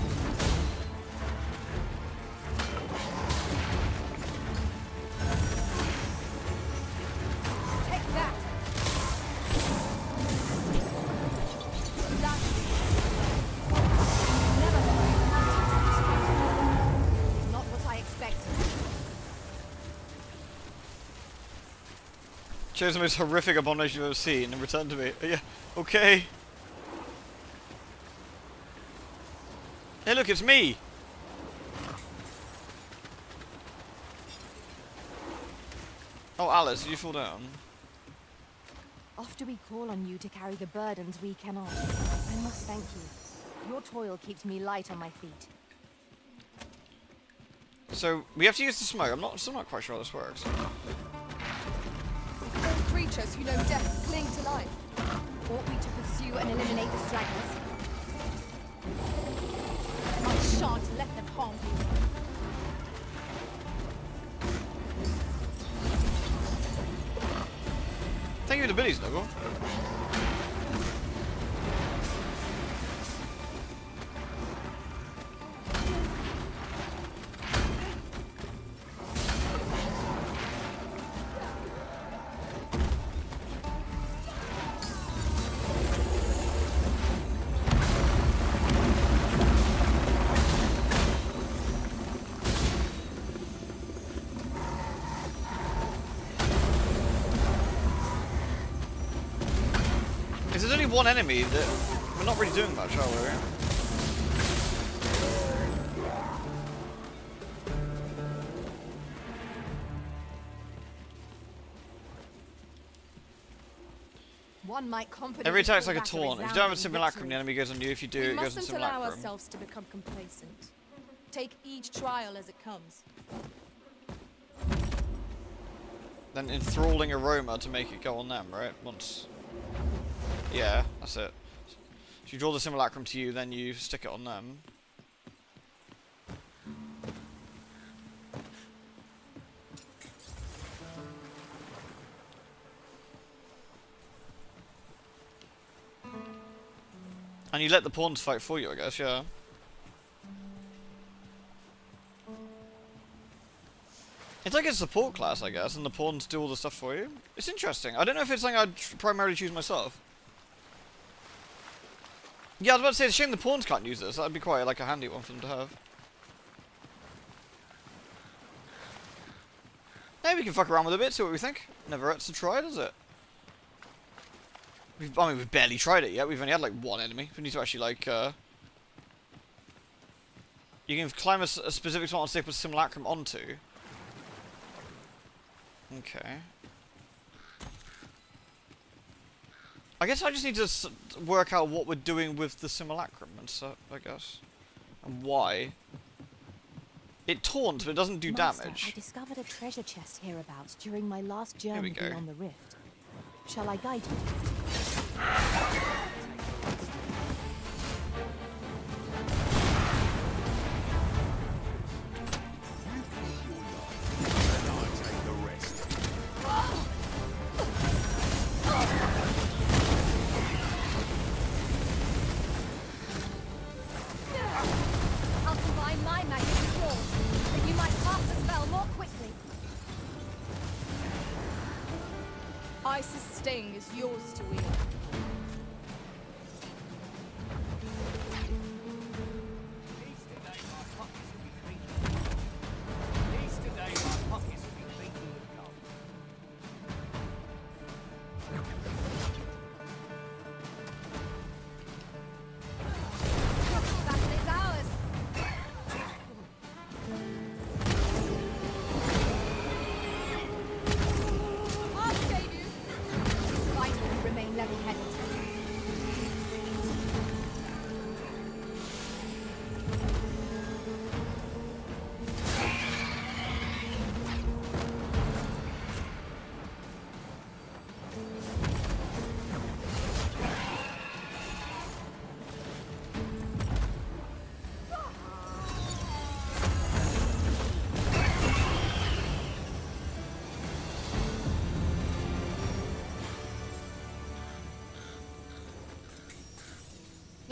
Take that! Never it's not what I expected. Chose the most horrific abomination you've ever seen and returned to me. Yeah, okay. Hey look, it's me! Oh, Alice, did you fall down? After we call on you to carry the burdens we cannot, I must thank you. Your toil keeps me light on my feet. So, we have to use the smoke. I'm still not quite sure how this works. All creatures who know death cling to life. Ought we to pursue and eliminate the stragglers? I shan't let them harm you. Thank you for the biddies, Noble. There's only one enemy that we're not really doing much, are we? One might confidently Every attack's call like a that taunt. If you don't have a resounding simulacrum, victory. the enemy goes on you. If you do, We it goes on mustn't allow simulacrum. ourselves to become complacent. Take each trial as it comes. Then enthralling aroma to make it go on them, right? Once. Yeah, that's it. So you draw the simulacrum to you, then you stick it on them. And you let the pawns fight for you, I guess, yeah. It's like a support class, I guess, and the pawns do all the stuff for you. It's interesting. I don't know if it's something I'd primarily choose myself. Yeah, I was about to say, it's a shame the pawns can't use this. That'd be quite like a handy one for them to have. Maybe we can fuck around with it a bit, see what we think. Never hurts to try, does it? I mean, we've barely tried it yet. We've only had like one enemy. We need to actually like. You can climb a specific spot and stick with simulacrum onto. Okay. I guess I just need to work out what we're doing with the simulacrum and stuff, I guess. And why. It taunts, but it doesn't do Master, damage. I discovered a treasure chest hereabouts during my last journey go. beyond the rift. Shall I guide you? I'll combine my magic with yours, that you might cast the spell more quickly. Ice's sting is yours to wield. Battle is ours.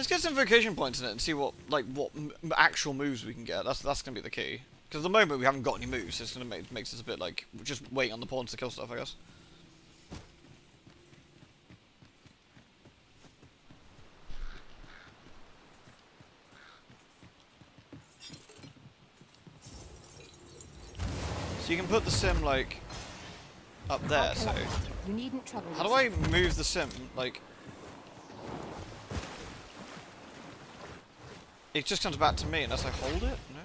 Let's get some vocation points in it and see what actual moves we can get. That's gonna be the key. Because at the moment we haven't got any moves, so it's gonna makes us a bit like just waiting on the pawns to kill stuff, I guess. So you can put the sim like up there. So you needn't trouble. How do I move the sim like? It just comes back to me unless I hold it? No?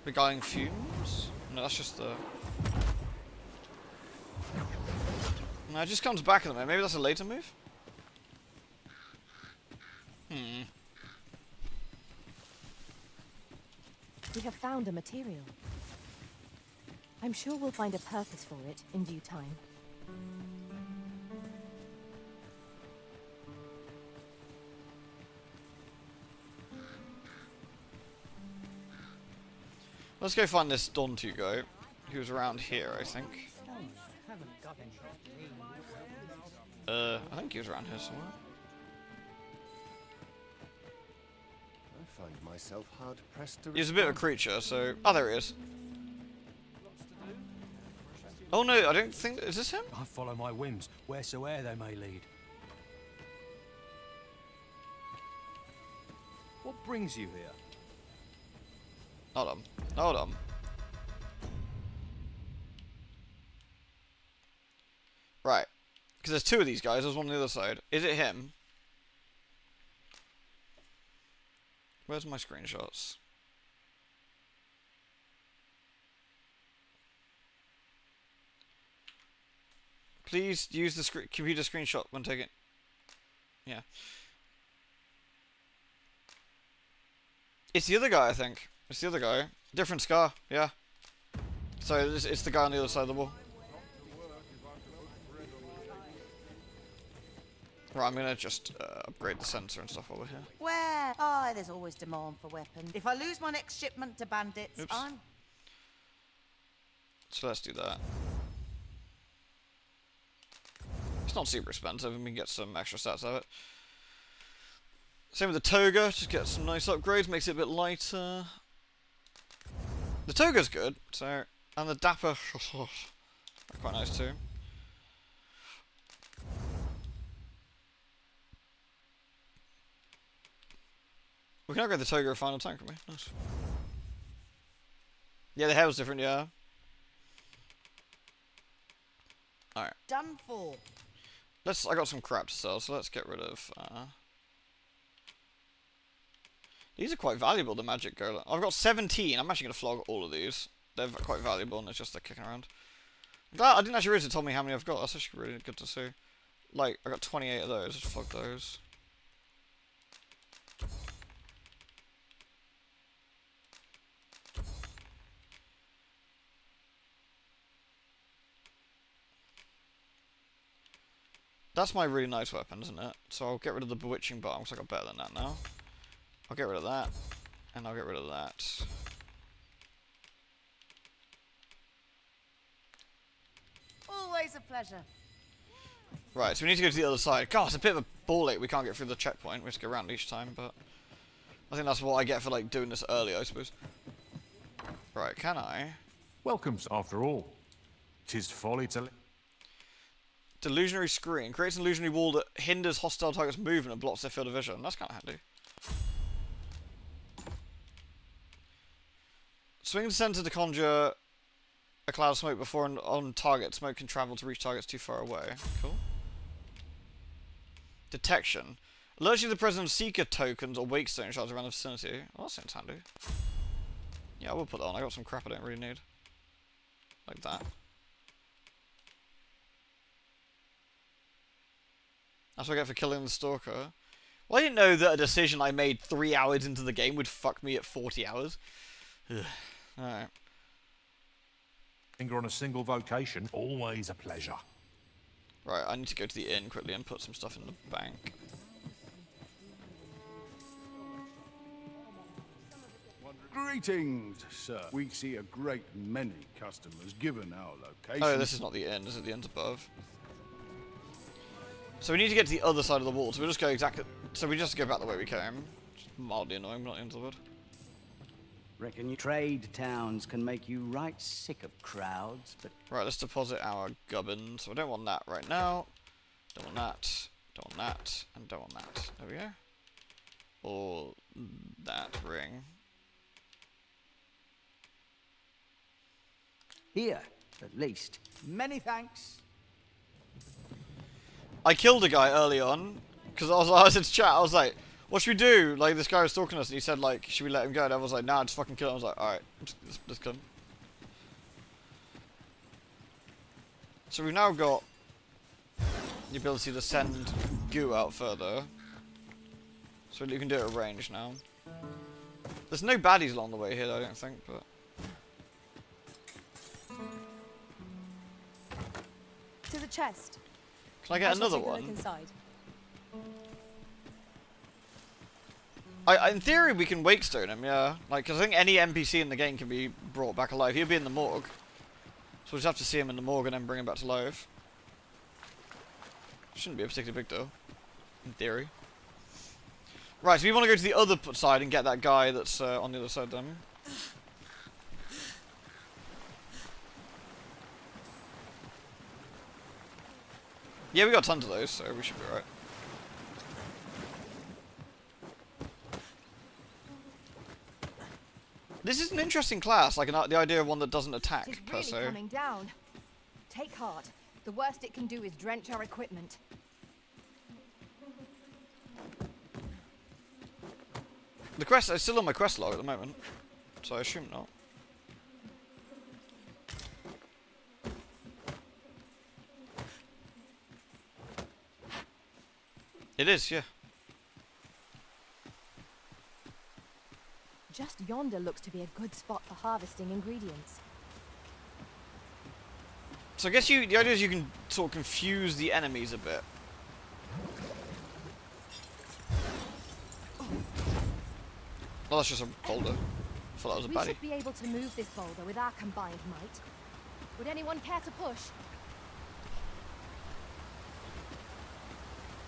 Beguiling fumes? No, that's just the... No, it just comes back in a minute. Maybe that's a later move? We have found a material. I'm sure we'll find a purpose for it in due time. Let's go find this Dontu guy, who's around here, I think. I think he was around here somewhere. I find myself hard pressed to. He's a bit of a creature, so... Oh, there he is. Oh no, I don't think... Is this him? I follow my whims, wheresoe'er they may lead. What brings you here? Hold on. Hold on. Right. Because there's two of these guys. There's one on the other side. Is it him? Where's my screenshots? Please use the computer screenshot when taking... Yeah. It's the other guy, I think. It's the other guy. Different scar, yeah. So it's the guy on the other side of the wall. Right, I'm gonna just upgrade the sensor and stuff over here. Where? Oh, there's always demand for weapons. If I lose my next shipment to bandits, Oops. I'm... So let's do that. It's not super expensive and we can get some extra stats out of it. Same with the toga, just get some nice upgrades, makes it a bit lighter. The toga's good, so, and the dapper, they're quite nice too. We can upgrade the toga a final tank for me. Nice. Yeah, the hair's different, yeah. Alright. Done for. I got some crap to sell, so let's get rid of, these are quite valuable, the magic golem. I've got 17. I'm actually going to flog all of these. They're quite valuable, and it's just they're kicking around. I'm glad I didn't actually realize it told me how many I've got. That's actually really good to see. Like, I got 28 of those. Just flog those. That's my really nice weapon, isn't it? So I'll get rid of the bewitching bomb, because I got better than that now. I'll get rid of that, and I'll get rid of that. Always a pleasure. Right, so we need to go to the other side. God, it's a bit of a ball ache. We can't get through the checkpoint. We have to go around each time, but I think that's what I get for like doing this early, I suppose. Right, can I? Welcome, after all. 'Tis folly to... Delusionary screen. Creates an illusionary wall that hinders hostile targets' movement and blocks their field of vision. That's kind of handy. Swing the center to conjure a cloud of smoke before on target. Smoke can travel to reach targets too far away. Cool. Detection. Alerts you to the presence of seeker tokens or wake stone shards around the vicinity. Oh, that sounds handy. Yeah, I will put that on. I got some crap I don't really need. Like that. That's what I get for killing the stalker. Well, I didn't know that a decision I made 3 hours into the game would fuck me at 40 hours. Alright. Finger on a single vocation, always a pleasure. Right, I need to go to the inn quickly and put some stuff in the bank. Greetings, sir. We see a great many customers given our location. Oh, this is not the end. This is the end above. So we need to get to the other side of the wall. So we just go exactly. So we just go back the way we came. Just mildly annoying, not the end of the wood. Reckon you trade towns can make you right sick of crowds, but... Right, let's deposit our gubbins. So I don't want that right now. Don't want that. Don't want that. And don't want that. There we go. Or that ring. Here, at least. Many thanks. I killed a guy early on, because I was in chat, I was like, what should we do? Like, this guy was talking to us, and he said, like, should we let him go? And I was like, nah, just fucking kill him. I was like, alright, let's kill him. So we've now got the ability to send goo out further. So you can do it at range now. There's no baddies along the way here, I don't think, but... To the chest. Can I get another one? Inside. In theory, we can wakestone him, yeah. Like, cause I think any NPC in the game can be brought back alive. He'll be in the morgue. So we'll just have to see him in the morgue and then bring him back to life. Shouldn't be a particularly big deal. In theory. Right, so we want to go to the other side and get that guy that's on the other side then. Yeah, we got tons of those, so we should be alright. This is an interesting class, like the idea of one that doesn't attack, It's per really se. coming down. Take heart. The worst it can do is drench our equipment. The quest is still on my quest log at the moment, so I assume not. It is, yeah. Just yonder looks to be a good spot for harvesting ingredients. So I guess the idea is you can sort of confuse the enemies a bit. Oh, that's just a boulder. I thought that was a We baddie. should be able to move this boulder with our combined might. Would anyone care to push?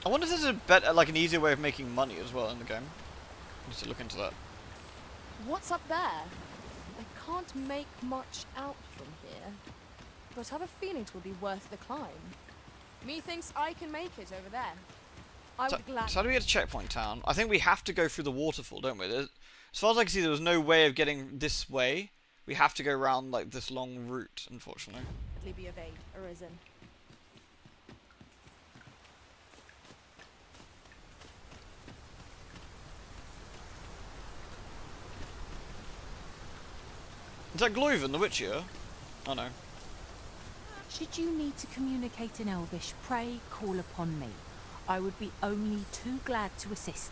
I wonder if there's a better, like an easier way of making money as well in the game. I need to look into that. What's up there? I can't make much out from here, but I have a feeling it will be worth the climb. Methinks I can make it over there. I would gladly. So how do we get to Checkpoint Town? I think we have to go through the waterfall, don't we? As far as I can see, there was no way of getting this way. We have to go around like this long route, unfortunately. Be of aid, Arisen. Is that Gloiven, the witch here? Oh no. Should you need to communicate in Elvish, pray call upon me. I would be only too glad to assist.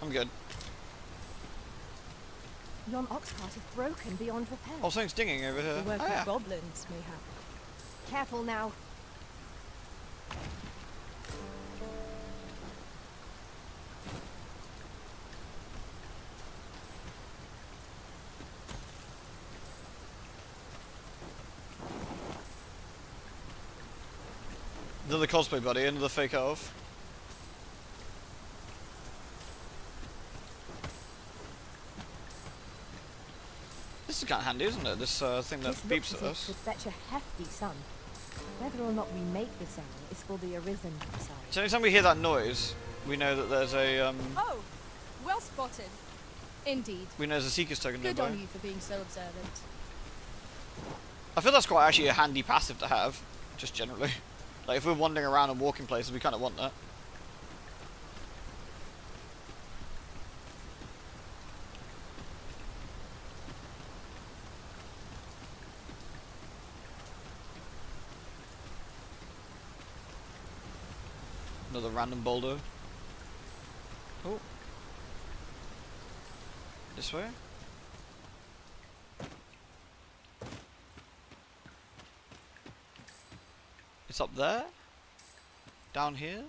I'm good. Yon ox cart is broken beyond repair. Oh, something's dinging over here. The work Oh, of yeah. goblins, mayhap. Careful now. Another cosplay buddy, another fake elf. This is kind of handy, isn't it? This thing that beeps at us. Could fetch a hefty sum. Whether or not we make the sale is for the Arisen to decide. So anytime we hear that noise, we know that there's a Oh, well spotted. Indeed. we know there's a Seeker's token Good nearby. on you for being so observant. I feel that's quite actually a handy passive to have, just generally. Like if we're wandering around and walking places, we kind of want that. Another random boulder. Oh. This way? It's up there? Down here?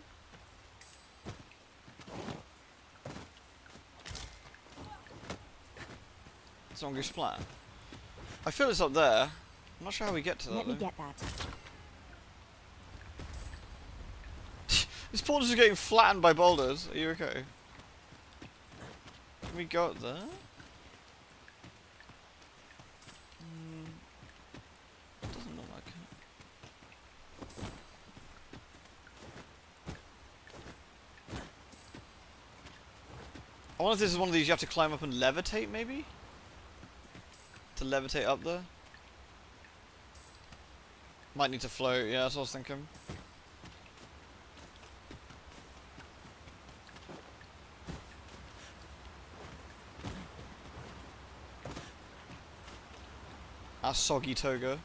Mongoose Splat. I feel it's up there. I'm not sure how we get to that. Let me get that. This pond is getting flattened by boulders. Are you okay? Can we go up there? Doesn't look like it. I wonder if this is one of these you have to climb up and levitate, maybe? To levitate up there? Might need to float, yeah, that's what I was thinking. Our soggy toga.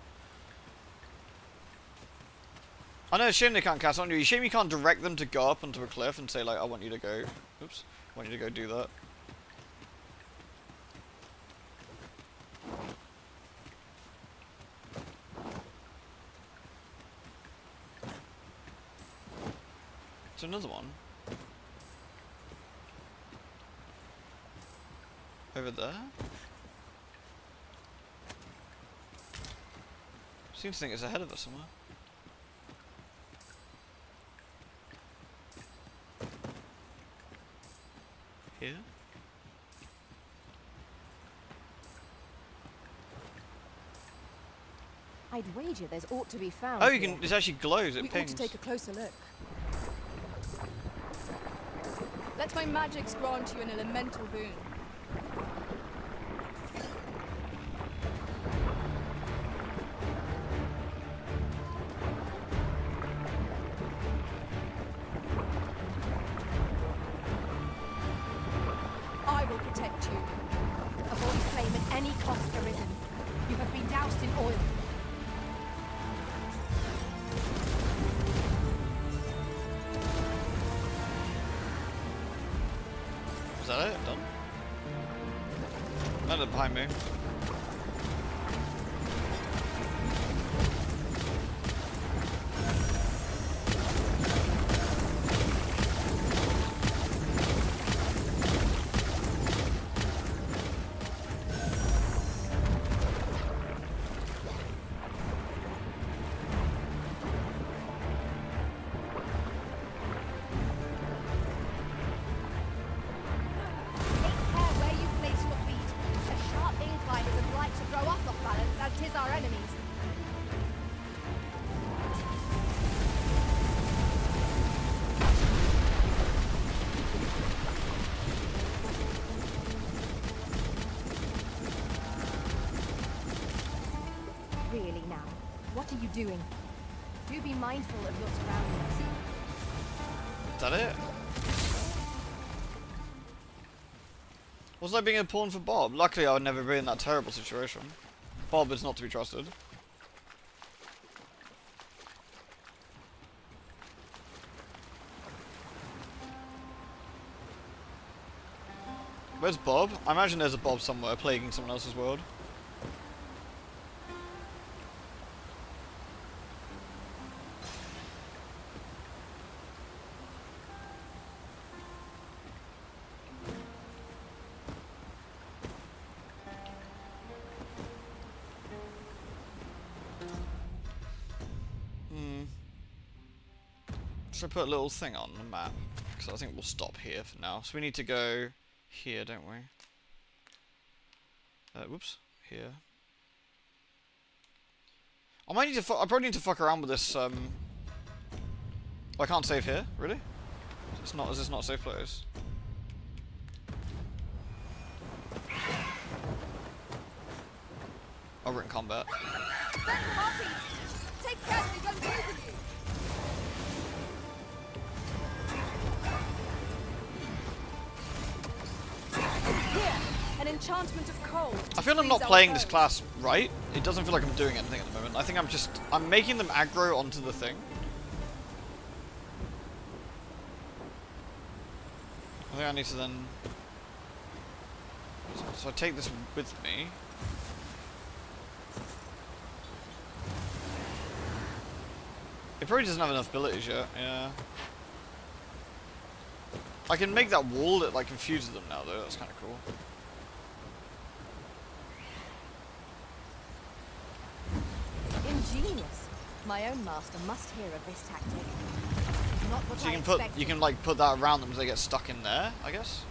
I know, it's a shame they can't cast on you. It's a shame you can't direct them to go up onto a cliff and say, like, I want you to go. Oops. I want you to go do that. There's another one. Over there? Seems to think it's ahead of us somewhere. Here? I'd wager there's ought to be found. Oh, you here. can. It actually glows. It We pings. ought to take a closer look. Let my magics grant you an elemental boon. I will protect you. Avoid flame at any cost arisen. You have been doused in oil. Is that it? Done? None behind me. Really now, what are you doing? Do be mindful of your surroundings. Is that it? Was I being a pawn for Bob? Luckily I would never be in that terrible situation. Bob is not to be trusted. Where's Bob? I imagine there's a Bob somewhere plaguing someone else's world. Should I put a little thing on the map? Because I think we'll stop here for now. So we need to go here, don't we? Whoops. Here. I might need to. I probably need to fuck around with this. I can't save here, really? It's not. Is this not a safe place? Oh, we're in combat. Take care, they don't move with you. Here, an enchantment of cold. I feel I'm not playing this class right. It doesn't feel like I'm doing anything at the moment. I think I'm making them aggro onto the thing. I think I need to then... So I take this with me. It probably doesn't have enough abilities yet, yeah. I can make that wall that like confuses them now though, that's kind of cool. My own master must hear of this tactic. Not what So I you can like put that around them so they get stuck in there, I guess.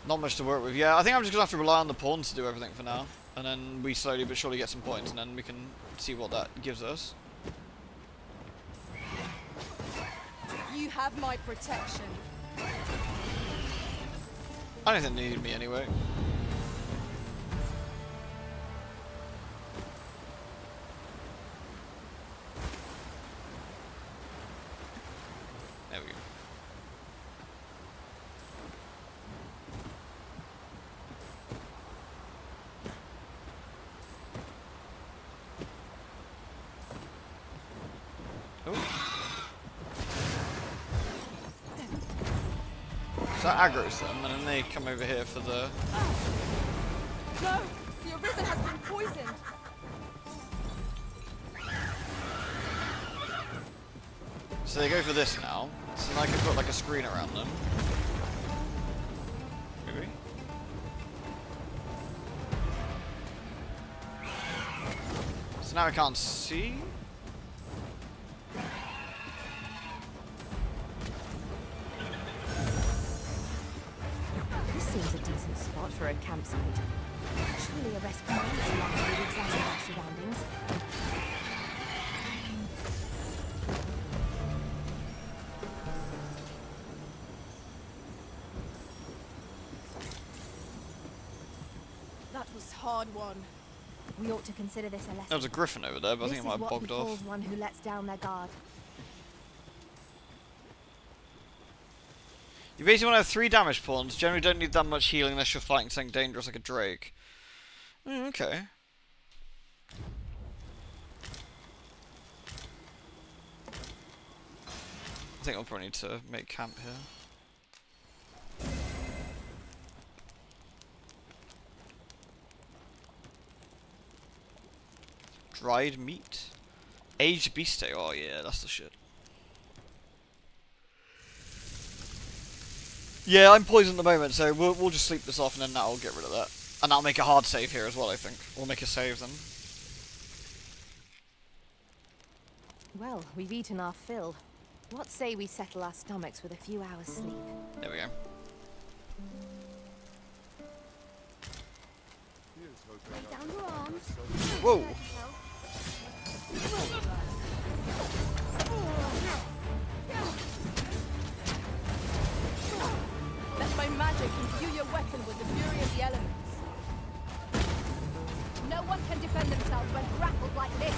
Not much to work with. Yeah, I think I'm just gonna have to rely on the pawns to do everything for now, and then we slowly but surely get some points, and then we can see what that gives us. You have my protection. I don't think they needed me anyway. There we go. So that aggroes them, and then they come over here for the... No! The Arisen has been poisoned! So they go for this now. So then I can put like a screen around them. Maybe? So now I can't see? This seems a decent spot for a campsite. Surely a rescue team would examine our surroundings. That was hard won. We ought to consider this a lesson. There was a griffin over there, but I This think it might is have what he bogged calls off. one who lets down their guard. You basically want to have 3 damage pawns. Generally don't need that much healing unless you're fighting something dangerous like a drake. Okay. I think I'll probably need to make camp here. Dried meat. Aged beast steak. Oh yeah, that's the shit. Yeah, I'm poisoned at the moment, so we'll just sleep this off and then that'll get rid of that. And that'll make a hard save here as well, I think. We'll make a save then. Well, we've eaten our fill. What say we settle our stomachs with a few hours sleep? There we go. Lay down your arms. Whoa! Let my magic imbue your weapon with the fury of the elements. No one can defend themselves when grappled like this.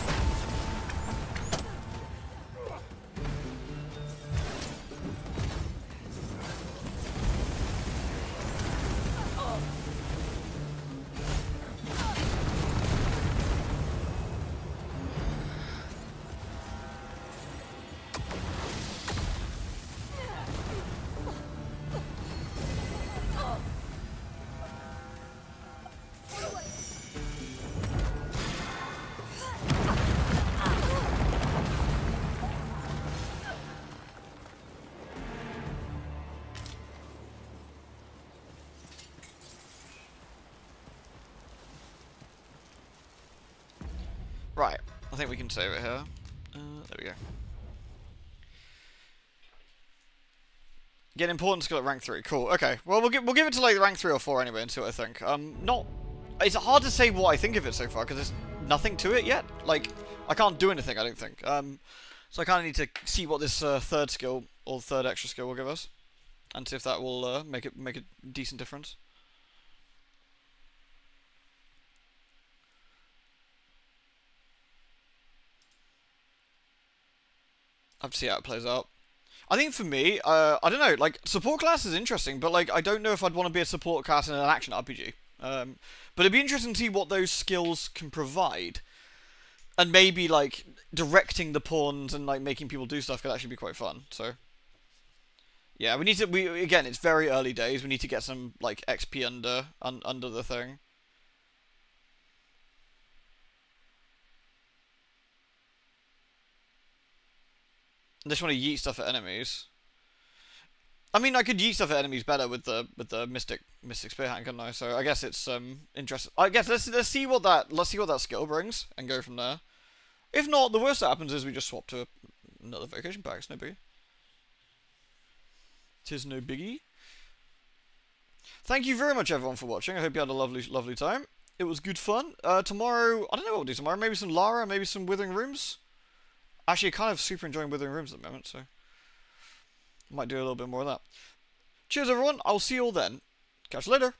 Right, I think we can save it here. There we go. Get important skill at rank 3. Cool. Okay. Well, we'll give it to like rank 3 or 4 anyway and see what I think. It's hard to say what I think of it so far because there's nothing to it yet. Like, I can't do anything. I don't think. So I kind of need to see what this third skill or third extra skill will give us, and see if that will make a decent difference. I have to see how it plays out. I think for me, I don't know, like, support class is interesting, but, like, I don't know if I'd want to be a support class in an action RPG. But it'd be interesting to see what those skills can provide. And maybe, like, directing the pawns and, like, making people do stuff could actually be quite fun, so... Yeah, we need to, again, it's very early days, we need to get some, like, XP under the thing. I just want to yeet stuff at enemies. I mean, I could yeet stuff at enemies better with the mystic spear hand, couldn't I? So I guess it's interesting. I guess let's see what that skill brings and go from there. If not, the worst that happens is we just swap to another vocation pack. It's no biggie. Tis no biggie. Thank you very much, everyone, for watching. I hope you had a lovely time. It was good fun. Tomorrow, I don't know what we'll do tomorrow. Maybe some Lara, maybe some Withering Rooms. Actually, kind of super enjoying Withering Rooms at the moment, so might do a little bit more of that. Cheers, everyone. I'll see you all then. Catch you later.